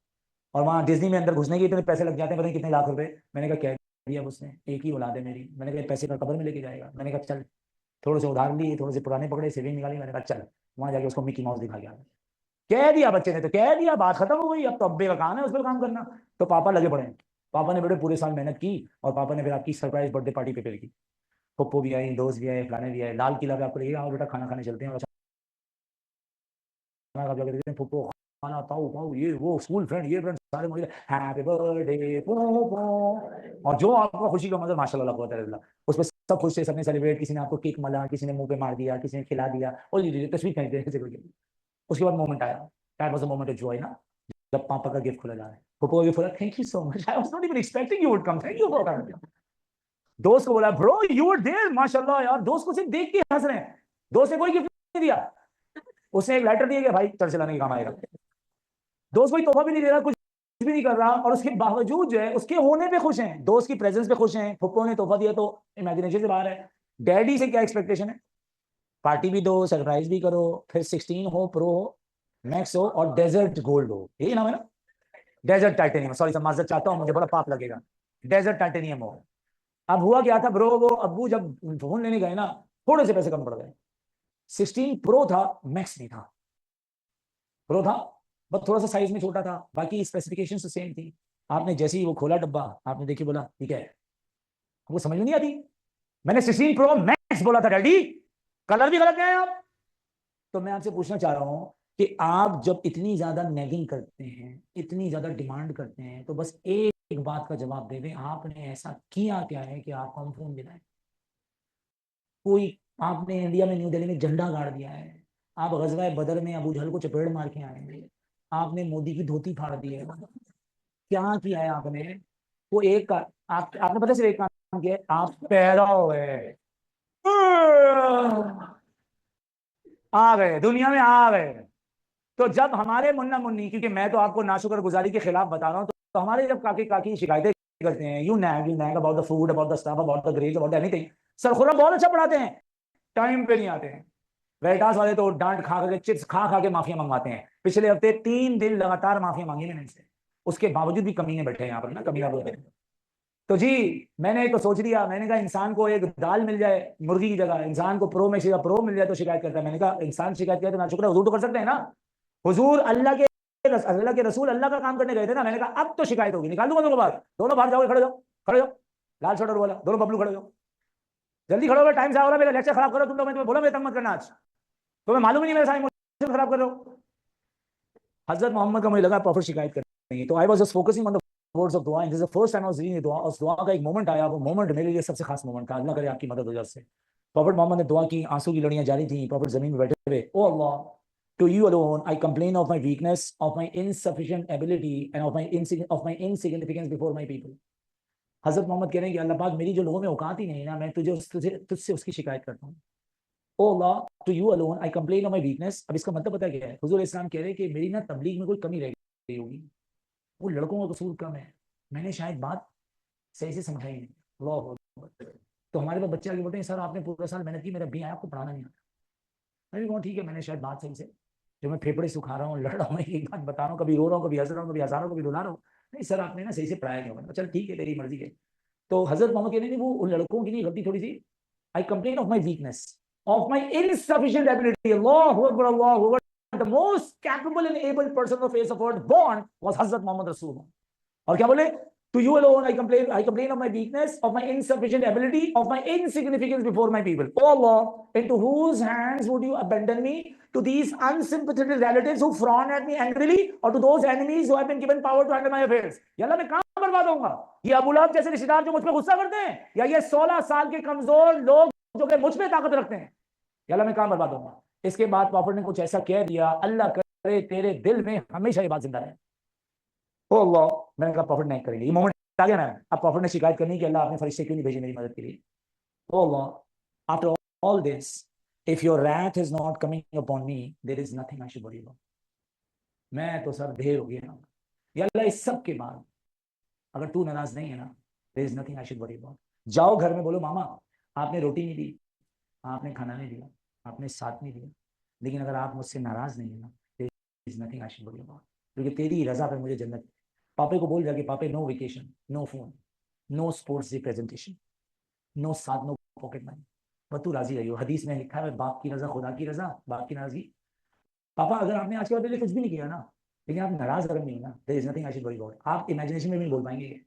और वहाँ डिज्नी में अंदर घुसने के इतने पैसे लग जाते हैं, पता नहीं कितने लाख रुपए। मैंने कहा कह दिया उसने, एक ही औलाद है मेरी, मैंने कहा पैसे का कब्र में लेके जाएगा। मैंने कहा चल, थोड़े से उधार लिए, थोड़े से पुराने पकड़े, सेविंग निकाली, मैंने कहा चल वहां जाके उसको मिकी माउस दिखा गया। कह दिया बच्चे ने, तो कह दिया, बात खत्म हो गई, अब तो अब्बे का काम है उस पर काम करना। तो पापा लगे पड़े, पापा ने बेटे पूरे साल मेहनत की, और पापा ने फिर आपकी सरप्राइज बर्थडे पार्टी प्रिपेयर की, पप्पो भी आई, दोस्त भी आए, फलाने भी आए, लाल किला पे आपको लगेगा आओ बेटा खाना खाने चलते हैं, खाना खा के पप्पो खाना पाओ पाओ, ये वो स्कूल फ्रेंड, ये फ्रेंड सारे मुझे हैप्पी बर्थडे और जो आपको खुशी का मतलब माशाल्लाह बहुत है, उसमें सब खुश थे, सबने सेलिब्रेट, किसी ने आपको केक मला, किसी ने मुंह पे मार दिया, किसी ने खिला दिया, और ये तस्वीर खींच। उसके बाद मोमेंट आया, that was a moment of Joy ना, जब पापा का गिफ्ट खुला जा रहा है, पापा का गिफ्ट खुला, thank you so much, I was not even expecting you would come, thank you for coming. दोस्त को बोला ब्रो यू वर देयर, माशाल्लाह यार, दोस्त को सिर्फ देख के हंस रहे हैं, दोस्त ने कोई गिफ्ट नहीं दिया, उसने एक लेटर दिया कि भाई चर्च चलाने के काम आएगा, दोस्त कोई तोहफा भी नहीं दे रहा, कुछ भी नहीं कर रहा, और उसके बावजूद जो है उसके होने पे खुश हैं, दोस्त की प्रेजेंस पे खुश हैं, फुप्पो ने तोहफा दिया तो इमेजिनेशन से बाहर है। डैडी से क्या एक्सपेक्टेशन है, पार्टी भी दो, सरप्राइज भी करो, फिर 16 हो, प्रो हो, मैक्स हो, और डेजर्ट गोल्ड हो, यही नाम है ना, डेजर्ट टाइटेनियम, सॉरी सर माजरत चाहता हूं, मुझे बड़ा पाप लगेगा, डेजर्ट टाइटेनियम हो। अब हुआ क्या था ब्रो, वो अब्बू जब फोन लेने गए ना, थोड़े से पैसे कम पड़ गए, 16 प्रो था, मैक्स नहीं था, प्रो था बस थोड़ा सा साइज में छोटा था, बाकी स्पेसिफिकेशन तो सेम थी। आपने जैसे ही वो खोला डब्बा, आपने देखी, बोला ठीक है, वो समझ में नहीं आती, मैंने 16 प्रो मैक्स बोला था डैडी, कलर भी गलत है आप। तो मैं आपसे पूछना चाह रहा हूं कि आप जब इतनी ज्यादा नेगिंग करते हैं, इतनी ज्यादा डिमांड करते हैं, तो बस एक एक बात का जवाब दे दें, आपने ऐसा किया क्या है कि आपको हम फोन दिलाएं? कोई, आपने इंडिया में न्यू दिल्ली में झंडा गाड़ दिया है, आप गजवाए बदर में अबू जहल को चपेड़ मार के आएंगे, आपने मोदी की धोती फाड़ दी है, क्या किया है आपने? वो एक का, आपने पता सिर्फ एक काम किया है, आप पैदा हुए, आ गए दुनिया में, आ गए। तो जब हमारे मुन्ना मुन्नी, क्योंकि मैं तो आपको नाशुक्र गुजारी के खिलाफ बता रहा हूँ, तो हमारे जब काकी काकी शिकायतें करते हैं, you nag about the food, about the stuff, about the grades, about anything, sir Khurram बहुत अच्छा पढ़ाते हैं, टाइम पे नहीं आते हैं। वेटास वाले तो डांट खा के, चिप्स खा खा के माफिया मंगवाते हैं। पिछले हफ्ते 3 दिन लगातार माफिया मांगी मैंने इनसे, उसके बावजूद भी कमीने बैठे हैं यहाँ पर ना, कमीना बोलते हैं। तो जी मैंने तो सोच लिया, मैंने कहा इंसान को एक दाल मिल जाए मुर्गी की जगह, इंसान को प्रो में प्रो मिल जाए तो शिकायत करता है। मैंने कहा इंसान शिकायत किया तो ना शुक्र, हुजूर तो कर सकते हैं ना। हुजूर अल्लाह के रसूल अल्लाह का काम करने गए थे ना। मैंने कहा अब तो शिकायत होगी, निकाल दूंगा दोनों बाहर, दोनों बाहर जाओगे, खड़े जाओ, खड़े जाओ, लाल शर्ट वाला दोनों बबलू खड़े जाओ, जल्दी खड़े हो, टाइम से आओ, मेरा लेक्चर खराब करो तुम लोग, मैं तुम्हें बोला मेरे तंग मत करना आज, तुम्हें मालूम ही नहीं मेरे सारे इमोशन खराब कर रहे हो। हजरत मोहम्मद का मुझे लगा प्रॉफिट शिकायत कर रही है, तो I was just focusing on the words of दुआ, and this is the first time I was reading the दुआ। उस दुआ का एक मोमेंट आया, वो मोमेंट मेरे लिए सबसे खास मोमेंट था। अल्लाह करे आपकी मदद हो जाए उससे। प्रॉफिट मोहम्मद ने दुआ की, आंसू की लड़ियां जारी थी, प्रॉफिट जमीन में बैठे हुए, O Allah, to you alone I complain of my weakness, of my insufficient ability, and of my insignificance before my people. हजरत मोहम्मद कह रहे हैं कि अल्लाह पाक, मेरी जो लोगों में औकात ही नहीं ना, मैं तुझसे उसकी शिकायत करता हूँ। O Allah, to you alone I complain of my weakness. अब इसका मतलब पता क्या है? हुजूर इस्लाम कह रहे हैं कि मेरी ना तबलीग में कोई कमी रह गई होगी, वो लड़कों का कसूर कम है, मैंने शायद बात सही से समझाई नहीं। अल्लाह अकबर। तो हमारे पास बच्चे आगे बोलते हैं, सर आपने पूरा साल मेहनत की, मेरा भी आया, आपको पढ़ाना नहीं आता। मैं भी कहूँ ठीक है, मैंने शायद बात सही से, जो मैं फेफड़े सुखा रहा हूँ, लड़ रहा हूँ, एक बात बता रहा हूँ, कभी रो रहा हूँ, कभी हंस रहा हूँ, कभी हंसा रहा हूँ, कभी रुला रहा हूँ, नहीं सर आपने ना सही से पढ़ाया नहीं होगा, चल ठीक है तेरी मर्जी है। तो हजरत मोहम्मद कहने वो उन लड़कों की गलती थोड़ी सी, I complain of my weakness, of my insufficient ability. अल्लाहू अकबर, अल्लाहू अकबर। The most capable and able person on the face of earth born was Hazrat Muhammad Rasulullah. और क्या बोले? To you alone I complain of my weakness, of my insufficient ability, of my insignificance before my people. Oh Allah, into whose hands would you abandon me? To these unsympathetic relatives who frown at me angrily, or to those enemies who have been given power to handle my affairs? या अल्लाह मैं कहां बर्बाद होऊंगा? ये अबू लहब जैसे रिश्तेदार जो मुझ पर गुस्सा करते हैं, या ये 16 साल के कमजोर लोग जो कि मुझ पे ताकत रखते हैं, या अल्लाह मैं कहां बर्बाद होऊंगा? इसके बाद प्रॉफिट ने कुछ ऐसा कह दिया, अल्लाह करे तेरे दिल में हमेशा ये बात जिंदा रहे। ओ अल्लाह, मैंने कहा प्रॉफिट नहीं करेंगे, ये मोमेंट आ गया ना। अब प्रॉफिट ने शिकायत करनी कि अल्लाह आपने फरिश्ते क्यों नहीं भेजे मेरी मदद के लिए? O Allah, after all this, if your wrath is not coming upon me, there is nothing I should worry about. मैं तो सर ढेर हो गया, या अल्लाह इस सब के बाद अगर तू नाराज नहीं है ना, there is nothing I should worry about. जाओ घर में बोलो मामा आपने रोटी नहीं दी, आपने खाना नहीं दिया, आपने साथ नहीं दिया, लेकिन अगर आप मुझसे नाराज नहीं है ना, there is nothing I should worry about, क्योंकि तेरी रजा पर मुझे जन्नत। पापे को बोल जाके, पापे no vacation, no phone, no sports day presentation, no साथ, नो पॉकेट मनी, बस तू राजी रहियो। हदीस में लिखा है बाप की रजा खुदा की रजा, बाप की नाराजगी। पापा अगर आपने आज के बाद कुछ भी नहीं किया ना, लेकिन आप नाराज अगर नहीं है ना, there is nothing I should worry about. आप इमेजिनेशन में भी नहीं बोल पाएंगे।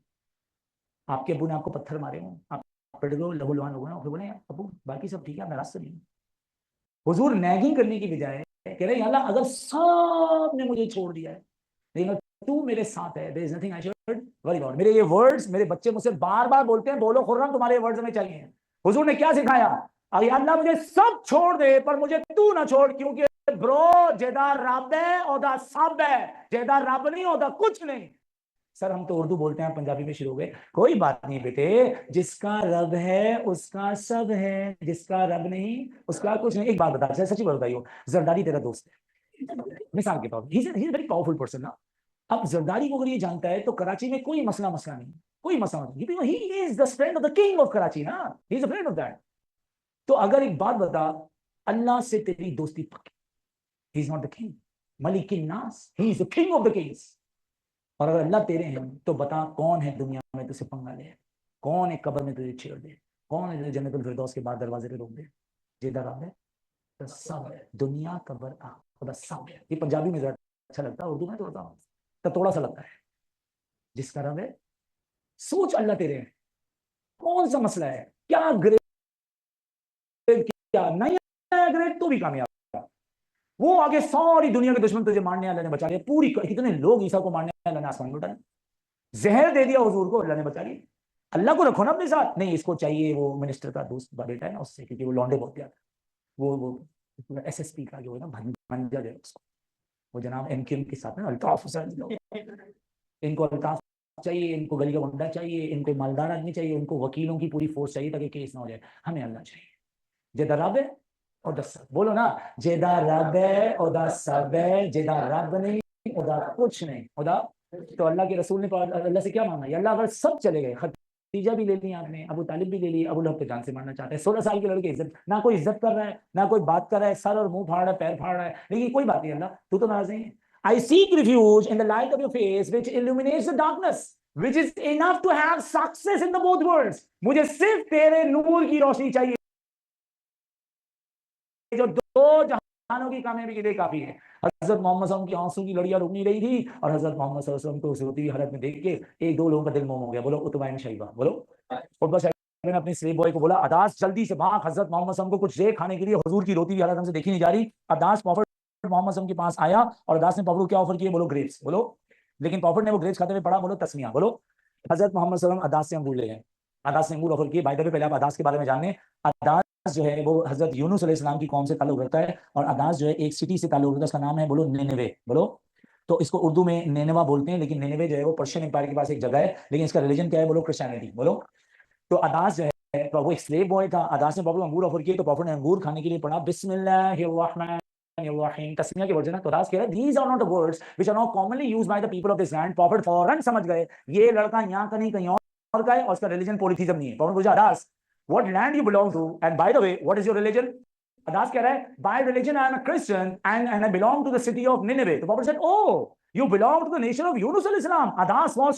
आपके अब्बू ने आपको पत्थर मारे हो, आप पिट गए, लहूलुहान हो गए, फिर बोले अब्बू बाकी सब ठीक है, आप नाराज तो नहीं। हुजूर नैगिंग करने की बजाय कह रहे हैं अल्लाह अगर सब ने मुझे छोड़ दिया है, लेकिन तू मेरे साथ है, there is nothing I should worry about. मेरे ये वर्ड्स मेरे बच्चे मुझसे बार बार बोलते हैं, बोलो खुर्रम तुम्हारे वर्ड्स हमें चाहिए। हुजूर ने क्या सिखाया? अरे अल्लाह मुझे सब छोड़ दे पर मुझे तू ना छोड़, क्योंकि ब्रो जेदा रब है ओदा सब है, जेदा रब नहीं ओदा कुछ नहीं। सर हम तो उर्दू बोलते हैं, पंजाबी में शुरू हो गए। कोई बात नहीं बेटे, जिसका रब है उसका सब है, जिसका रब नहीं उसका कुछ नहीं। एक बात बता, सच्ची बात बताइयो, जरदारी तेरा दोस्त है, मिसाल के तौर पर, he is very powerful person ना। अब जरदारी को अगर ये जानता है तो कराची में कोई मसला नहीं, कोई मसला नहीं, he is the friend of the king of Karachi ना, he is a friend of that. तो अगर एक बात बता, अल्लाह से तेरी दोस्ती पक्की, he is not the king मलिकिन नास, he is the king of the kings. और अगर अल्लाह तेरे हैं तो बता कौन है दुनिया में तुझसे पंगा ले, कौन है कब्र में तुझे छेड़ दे, कौन है तुझे जन्नतुल फिरदौस के बाद दरवाजे पे रोक दे? जिधर रब है तो सब है, दुनिया कब्र आ खुदा सब है। ये पंजाबी में जरा अच्छा लगता है, उर्दू में थोड़ा सा लगता है। जिसका रब है, सोच अल्लाह तेरे हैं, कौन सा मसला है, क्या ग्रेड, क्या नहीं आया ग्रेड तो भी कामयाब। वो आगे सारी दुनिया के दुश्मन तुझे मारने वाले ने बचा लिया, पूरी कितने लोग ईसा को मारने वाले ने आसमान में उठाए। जहर दे दिया हुजूर को, अल्लाह ने बचा लिया। अल्लाह को रखो ना अपने साथ, नहीं इसको चाहिए वो मिनिस्टर का दोस्त बेटा है ना उससे, क्योंकि वो लौंडे बहुत प्यार, वो एसएसपी का जो है ना भंजा है उसको, वो जनाब एमक्यूएम के साथ ना अल्ताफ हुसैन, इनको अल्ताफ चाहिए, इनको गली का गुंडा चाहिए, इनको मालदार आदमी चाहिए, उनको वकीलों की पूरी फोर्स चाहिए ताकि केस ना हो जाए। हमें अल्लाह चाहिए। जेदा रब है और दस बोलो ना, जेदा रब है और दस सब है, जेदा रब नहीं उदा कुछ नहीं उदा। तो अल्लाह के रसूल ने अल्लाह से क्या मांगा, अल्लाह अगर सब चले गए, खदीजा भी ले ली आपने, अबू तालिब भी ले ली, अबू लहब पे जान से मारना चाहते हैं, 16 साल के लड़के, इज्जत ना कोई इज्जत कर रहा है, ना कोई बात कर रहा है, सर और मुंह फाड़ रहा है, पैर फाड़ रहा है, लेकिन कोई बात नहीं, अल्लाह तू तो नाराज नहीं है। I seek refuge in the light of your face which illuminates the darkness, which is enough to have success in the both worlds. मुझे सिर्फ तेरे नूर की रोशनी चाहिए जो दो जहानों की कामयाबी के लिए काफी है। हजरत मोहम्मद सल्लल्लाहु अलैहि वसल्लम की आंसू की लड़ियां रुक नहीं रही थी, और हजरत मोहम्मद सल्लल्लाहु अलैहि वसल्लम को उस रोती हुई हालत में देख के एक दो लोगों का दिल मोम हो गया। बोलो उतबा इब्न शैबा, बोलो उतबा शैबा ने अपने स्लेव बॉय को बोला, अदास जल्दी से भाग, हजरत मोहम्मद सल्लल्लाहु अलैहि वसल्लम को कुछ दे खाने के लिए, हुजूर की रोती हुई हालत हमसे देखी नहीं जा रही। अदास प्रॉफिट मोहम्मद सल्लल्लाहु अलैहि वसल्लम के पास आया और अदास ने प्रॉफिट को क्या ऑफर किया, बोलो ग्रेप्स, बोलो। लेकिन प्रॉफिट ने वो ग्रेप्स खाते हुए पढ़ा, बोलो तस्मिया, बोलो। हजरत मोहम्मद सल्लल्लाहु अलैहि वसल्लम अदास से अंगूर ले गए, अदास ने अंगूर ऑफर किए। बाय द वे पहले आप अदास के बारे में जाने, अदास जो है वो हजरत यूनुस अलैहिस्सलाम की कौम से ताल्लुक रखता है, और अदास जो है एक सिटी से ताल्लुक रखता है, उसका नाम है बोलो निनेवे, बोलो। तो इसको उर्दू में नेनेवा बोलते हैं, लेकिन निनेवे जो है वो पर्शियन एम्पायर के पास एक जगह है, लेकिन इसका रिलीजन क्या है, बोलो क्रिश्चियनिटी, बोलो। तो अदास जो है वो एक स्लेव बॉय था, अदास ने प्रॉफिट अंगूर ऑफर किए, तो प्रॉफिट ने अंगूर खाने के लिए पढ़ा बिस्मिल्लाहिर्रहमानिर्रहीम, तस्मीया के वर्ड है ना। तो अदास कह रहा है these are not the words which are now commonly used by the people of this land। Profit फौरन समझ गए ये लड़का यहाँ का नहीं कहीं और का है, और उसका रिलीजन पॉलिथिज्म नहीं है। प्रॉफिट पूछा अदास what land you belong to, and by the way what is your religion। अदास कह रहा है by religion I am a Christian and I belong to the city of Nineveh। तो profit said oh you belong to the nation of Yunus alayhis salam। अदास was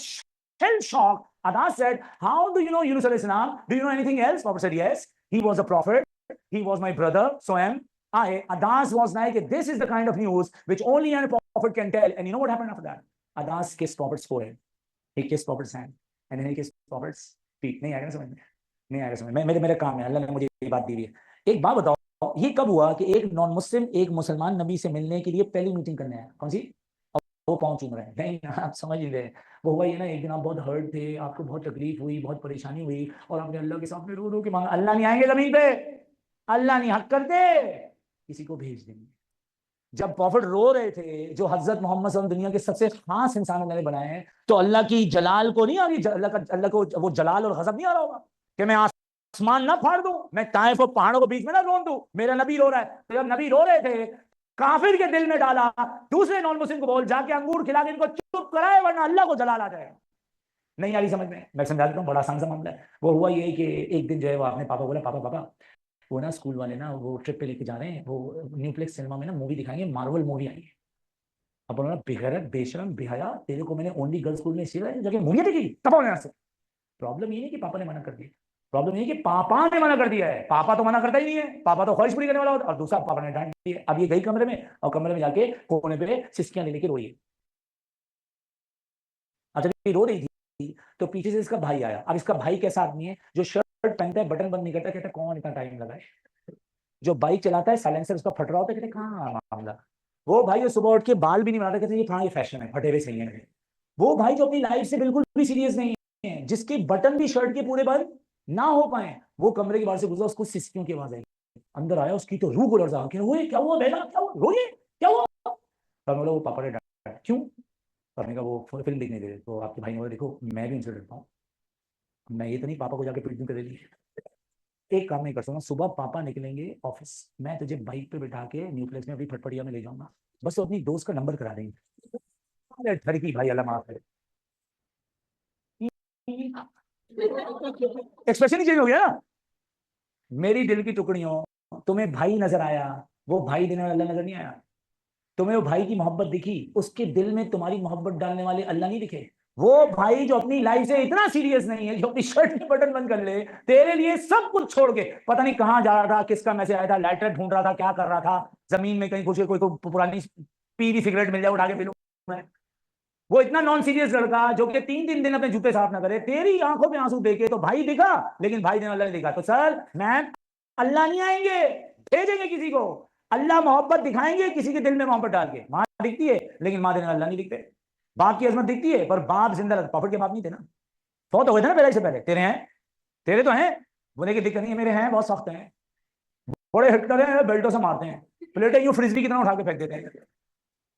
shell shocked। Adas said, how do you know Yunus alayhis salam? Do you know anything else? Prophet said, yes, he was a prophet, he was my brother, so am I। Adas was like, this is the kind of news which only a prophet can tell। And you know what happened after that? Adas kissed prophet's forehead, he kissed prophet's hand, and then he kissed prophet's feet। नहीं आएगा ना समझ में, नहीं आएगा समझ में, मेरे काम है, अल्लाह ने मुझे ये बात दी हुई है। एक बात बताओ, ये कब हुआ कि एक नॉन मुस्लिम एक मुसलमान नबी से मिलने के लिए पहली मीटिंग करने आया, कौन सी, वो पाँव चूम रहे हैं, नहीं आप समझ ही रहे। वो हुआ ये ना, एक दिन आप बहुत हर्ट थे, आपको बहुत तकलीफ हुई, बहुत परेशानी हुई, और आपने अल्लाह के सामने रो रो के मांगा। अल्लाह नहीं आएंगे जमीन पे, अल्लाह नहीं हक करते, किसी को भेज देंगे। जब प्रॉफिट रो रहे थे, जो हजरत मोहम्मद सल्लल्लाहु अलैहि वसल्लम दुनिया के सबसे खास इंसान अल्लाह ने बनाए हैं, तो अल्लाह की जलाल को नहीं आ रही, अल्लाह को वो जलाल और गजब नहीं आ रहा होगा कि मैं आसमान ना फाड़ दूं, मैं ताइफ और पहाड़ों को बीच में ना रोन दूं, मेरा नबी रो रहा है। तो जब नबी रो रहे थे, काफिर के दिल में डाला, दूसरे नॉन मुस्लिम को बोल जाके अंगूर खिला के इनको चुप कराए, वरना अल्लाह को जलाल आ जाएगा। नहीं आ रही समझ में, मैं समझा देता हूँ, बड़ा आसान सा मामला है। वो हुआ ये कि एक दिन जो है वो आपने पापा बोला, पापा पापा वो ना स्कूल वाले ना वो ट्रिप पे लेके जा रहे हैं, वो न्यूप्लेक्स सिनेमा में ना मूवी दिखाएंगे, मार्वल मूवी आई है। अब बोला बेगैरत बेशरम बेहया, तेरे को मैंने ओनली गर्ल्स स्कूल में इसलिए जाके मूवी देखी, तब यहाँ से। प्रॉब्लम ये नहीं कि पापा ने मना कर दिया, प्रॉब्लम ये कि पापा ने मना कर दिया है। पापा तो मना करता ही नहीं है, पापा तो ख्वाहिश पूरी करने वाला होता, और दूसरा पापा ने डांट दिया। अब ये गई कमरे में, और कमरे में जाके कोने पे सिस्कियां ले लेके रोई है। अच्छा ये रो रही थी, तो पीछे से इसका भाई आया। अब इसका भाई कैसा आदमी है, जो शर्ट पहनता है बटन बंद नहीं करता, कहता कौन इतना टाइम लगा है। जो बाइक चलाता है साइलेंसर उसका फट रहा होता है, कहते कहाँ मामला। वो भाई जो सुबह उठ के बाल भी नहीं बनाता, कहते ये हाँ ये फैशन है, फटे हुए सही है। वो भाई जो अपनी लाइफ से बिल्कुल भी सीरियस नहीं है, जिसके बटन भी शर्ट के पूरे बंद ना हो पाए, वो कमरे के बाहर से गुजरा, उसको सिस्कियों की आवाज आई, अंदर आया, उसकी तो रूह को लर्जा, क्या हुआ बेटा, क्या हुआ, रोइए क्या हुआ। तो बोला वो पापा ने डांटा, क्यों करने का, वो फिल्म देखने दे। तो आपके भाई ने बोला देखो मैं भी इनसे डरता हूँ, मैं ये तो नहीं पापा को जाके पीट दूं कर दी। एक काम नहीं कर सकता, सुबह पापा निकलेंगे ऑफिस, मैं तुझे बाइक पे बिठा के न्यूप्लेक्स में अपनी फटफटिया में ले जाऊंगा, बस तो अपनी दोस्त का नंबर करा देंगे। अरे ठरकी भाई अल्लाह माफ करे, एक्सप्रेशन ही चेंज हो गया ना। मेरी दिल की टुकड़ियों, तुम्हें भाई नजर आया, वो भाई देने वाला अल्लाह नजर नहीं आया। तुम्हें वो भाई की मोहब्बत दिखी, उसके दिल में तुम्हारी मोहब्बत डालने वाले अल्लाह नहीं दिखे। वो भाई जो अपनी लाइफ से इतना सीरियस नहीं है, जो अपनी शर्ट के बटन बंद कर ले, तेरे लिए सब कुछ छोड़ के पता नहीं कहां जा रहा था, किसका मैसेज आया था, लाइटर ढूंढ रहा था, क्या कर रहा था, जमीन में कहीं कुछ कोई पुरानी पीली सिगरेट मिल जाए उठा के पी लूं। वो इतना नॉन सीरियस लड़का जो कि 3-3 दिन अपने जूते साफ ना करे, तेरी आंखों में आंसू देखे तो भाई दिखा, लेकिन भाई देने वाला नहीं दिखा। तो सर मैम अल्लाह नहीं आएंगे, भेजेंगे किसी को। अल्लाह मोहब्बत दिखाएंगे किसी के दिल में मोहब्बत डाल के, माँ दिखती है लेकिन माँ देने वाला अल्लाह नहीं दिखते। बाप की अजमत दिखती है पर बाप जिंदा रहता। प्रॉफिट के बाप नहीं थे ना, फौत हो गए थे ना पहले से पहले। तेरे हैं, तेरे तो हैं, बोले की दिक्कत नहीं है, मेरे हैं बहुत सख्त हैं, बड़े हिटलर हैं, बेल्टों से मारते हैं, प्लेटें यूं फ्रिस्बी की तरह उठा के फेंक देते हैं,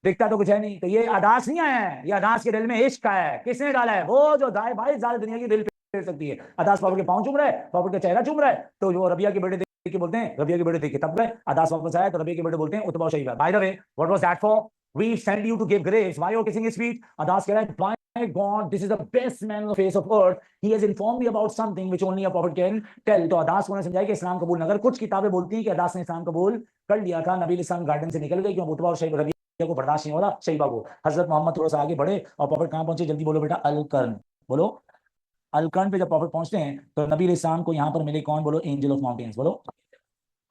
दिखता तो कुछ है नहीं। तो ये अदास नहीं आया है, ये अदास के दिल में इश्क आया है। किसने डाला है? वो जो दाए भाई सारी दुनिया की दिल फेर सकती है। अदास प्रॉफिट के पांव चूम रहा है, प्रॉफिट का चेहरा चूम रहा है, तो जो रबिया के बेटे देख के बोलते हैं, रबिया के बेटे देख के तब गए। अदास वापस आया तो रबिया के बेटे बोलते हैं उतबा शहीद। By the way, what was that for? We send you to give grace, why you are kissing his feet? Addas कह रहा है, by God, this is the best man on the face of earth, he has informed me about something which only a prophet can tell. तो Addas को ने समझाया कि इस्लाम कबूल नगर, कुछ किताबें बोलती हैं कि अदास ने इस्लाम कबूल कर लिया था। नबी इस्लाम गार्डन से निकल गए क्यों? उतबा और शहीद को बर्दाश्त नहीं हो रहा शहीबा को। हजरत मोहम्मद थोड़ा सा आगे बढ़े और प्रॉफिट कहां पहुंचे? जल्दी बोलो बेटा, अलकर्न। बोलो, अलकर्न पे जब प्रॉफिट पहुंचते हैं तो नबी इस्लाम को यहां पर मिले कौन? बोलो, एंजल ऑफ माउंटेन्स। बोलो,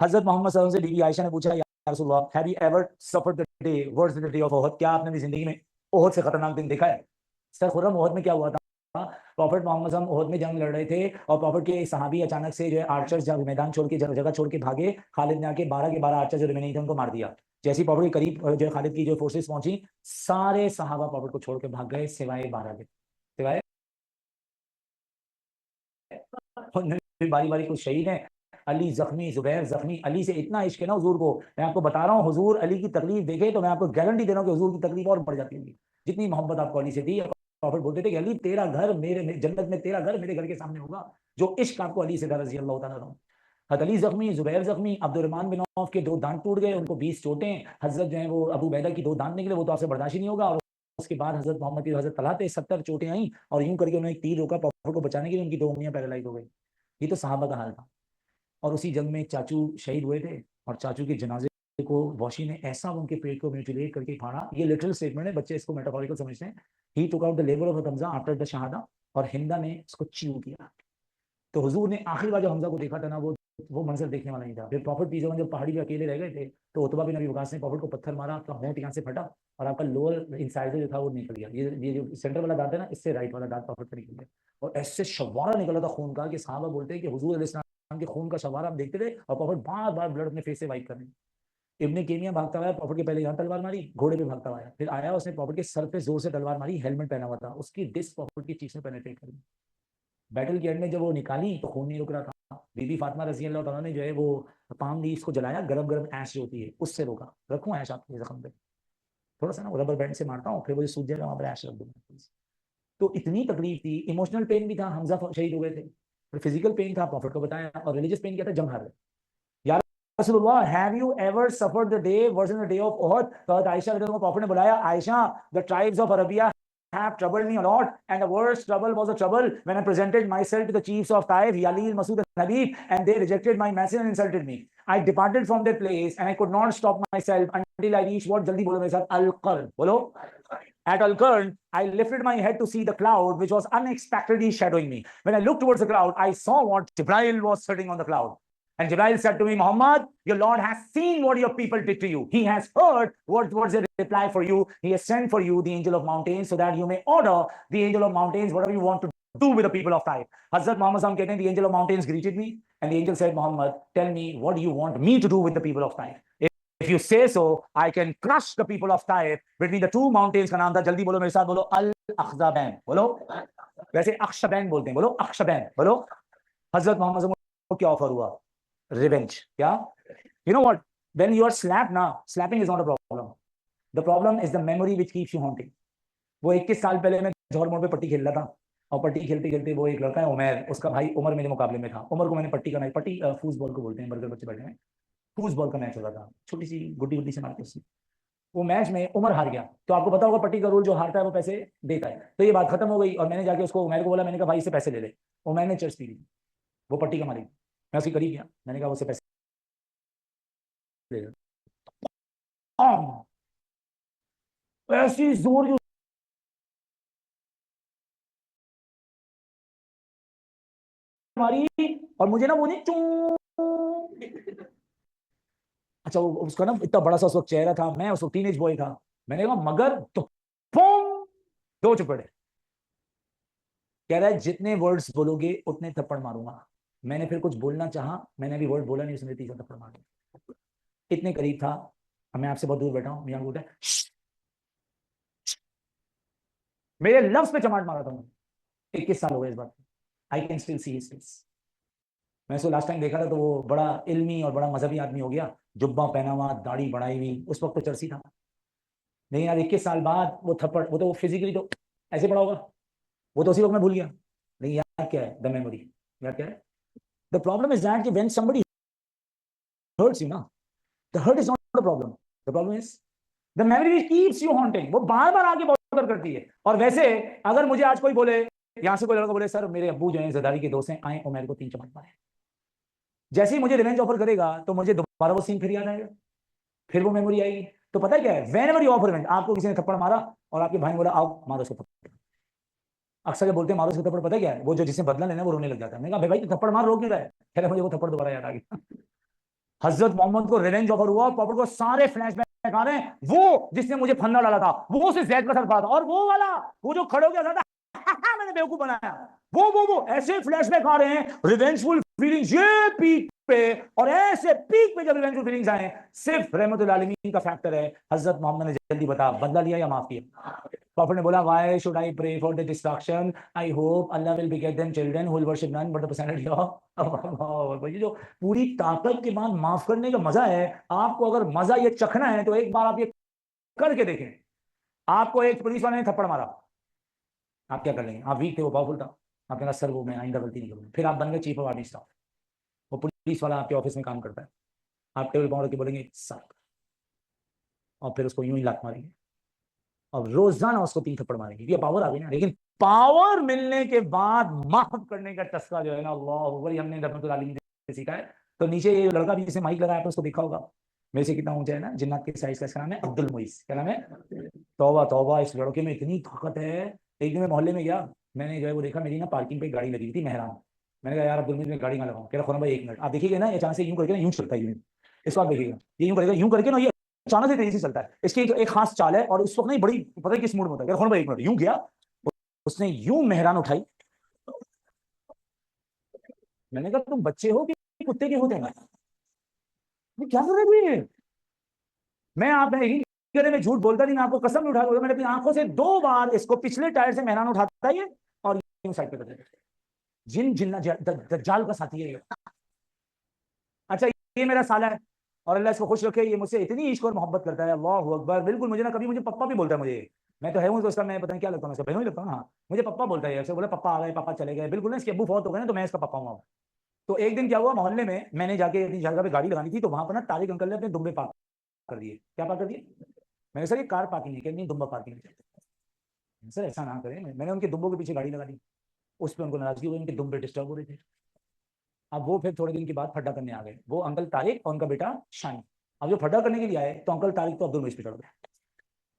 हजरत मोहम्मद सल्लल्लाहु अलैहि वसल्लम से बीबी आयशा ने पूछा, या रसूल अल्लाह, have you ever suffered the day worse the day of Uhud? क्या आपने अपनी जिंदगी में ओहद से खतरनाक दिन देखा है? सर खुर्रम, ओहद में क्या हुआ था? प्रॉफिट मोहम्मद सल्लल्लाहु अलैहि वसल्लम ओहद में जंग लड़ रहे थे और प्रॉफिट के सहाबी अचानक से जो है आर्चर्स जब मैदान छोड़ के जगह छोड़ के भागे, खालिद ने आके 12 के 12 आर्चर्स जो रिमेनिंग थे उनको मार दिया। जैसे ही प्रॉफिट के करीब जो खालिद की जो फोर्सेस पहुंची, सारे सहाबा प्रॉफिट को छोड़ के भाग गए सिवाय 12 के, सिवाय बारी बारी कुछ शहीद हैं। अली जख्मी, जुबैर जख्मी। अली से इतना इश्क है ना हुजूर को, मैं आपको बता रहा हूँ, हुजूर अली की तकलीफ देखे तो मैं आपको गारंटी दे रहा हूँ कि हुजूर की तकलीफ और बढ़ जाती होगी, जितनी मोहब्बत आपको अली से थी। प्रॉफिट बोलते थे कि अली तेरा घर मेरे जन्नत में, तेरा घर मेरे घर के सामने होगा, जो इश्क आपको अली से था रजी अल्लाह तआला अन्हु। अली जख्मी, जुबैर जख्मी, अब्दुर्रहमान बिन औफ के 2 दांत टूट गए, उनको 20 चोटें। हजरत जो है वो अबू बैदा की 2 दांत निकले, वो तो आपसे बर्दाश्त ही नहीं होगा। और उसके बाद हजरत मोहम्मद की हजरत तलहा थे, 70 चोटें आई और यूं करके उन्होंने एक तीर रोका प्रॉफिट को बचाने के लिए, उनकी 2 उंगलियां पैरालाइज हो गई। ये तो सहाबा का हाल था। और उसी जंग में चाचू शहीद हुए थे और चाचू के जनाजे को वॉशी ने ऐसा उनके पेट को म्यूटिलेट करके फाड़ा। ये लिटरल स्टेटमेंट है, बच्चे इसको मेटाफोरिकल समझते हैं। ही टुक आउट द लेबर ऑफ हमजा आफ्टर द शहादा, और हिंदा ने इसको च्यू किया। तो हुजूर ने आखिरी बार जब हमजा को देखा था ना, वो मंजर देखने वाला नहीं था। फिर प्रॉफिट पीछे जब पहाड़ी पे अकेले रह गए थे तो उतबा बिन अबी वकास ने प्रॉफिट को पत्थर मारा, आपका होंठ यहाँ से फटा और आपका लोअर इंसाइजर जो था वो निकल गया। ये जो सेंटर वाला दांत है ना, इससे राइट वाला दांत प्रॉफिट का निकल गया और ऐसे शवारा निकला था खून का कि सहाबा बोलते हैं कि हुजूर अलैहि सलाम के खून का शवारा आप देखते थे और प्रॉफिट बार बार ब्लड अपने फेस से वाइप कर रहे हैं। इब्ने केमिया भागता हुआ प्रॉफिट के पहले यहाँ तलवार मारी, घोड़े पे भागता हुआ आया, फिर आया उसने प्रॉफिट के सर पे जोर से तलवार मारी, हेलमेट पहना हुआ था, उसकी डिस्क प्रॉफिट की चीज में पेनिट्रेट कर दी। बैटल के एंड में जब वो निकाली तो खून नहीं रुक रहा था। बीबी फातिमा रजी अल्लाह तआला ने जो है वो पाम लीव्स को जलाया, गरम गरम ऐश जो होती है उससे रोका। रखूं ऐश आपके जख्म पे? थोड़ा सा ना रबर बैंड से मारता हूँ, फिर वो सूज जाएगा, वहां पर ऐश रख दूंगा। तो इतनी तकलीफ थी, इमोशनल पेन भी था, हमजा शहीद हो गए थे, फिर फिजिकल पेन था, प्रॉफिट को बताया, और रिलीजियस पेन क्या था? जंग हार गए। या रसूलुल्लाह, have you ever suffered the day worse than the day of Uhud? तो आयशा रज़ियल्लाहु अन्हा को प्रॉफिट ने बुलाया, Aisha, the tribes of Arabia have troubled me a lot, and the worst trouble was the trouble when I presented myself to the chiefs of Taif, Yalil, Masud, and Habib, and they rejected my message and insulted me. I departed from that place, and I could not stop myself until I reached what? Jaldi bolo mere sath, Al-Qarn. Bolo. At Al-Qarn, I lifted my head to see the cloud, which was unexpectedly shadowing me. When I looked towards the cloud, I saw what Jibril was sitting on the cloud. And Jibril said to me, Muhammad, your Lord has seen what your people did to you. He has heard what was the reply for you. He has sent for you the angel of mountains so that you may order the angel of mountains whatever you want to do with the people of Taif. Hazrat Muhammad sallallahu alaihi wasallam, the angel of mountains greeted me, and the angel said, Muhammad, tell me, what do you want me to do with the people of Taif? If you say so, I can crush the people of Taif between the 2 mountains का नाम था, जल्दी बोलो मेरे साथ, बोलो अल-अख्ज़ाबैन। बोलो, वैसे अख्शबैन बोलते हैं, बोलो अख्शबैन। बोलो, हजरत मोहम्मद को क्या ऑफर हुआ? Revenge. Yeah. You know what? When you are slapped now, slapping is not a problem. The problem is the memory which keeps you haunting. वो 21 साल पहले मैं जौहर मोड़ पे पट्टी खेल रहा था और पट्टी खेलते खेलते वो एक लड़का है उमर, उसका भाई उमर मेरे मुकाबले में था। उमर को मैंने पट्टी का मैच, पट्टी फूसबॉल को बोलते हैं, बर्गर बच्चे बैठे हैं, फूसबॉल का मैच हो रहा था, छोटी सी गुड्डी गुड्डी से मारते उससे। वो मैच में उमर हार गया। तो आपको पता होगा पट्टी का रूल, जो हारता है वो पैसे देता है। तो ये बात खत्म हो गई और मैंने जाके उसको उमर को बोला, मैंने कहा भाई इससे पैसे ले ले। उमर ने चर्च पी ली, वो पट्टी का मालिक, मैं उसके करीब गया, मैंने कहा उससे पैसे ले ले। ऐसी जोर जो मारी और मुझे ना वो नहीं अच्छा, वो उसका ना इतना बड़ा सा उस वक्त चेहरा था, मैं उस वक्त टीनेज बॉय था, मैंने कहा मगर तो 2 चुपड़े। कह रहा है जितने वर्ड्स बोलोगे उतने थप्पड़ मारूंगा। मैंने फिर कुछ बोलना चाहा, मैंने अभी वर्ड बोला नहीं, उसने 3 थप्पड़ मार दिया। इतने करीब था, मैं आपसे बहुत दूर बैठा हूँ, मियां बोलता है मेरे लफ्ज पे चमाट मारा था उन्होंने। 21 साल हो गए इस बात। I can still see his face. मैं उसको लास्ट टाइम देखा था तो वो बड़ा इल्मी और बड़ा मजहबी आदमी हो गया, जुब्बा पहना हुआ, दाढ़ी बढ़ाई हुई, उस वक्त तो चर्सी था। नहीं यार 21 साल बाद वो थप्पड़, वो तो फिजिकली तो ऐसे पड़ा होगा, वो तो उसी वक्त मैं भूल गया। नहीं यार क्या है द मेमोरी, यार क्या है द प्रॉब्लम इज दैट कि व्हेन समबडी हर्ट्स यू ना, the hurt is not the problem, the problem is the memory keeps you haunting, वो बार बार आगे बॉदर करती है। और वैसे अगर मुझे आज कोई बोले, यहां से कोई लड़का बोले सर मेरे अब्बू जो है जरदारी के दोस्त हैं, आए और मेरे को 3 चमाट मारे, जैसे ही मुझे रिवेंज ऑफर करेगा तो मुझे दोबारा वो सीन फिर याद आएगा, फिर वो मेमोरी आएगी। तो पता है क्या है, व्हेनेवर यू ऑफर रिवेंज, आपको किसी ने थप्पड़ मारा और आपके भाई ने बोला आओ मारो उसको थप्पड़, अक्सर बोलते हैं मारो उसको थप्पड़, पता है क्या है, वो जो जिसने बदला लेना वो रोने लग जाता है। मैंने कहा भाई थप्पड़ मार, रो क्यों रहा है, कह रहा मुझे वो थप्पड़ दोबारा याद आ गया। हजरत मोहम्मद को रिवेंज ऑफर हुआ, प्रॉपर को सारे फ्लैशबैक आ रहे हैं, वो जिसने मुझे फन्ना डाला था वो उसे जैद का सर पड़ा था, और वो वाला वो जो खड़े हो गया था मैंने बेवकूफ बनाया, वो ऐसे फ्लैशबैक आ रहे हैं, रिवेंजफुल फीलिंग्स ये पीक पे, और ऐसे पीक पे जब रिवेंजफुल फीलिंग्स आए, सिर्फ रहमतुल आलमीन का फैक्टर है, हजरत मोहम्मद ने जल्दी बता बदला लिया या माफ किया। प्रॉफिट ने बोला why should I pray for the destruction, I hope Allah will beget them children who will worship none but the personality of। ये जो पूरी ताकत के बाद माफ करने का मजा है, आपको अगर मजा ये चखना है तो एक बार आप ये करके देखें। आपको एक पुलिस वाले ने थप्पड़ मारा, आप क्या कर लेंगे, आप वीक थे, वो पावरफुल था, आपने कहा सर वो मैं आइंदा गलती नहीं करूंगा, फिर आप बन गए चीफ ऑफ आर्मी स्टाफ, वो पुलिस वाला आपके ऑफिस में काम करता है, आप टेबल पाउंड के बोलेंगे सर, और फिर उसको यूं ही लात मारेंगे और रोजाना उसको 3 थप्पड़ मारेंगे, ये पावर आ गई ना। लेकिन पावर मिलने के बाद माफ करने का टस्का जो है ना, अल्लाह वही हमने रहमतुल आलमीन से सीखा है। तो नीचे ये लड़का भी जिसने माइक लगाया था उसको देखा होगा, मेरे से कितना ऊंचा है ना, जिन्नात के साइज का, इसका नाम है अब्दुल मुइस। क्या नाम है? तौबा तौबा, इस लड़के में इतनी ताकत है। एक दिन मैं मोहल्ले में गया, मैंने जो है वो देखा, मेरी ना पार्किंग पे गाड़ी लगी हुई थी मेहरान, मैंने कहा यार अब्दुल मुइस में गाड़ी ना लगाऊं, कह रहा खुरम भाई 1 मिनट, आप देखिएगा ना अचानक से यूं करके ना यूं चलता है यूं, इस बार देखिएगा ये यूं करेगा, यूं करके ना ये अचानक से तेजी से चलता है, इसकी एक खास चाल है, और उस वक्त नहीं बड़ी पता है किस मूड में होता है, कह रहा खुरम भाई 1 मिनट, यूं गया, उसने यूं मेहरान उठाई, मैंने कहा तुम बच्चे हो कि कुत्ते के होते हैं, ये क्या कर रहे हैं? मैं आप नहीं करे, मैं झूठ बोलता नहीं, मैं आपको कसम उठा दूंगा, मैंने अपनी आंखों से 2 बार इसको पिछले टायर से मेहरान उठाता है और यूं साइड पे कर देता है। जिन जिन्ना दज्जाल का साथी है ये। अच्छा ये मेरा साला है और अल्लाह इसको खुश रखे, ये मुझसे इतनी इश्क और मोहब्बत करता है, अल्लाह अकबर, बिल्कुल मुझे ना कभी मुझे पप्पा भी बोलता है मुझे, मैं तो है हूँ तो उसका मैं पता नहीं क्या लगता हूँ, उसका बहनों ही लगता हूँ। हाँ मुझे पप्पा बोलता है, ऐसे बोला पप्पा आ गए, पापा चले गए, बिल्कुल ना, इसके अब्बू फौत हो गए ना तो मैं इसका पप्पा हूँ। तो एक दिन क्या हुआ, मोहल्ले में मैंने जाके अपनी जगह पे गाड़ी लगानी थी, तो वहां पर ना तारिक अंकल ने अपने दुम्बे पार्क कर दिए। क्या पार्क कर दिए? मैंने सर ये कार पार्किंग है, कहते दुम्बा पार्किंग है। सर ऐसा ना करें, मैंने उनके दुम्बों के पीछे गाड़ी लगा दी, उस पर उनको नाराजगी हुई, उनके दुम्बे डिस्टर्ब हो रहे थे। अब वो फिर थोड़े दिन के बाद फड्डा करने आ गए, वो अंकल तारिक और उनका बेटा शानी। अब जो फड्डा करने के लिए आए तो अंकल तारिक तो अब्दुल मुइज पे चढ़ गए।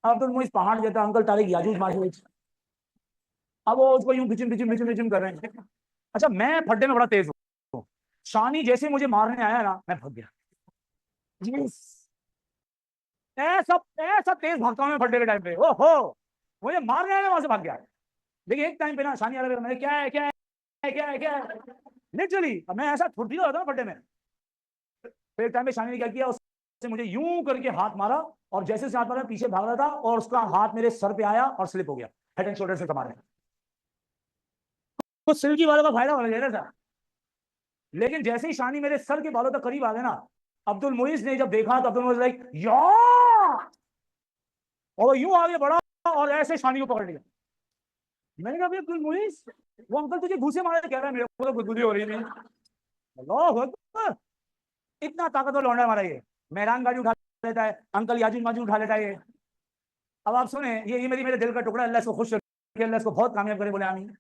अब्दुल मुइज पहाड़ जैसा, अंकल तारिक याजूज माजूज। अब वो उसको यूं खिचम खिचम खिचम खिचम कर रहे हैं। अच्छा मैं फड्डे में बड़ा तेज हूँ, शानी जैसे मुझे मारने आया ना मैं भाग गया, Yes! ऐसा ऐसा तेज भागता हूँ मैं फड्डे के टाइम पे, ओहो मुझे मारने आया, वहां से भाग गया। लेकिन एक टाइम पे ना शानी आ रहा, मैंने क्या है क्या है क्या है क्या है, लिटरली मैं ऐसा फुर्तीला होता ना फड्डे में। फिर एक टाइम पे शानी ने क्या किया, उससे मुझे यूं करके हाथ मारा, और जैसे उसने हाथ मारा पीछे भाग रहा था और उसका हाथ मेरे सर पे आया और स्लिप हो गया, हेड एंड शोल्डर से मारे। तो सिल्की वालों का फायदा होना चाहिए था, लेकिन जैसे ही शानी मेरे सर के बालों तक करीब आ गए ना, अब्दुल मुइज ने जब देखा तो अब्दुल मुइज लाइक या, और यूं आगे बढ़ा और ऐसे शानी को पकड़ लिया। मैंने कहा अब्दुल मुइज, वो अंकल तुझे घूसे मारे, कह रहा है मेरे को तो गुदगुदी हो रही है। अल्लाह अकबर, इतना ताकतवर लौंडा हमारा ये, मेहरान गाड़ी उठा लेता है, अंकल याजूज माजूज उठा लेता है ये। अब आप सुने, ये मेरे दिल का टुकड़ा, अल्लाह इसको खुश रखे, अल्लाह इसको बहुत कामयाब करे, बोले आमीन।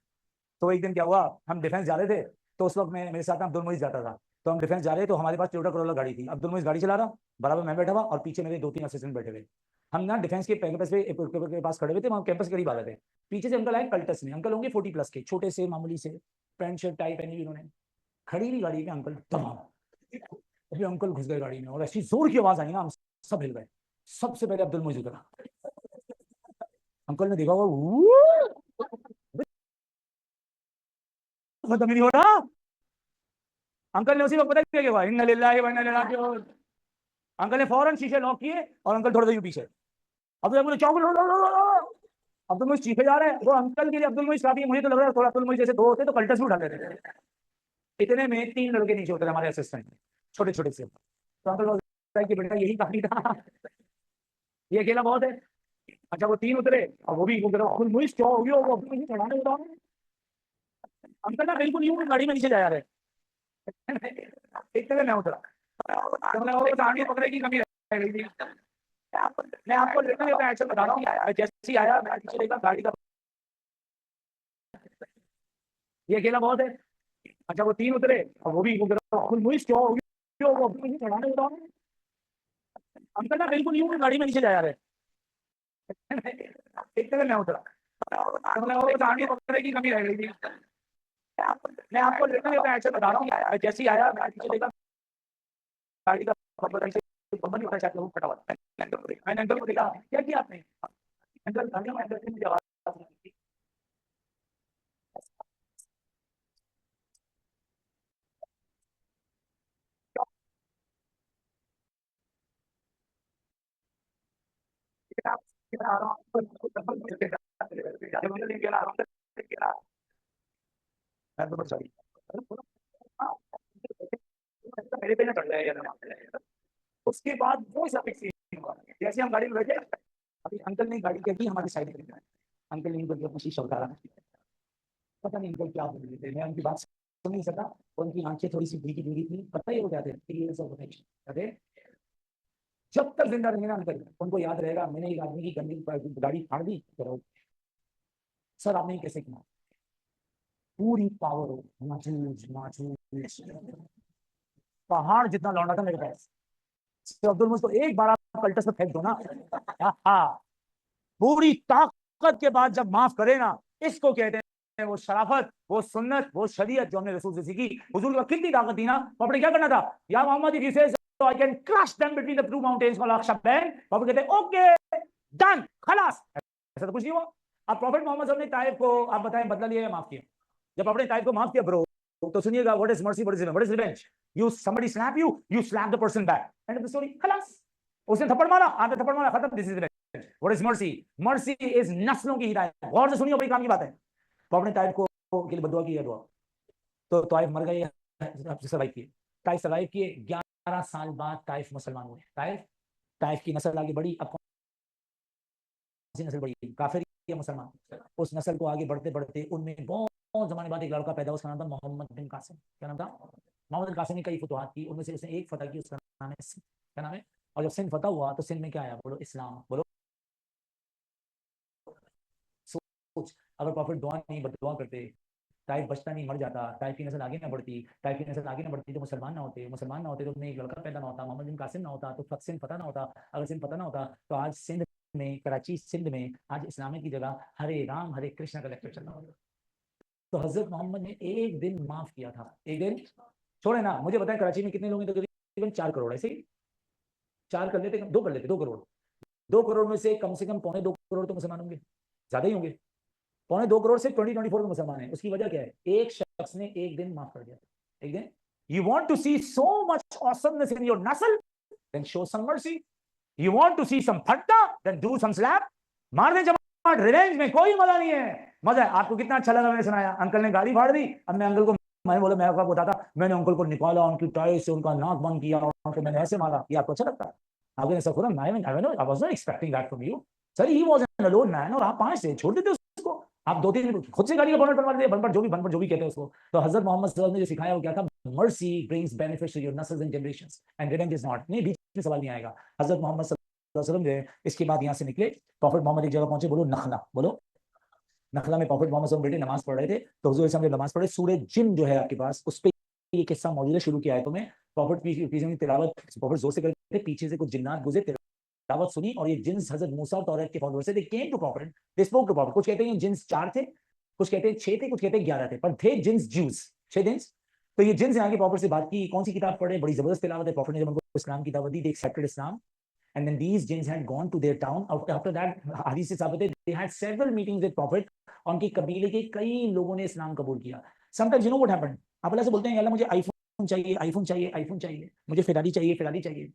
तो एक दिन क्या हुआ, हम डिफेंस जा रहे थे, तो उस वक्त मेरे साथ अब्दुल मुइज जाता था, तो हम डिफेंस जा रहे, तो हमारे पास टोयोटा करोला गाड़ी थी, अब्दुल मुइज गाड़ी चला रहा, बराबर मैं बैठा हुआ और पीछे मेरे 2-3 असिस्टेंट बैठे हुए। हम ना डिफेंस के कैंपस के पास खड़े हुए थे, वहां कैंपस के करीब आ रहे थे। पीछे से अंकल आए कल्टस में, अंकल होंगे 40+ के, छोटे से मामूली से, पैंट शर्ट टाई पहनी हुई उन्होंने, खड़ी हुई गाड़ी में अंकल तमाम, अभी अंकल घुस गए गाड़ी में और ऐसी जोर की आवाज आई ना, हम सब हिल गए। सबसे पहले अब्दुल मुइज उतरा, अंकल ने देखा हुआ खत्म ही नहीं हो रहा। अंकल ने उसी वक्त पता क्या हुआ, इन्ना लिल्लाहि व इन्ना इलैहि राजिऊन। अंकल ने फौरन शीशे लॉक किए और अंकल थोड़ा सा यूं पीछे, अब बोले अब्दुल मुइज चीखे जा रहे हैं, वो अंकल के लिए अब्दुल मुइज काफी, मुझे तो लग रहा है थोड़ा अब्दुल मुइज जैसे दो होते तो कल्टस भी उठा लेते थे। इतने में 3 लड़के नीचे होते थे हमारे असिस्टेंट, छोटे छोटे से। तो अंकल बोलता है कि बेटा यही काफी था, ये अकेला बहुत है। अच्छा वो 3 उतरे और वो भी अब्दुल मुइज क्या हो गया, वो अब्दुल मुइज चढ़ाने उतरा। अंकल ना बिल्कुल यूं गाड़ी में नीचे जा रहे इतने में मैं उतरा, तो मैंने वो आगे पकड़े की कमी रह गई थी। मैं आपको लिटरली अपना एक्शन बता रहा हूँ, मैं जैसे ही आया मैं पीछे देखा गाड़ी का, ये अकेला बहुत है। अच्छा वो 3 उतरे और वो भी अब्दुल मुइज क्या हो गया, वो अब्दुल मुइज चढ़ाने उतरा। अंकल ना बिल्कुल यूं गाड़ी में नीचे जा रहे इतने में मैं उतरा, तो मैंने वो आगे पकड़े की कमी रह गई थी। मैं आपको लिटरली अपना एक्शन बता रहा हूँ, मैं जैसे ही आया मैं पीछे देखा गाड़ी का बम्पर नहीं उठा, शायद वो फटा हुआ था। मैंने अंकल को देखा, क्या किया आपने? अंकल गाड़ी में अंदर से मुझे आवाज आई। मेरे पे ना चढ़ जाए यार। उसके बाद वो सब एक सीन हुआ, जैसे हम गाड़ी में बैठे, अभी अंकल ने गाड़ी की हमारी साइड में, अंकल ने इनको अपनी शीशा उतारा, पता नहीं अंकल क्या बोल रहे थे, मैं उनकी बात सुन नहीं सका, उनकी आंखें थोड़ी सी भीगी भीगी थी, पता ही हो जाते अरे जब तक जिंदा रहेंगे ना अंकल, उनको याद रहेगा मैंने एक आदमी की गंदी गाड़ी फाड़ दी, तो सर आपने कैसे किया, पूरी पावर हो, माचूस माचूस, पहाड़ जितना लौटा था मेरे पास। तो अब्दुल मुझको एक बार आप कल्टस में फेंक दो ना, हाँ पूरी ताकत के बाद जब माफ करे ना, इसको कहते हैं वो शराफत, वो सुन्नत, वो शरीयत जो हमने रसूल से सीखी। हुजूर का कितनी ताकत थी ना, आपने क्या करना था, या Mohammad if you say so I can crush them between the two mountains called Akhshabayn, पापा कहते हैं ओके डन खलास, ऐसा तो कुछ नहीं हुआ। अब प्रॉफिट मोहम्मद साहब ने ताइफ को, आप बताएं बदला लिया या माफ किया? जब आपने ताइफ को माफ किया ब्रो, तो सुनिएगा what is mercy, what is revenge, you somebody snap you slab the person back, end of the story खलास। उसने थप्पड़ मारा, आपने थप्पड़ मारा, खत्म, this is revenge. What is mercy? Mercy is नस्लों की हिदायत। गौर से सुनिए, बड़ी काम की बात है। तो आपने ताइफ को के लिए बदुआ की है, दुआ तो ताइफ मर गए, सर्वाइव किए, ताइफ सर्वाइव किए, 11 साल बाद ताइफ मुसलमान हुए। ताइफ ताइफ की नस्ल आगे बढ़ी, अब कौन सी नस्ल बढ़ी, काफिर या मुसलमान? उस नस्ल को आगे बढ़ते बढ़ते उनमें बहुत जमाने बाद एक लड़का पैदा हुआ, उसका नाम था मोहम्मद बिन कासिम। क्या नाम था? मोहम्मद बिन कासिम ने कई फतवाहत की, उनमें से उसने एक फतह की, उसका नाम है सिंध। क्या नाम है? और जब सिंध फतह हुआ तो सिंध में क्या आया, बोलो इस्लाम, बोलो। सोच, अगर प्रॉफिट दुआ नहीं बददुआ करते, ताइफ बचता नहीं, मर जाता, ताइफ की नस्ल आगे ना बढ़ती, ताइफ की नस्ल आगे ना बढ़ती तो मुसलमान ना होते, मुसलमान ना होते तो उन्हें एक लड़का पैदा ना होता, मोहम्मद बिन कासिम ना होता, तो सिंध पता ना होता। अगर सिंध पता ना होता तो आज सिंध में, कराची सिंध में आज इस्लामिक की जगह हरे राम हरे कृष्णा का लेक्चर चल रहा होता। तो हजरत मोहम्मद ने एक दिन माफ किया था, एक दिन छोड़े ना। मुझे बताएं कराची में कितने लोग हैं? तकरीबन 4 करोड़, ऐसे ही 4 कर लेते, 2 कर लेते, 2 करोड़। 2 करोड़ में से कम 2 करोड़ तो मुसलमान होंगे, ज्यादा ही होंगे। 2.25 करोड़ से 2024 के मुसलमान है। उसकी वजह क्या है? एक शख्स ने एक दिन माफ कर दिया, एक दिन। You want to see so much awesomeness in your नस्ल, then show some mercy. You want to see some फट्टा, देन डू सम स्लैप। मार दे जमात, रिवेंज में कोई मजा नहीं है। मजा है आपको कितना अच्छा लगा मैंने सुनाया, अंकल ने गाड़ी फाड़ दी, अब मैं अंकल को, मैं बोला, मैं आपको बताता, मैंने अंकल को निकाला, उनकी टाई से उनका नाक बंद किया और मैंने ऐसे मारा, ये आपको अच्छा लगता है? आपने ऐसा खुदा, I was not expecting that from you sir, he was an alone man, और आप 5 से छोड़ देते उसको, आप 2-3 खुद से गाड़ी का बोनट बनवा देते, बनपट जो भी कहते हैं उसको। तो हजरत मोहम्मद सल्लल्लाहु अलैहि वसल्लम ने जो सिखाया वो क्या था? Mercy brings benefits to your नस्ल्स and generations and revenge is not. नहीं, बीच में सवाल नहीं आएगा। हजरत मोहम्मद सल्लल्लाहु अलैहि वसल्लम जो इसके बाद यहाँ से निकले, प्रॉफिट मोहम्मद एक जगह पहुंचे, बोलो नखला, बोलो नखला में प्रॉफिट मोहम्मद बेटे नमाज पढ़ रहे थे, तो हुजूर जब नमाज पढ़े, सूरह जिन जो है आपके पास, उस पर ये किस्सा मौजूद है शुरू की आयतों में। प्रॉफिट पीछे तिलावत, प्रॉफिट जोर से करते थे, पीछे से कुछ जिन्नात गुजरे, तिलावत सुनी, और ये जिन्स हजरत मूसा और तौरात के फॉलोअर्स थे, they came to prophet, they spoke to prophet. कुछ कहते हैं जिन्स 4 थे, कुछ कहते हैं 6 थे, कुछ कहते हैं 11 थे, पर थे जिन्स ज्यूज 6 जिन्स। तो ये जिन्स यहाँ के प्रॉफिट से बात की, कौन सी किताब पढ़े, बड़ी जबरदस्त तिलावत है। प्रॉफिट ने जब उनको इस्लाम की दावत दी, they accepted Islam, and then these jinns had gone to their town. After that, hadith से साबित है, they had several meetings with prophet. उनके कबीले के कई लोगों ने इस्लाम कबूल किया। Sometimes you know what happened? आप अल्लाह से बोलते हैं अल्लाह मुझे आईफोन चाहिए, आईफोन चाहिए, आईफोन चाहिए, मुझे फेरारी चाहिए, फेरारी चाहिए।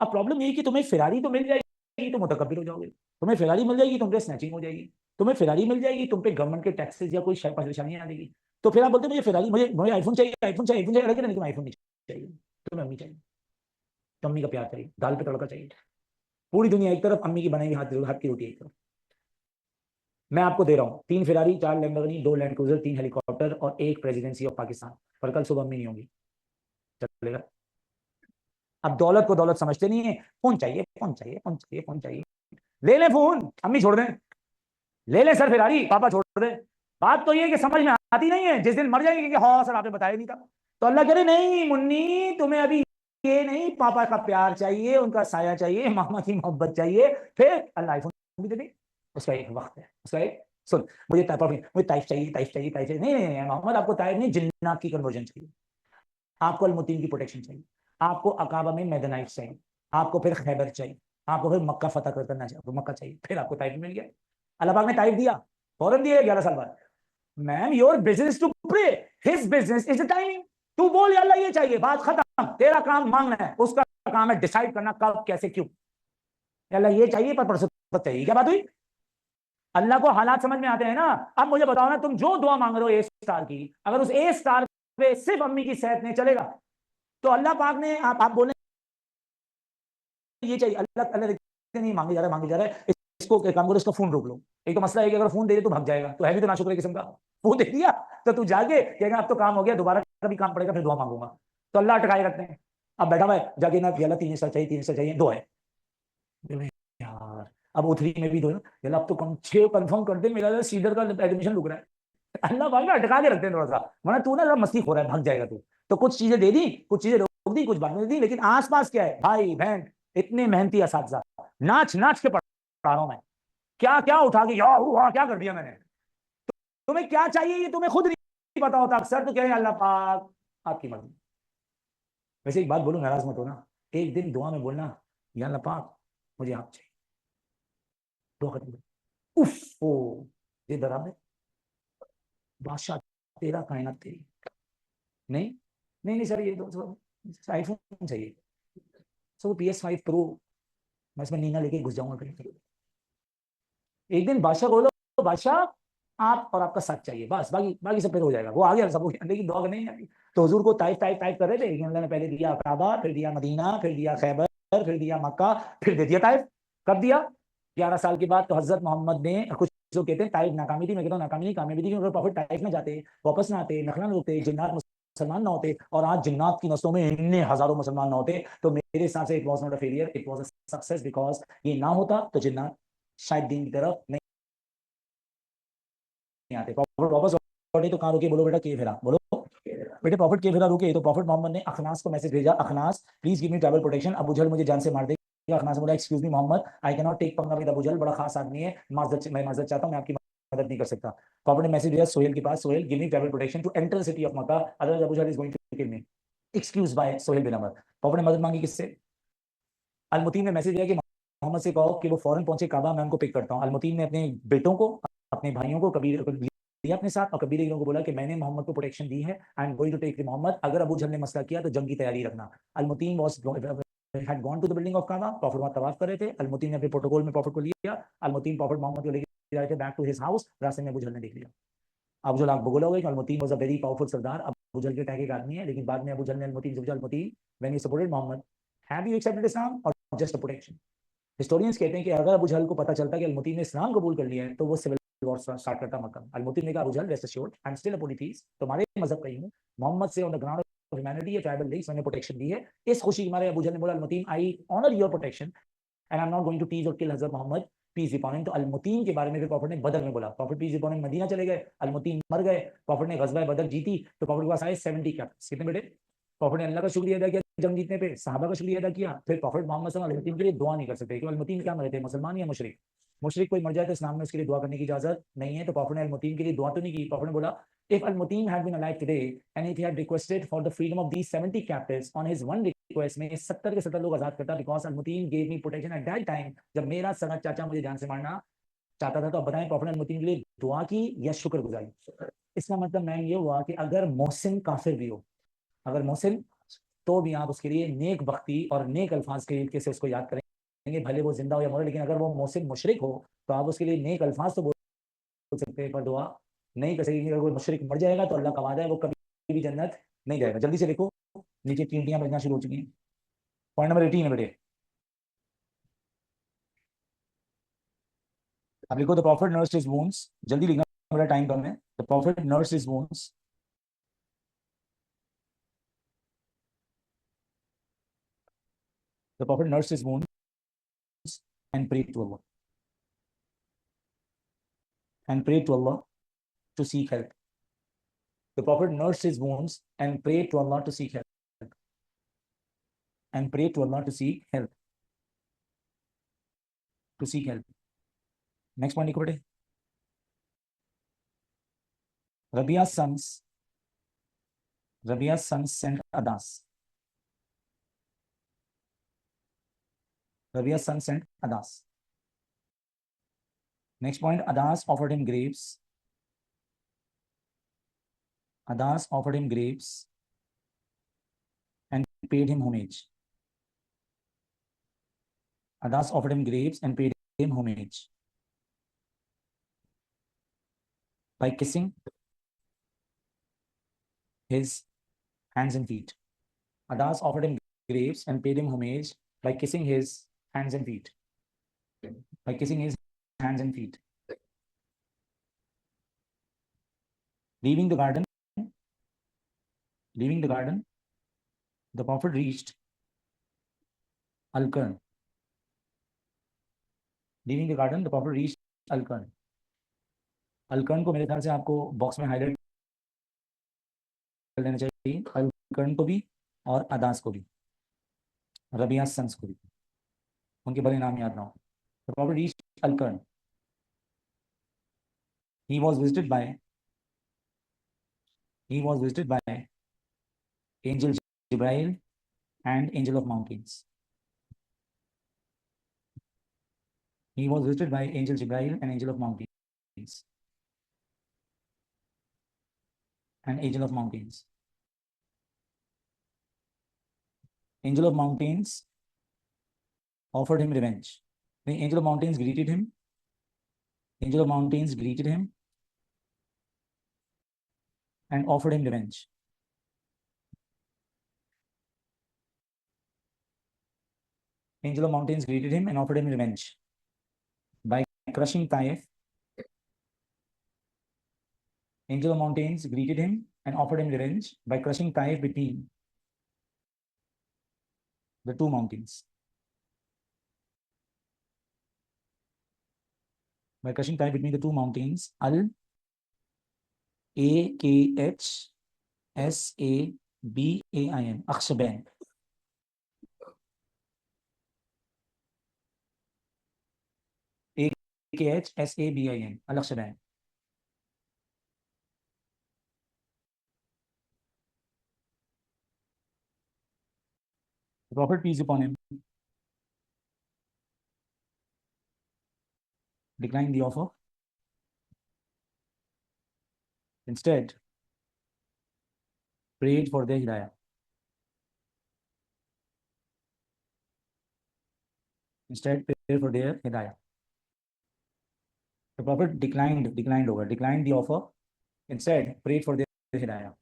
अब प्रॉब्लम ये है कि तुम्हें फेरारी तो मिल जाएगी तो मुतकब्बिर हो जाओगे, तुम्हें फेरारी मिल जाएगी तो तुम्हें स्नैचिंग हो जाएगी। तुम्हें फेरारी मिल जाएगी, तुम पे गवर्नमेंट के टैक्सेस या कोई परेशानी आ जाएगी। तो फिर आप बोलते मुझे फेरारी, मुझे मुझे आईफोन चाहिए, आईफोन चाहिए, आईफोन चाहिए, लेकिन तुम्हें आईफोन नहीं चाहिए, तुम्हें अम्मी चाहिए, अम्मी का प्यार चाहिए, दाल पे तड़का चाहिए। पूरी दुनिया एक तरफ, अम्मी की बनाई हुई हाथ की रोटी एक तरफ। मैं आपको दे रहा हूँ 3 Ferrari, 4 Lamborghini, 2 land cruiser, 3 helicopter और 1 प्रेसिडेंसी ऑफ पाकिस्तान। पर कल सुबह अम्मी नहीं होंगी, चलेगा? अब दौलत को दौलत समझते नहीं है, फोन चाहिए, फोन चाहिए, फोन चाहिए, फोन चाहिए, ले ले फोन, अम्मी छोड़ दें, ले ले सर फेरारी, पापा छोड़ दे। बात तो ये है कि समझ में आती नहीं है, जिस दिन मर जाएंगे कि हाँ सर आपने बताया नहीं था। तो अल्लाह कह रहे नहीं मुन्नी, तुम्हें अभी ये नहीं, पापा का प्यार चाहिए, उनका साया चाहिए, मामा की मोहब्बत चाहिए, फिर अल्लाह आईफोन भी दे दे। उसका एक वक्त है, उसका एक, सुन, मुझे ताइफ चाहिए, ताइफ चाहिए, ताइफ चाहिए, नहीं नहीं नहीं मोहम्मद, आपको ताइफ नहीं, जिन्नात की कन्वर्जन चाहिए, आपको अलमुतीन की प्रोटेक्शन चाहिए, आपको अकाबा में मैदानाइट चाहिए, आपको फिर खैबर चाहिए, आपको फिर मक्का फतह करना चाहिए, आपको मक्का चाहिए, फिर आपको ताइफ मिल गया। अल्लाह पाक ने ताइफ दिया, फौरन दिया 11 साल बाद। Ma'am your business to pray, his business is the timing. तू बोल या अल्लाह ये चाहिए, बात खत्म, तेरा काम मांगना है, उसका काम है डिसाइड करना कब कैसे क्यों। या अल्लाह ये चाहिए पर परसों तक चाहिए, क्या बात हुई? अल्लाह को हालात समझ में आते हैं ना। अब मुझे बताओ ना, तुम जो दुआ मांग रहे हो ए स्टार की, अगर उस ए स्टार पे सिर्फ अम्मी की सेहत नहीं चलेगा, तो अल्लाह पाक ने आप बोले ये चाहिए, अल्लाह अल्लाह नहीं मांगे जा रहा है, मांगे जा रहा है, इसको काम करो, इसका फोन रोक लो। एक तो मसला है कि अगर फोन दे दे तो भाग जाएगा, तो है भी तो नाशुक्र किस्म का। फोन दे दिया तो तू जाके कहेगा अब तो काम हो गया, दोबारा कभी काम पड़ेगा फिर दुआ मांगूंगा। तो अल्लाह अटकाए रखते हैं। अब बैठा हुआ है जाके ना, अल्लाह 3 हिस्सा चाहिए, 3 हिस्सा चाहिए, 2 है यार, अब O3 में भी 2 है, अब तो कम 6 कंफर्म कर दे, मेरा सीडर का एडमिशन रुक रहा है। अल्लाह पाक अटका के रखते हैं थोड़ा सा, वरना तू ना मस्ती खो रहा है, भाग जाएगा तू। तो कुछ चीजें दे दी, कुछ चीजें रोक दी, कुछ बाद में दे दी, लेकिन आसपास क्या है, भाई बहन, इतने मेहनती असातिज़ा, नाच नाच के पढ़ा रहा हूं मैं, क्या क्या उठा के या हुआ क्या कर दिया मैंने। तुम्हें क्या चाहिए ये तुम्हें खुद नहीं पता होता, अक्सर तो कहें अल्लाह पाक आपकी मर्जी। वैसे एक बात बोलूं, नाराज मत होना, एक दिन दुआ में बोलना या अल्लाह पाक मुझे आप चाहिए, दुआ खत्म। उफ ओ, ये डरा में बादशाह तेरा, कायनात तेरी। नहीं नहीं नहीं सर, ये तो आईफोन चाहिए सर, वो PS5 प्रो, मैं इसमें नीना लेके घुस जाऊंगा कहीं। एक दिन बादशाह बोलो, बादशाह आप और आपका साथ चाहिए, बस बाकी बाकी सब फिर हो जाएगा, वो आ गया सब हो गया, लेकिन दुआ नहीं है। तो हुजूर को ताइफ ताइफ ताइफ कर रहे थे, लेकिन अल्लाह ने पहले दिया काबा, फिर दिया मदीना, फिर दिया खैबर, फिर दिया मक्का, फिर दे दिया ताइफ। कब दिया? 11 साल के बाद। तो हजरत मोहम्मद ने, कुछ जो कहते हैं ताइफ नाकामी थी, मैं कहता हूँ नाकामी नहीं, कामयाबी थी, क्योंकि प्रॉफिट ताइफ में जाते, वापस ना आते, नखला ना रुकते, जिन्नात मुसलमान ना होते, और आज जिन्नात की नस्लों में इतने हजारों मुसलमान ना होते, तो मेरे हिसाब से it was not a failure, it was a success, because ये ना होता तो जिन्नात शायद दीन की तरफ नहीं आते। प्रॉफिट वापस लौटे तो कहाँ रुके, बोलो बेटा, के फिरा, बोलो बेटे प्रॉफिट के फिरा रुके। तो प्रॉफिट मोहम्मद ने अखनास को मैसेज भेजा, Akhnas please give me travel protection, Abu Jahl मुझे जान से मार देगा। अखनास ने बोला excuse me Muhammad, I can not take पंगा विद अबू जहल, बड़ा खास आदमी है, मैं माजरत चाहता हूं, मैं आपकी मदद नहीं कर सकता। प्रॉफिट ने मैसेज भेजा सोहेल के पास, Suhail give me travel protection to enter city of Mecca, otherwise Abu Jahl is going to kill me, excuse by Suhail bin Amr. Prophet ने मदद मांगी किससे? अलमुतीन ने मैसेज दिया कि मोहम्मद से कहो कि वो फौरन पहुंचे काबा, मैं उनको पिक करता हूँ। अलमुतीन ने अपने बेटों को, अपने भाइयों को, कबीर लिया अपने साथ, और कबीले के लोगों को बोला कि मैंने मोहम्मद को प्रोटेक्शन दी है, I am going to take Muhammad, अगर अबू जहल ने मसला किया तो जंग की तैयारी रखना। Almutim was had gone to the building of Kaaba, prophet वहां तवाफ कर रहे थे, अलमुतीन ने अपने प्रोटोकॉल में प्रॉफिट को लिया, अलमुतीन प्रॉफिट मोहम्मद को लेकर जा रहे थे बैक टू हिज हाउस, रास्ते में अबू जहल ने देख लिया। अबू जहल आग बगुला हो गई, अलमुतीन वाज अ वेरी पावरफुल सरदार, अबू जहल के टैग एक आदमी है, लेकिन बाद में अबू जहल ने अलमुतीन से पूछा, Almutim when you supported Muhammad have you accepted Islam और जस्ट अ प्रोटेक्शन? हिस्टोरियंस कहते हैं कि अगर अबू जहल को पता चलता कि अलमुतीन ने इस्लाम कबूल कर लिया है, तो वो सिविल वॉर स्टार्ट करता मक्का। अलमुतीन ने कहा Abu Jahl rest assured, I am still a polytheist, तुम्हारे मजहब का ही हूं, मोहम्मद से on the ground of humanity या ट्राइबल लीग्स मैंने प्रोटेक्शन दी है। इस खुशी के मारे अबू जहल ने बोला Almutim I honour your protection and I am not going to tease और किल हजरत मोहम्मद पीस अपॉन हिम। तो अलमुतीन के बारे में भी प्रॉफिट ने बदर में बोला, prophet peace upon him Medina चले गए, अलमुतीन मर गए, प्रॉफिट ने गजवा बदर जीती, तो प्रॉफिट के पास आए 70 कैप्टन्स, कितने बेटे? प्रॉफिट ने अल्लाह का शुक्रिया अदा किया जंग जीतने पे, सहाबा का शुक्रिया अदा किया, फिर प्रॉफिट मोहम्मद सल्लल्लाहु अलैहि वसल्लम के लिए दुआ नहीं कर सकते, क्योंकि अलमुतीन क्या मरे थे, मुसलमान या मुशरिक? मुशरिक कोई मर जाए तो इस्लाम में उसके लिए दुआ करने की इजाजत नहीं है, तो प्रॉफिट ने अलमुतीन के लिए दुआ तो नहीं की। प्रॉफिट ने बोला if Al-Mutin had been alive today and if he had requested for the freedom of these 70 captives on his one request में 70 के 70 लोग आजाद करता, because Al-Mutin gave me protection at that time, जब मेरा सगा चाचा मुझे जान से मारना चाहता था। तो अब बताएं प्रॉफिट ने अलमुतीन के लिए दुआ की या शुक्रगुजारी? इसका मतलब मैम ये हुआ कि अगर मोहसिन काफिर भी हो, अगर मोहसिन, तो भी आप उसके लिए नेक बख्ती और नेक अल्फाज के से उसको याद करेंगे, भले वो जिंदा हो या मरे, लेकिन अगर वो मोहसिन मुशरिक हो तो आप उसके लिए नेक अल्फाज तो सकते हैं पर दुआ नहीं कर सकेंगे। अगर कोई मुशरिक मर जाएगा तो अल्लाह का वादा है वो कभी भी जन्नत नहीं जाएगा। जल्दी से देखो, नीचे चींटियां बजना शुरू हो चुकी हैं। पॉइंट नंबर 18 है बेटे। अब लिखो the profit nursed his wounds. जल्दी लिखना, मेरा टाइम कम है। The profit nursed his wounds. The profit nursed his wounds and prayed to Allah. And prayed to Allah to seek help. The Prophet nursed his wounds and prayed to Allah to seek help. And prayed to Allah to seek help. To seek help. Next point लिखो बेटे। Rabia's sons sent Adas. Rabia's son sent Adas. Next point, Adas offered him grapes. Adas offered him grapes and paid him homage. Adas offered him grapes and paid him homage by kissing his hands and feet. Adas offered him grapes and paid him homage by kissing his hands and feet. By kissing his hands and feet. Leaving the garden, the Prophet reached Al-Qarn. Leaving the garden, the Prophet reached Al-Qarn. Al-Qarn को मेरे ख्याल से आपको box में highlight कर लेना चाहिए। Al-Qarn को भी और अदास को भी, रबिया सन्स को भी, उनके भले नाम याद ना हो। The Prophet reached Al-Qarn. He was visited by angel Jibrail and angel of mountains. He was visited by angel Jibrail and angel of mountains. And angel of mountains. Angel of mountains offered him revenge. The angel of mountains greeted him. Angel of mountains greeted him and offered him revenge. Angel of mountains greeted him and offered him revenge by crushing Taif. Angel of mountains greeted him and offered him revenge by crushing Taif between the two mountains. By crushing Taif between the two mountains, Al-Akhshabain, Akhshabain. Akhshabain, Al-Akhshabain. The Prophet, peace upon him, declined the offer. Instead, prayed for their hidayah. Instead, prayed for their hidayah. The Prophet declined the offer. Instead, prayed for their hidayah.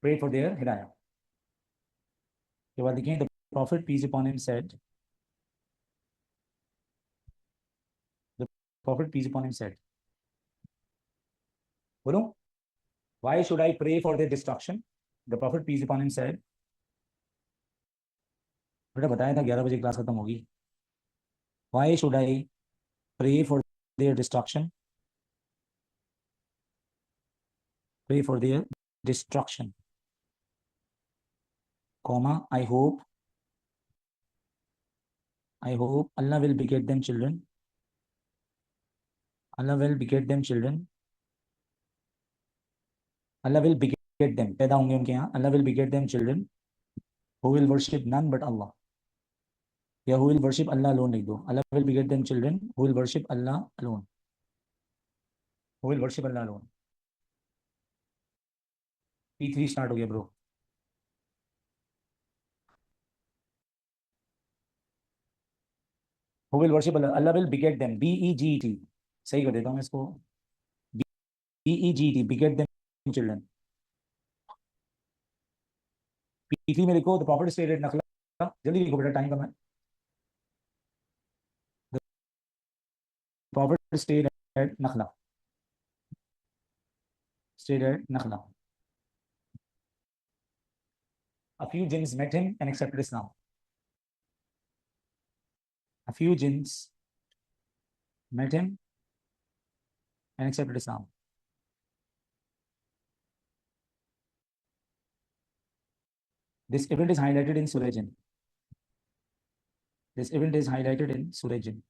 Prayed for their hidayah. के बाद देखें, the Prophet, peace upon him, said. The Prophet, peace upon him, said. बोलो, why should I pray for their destruction? The Prophet, peace upon him, said. बेटा बताया था 11 बजे class खत्म होगी. Why should I pray for their destruction? Pray for their destruction. Comma, I hope Allah will beget them children. Allah will beget them children. Allah will beget them. पैदा होंगे उनके यहाँ. Allah will beget them children who will worship none but Allah. या who will worship Allah alone लिख दो. Allah will beget them children who will worship Allah alone. Who will worship Allah alone. P3 start हो गया bro. Who will worship Allah? Allah will beget them. BEGET. सही कर देता हूँ मैं इसको. BEGT, beget them children. P3 में लिखो, the prophet stayed at Nakhla. जल्दी लिखो बेटा, टाइम कम है. The prophet stayed at Nakhla. Stayed at Nakhla. A few jinns met him and accepted Islam. A few jinns met him and accepted Islam. This event is highlighted in Surah Jinn. This event is highlighted in Surah Jinn.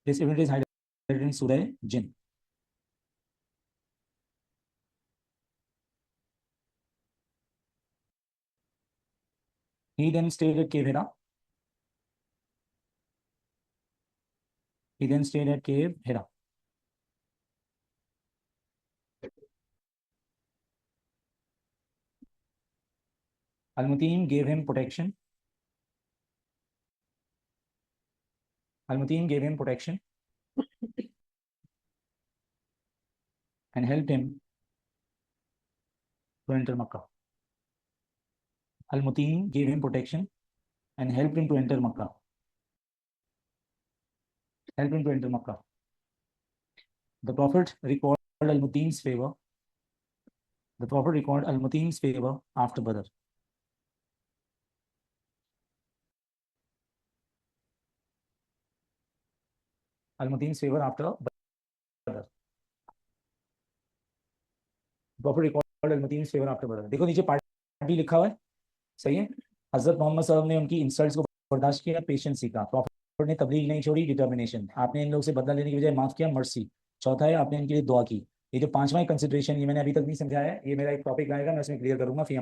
This event is highlighted in Surah Jinn. He then stayed at Cave Hira. He then stayed at Cave Hira. Al-Mutim gave him protection. Al-Mutim gave him protection and helped him to enter Makkah. Al-Mutim gave him protection and helped him to enter Makkah. Helped him to enter Makkah. The Prophet recalled Al-Mutim's favor. The Prophet recalled Al-Mutim's favor after Badr. Al-Mutim's favor after Badr. The Prophet recalled Al-Mutim's favor after Badr. देखो नीचे part भी लिखा हुआ है, सही है. हजरत Muhammad सल्लल्लाहु अलैहि वसल्लम ने उनकी इंसल्ट्स को बर्दाश्त किया, पेशेंस सीखा. प्रॉफिट ने तबलीग नहीं छोड़ी, डिटर्मिनेशन. आपने इन लोगों से बदला लेने की बजाय माफ किया, मर्सी. चौथा है, आपने इनके लिए दुआ की. ये जो पांचवा कंसिडरेशन, ये मैंने अभी तक नहीं समझाया है, ये मेरा एक टॉपिक आएगा, मैं उसमें क्लियर करूंगा. फिर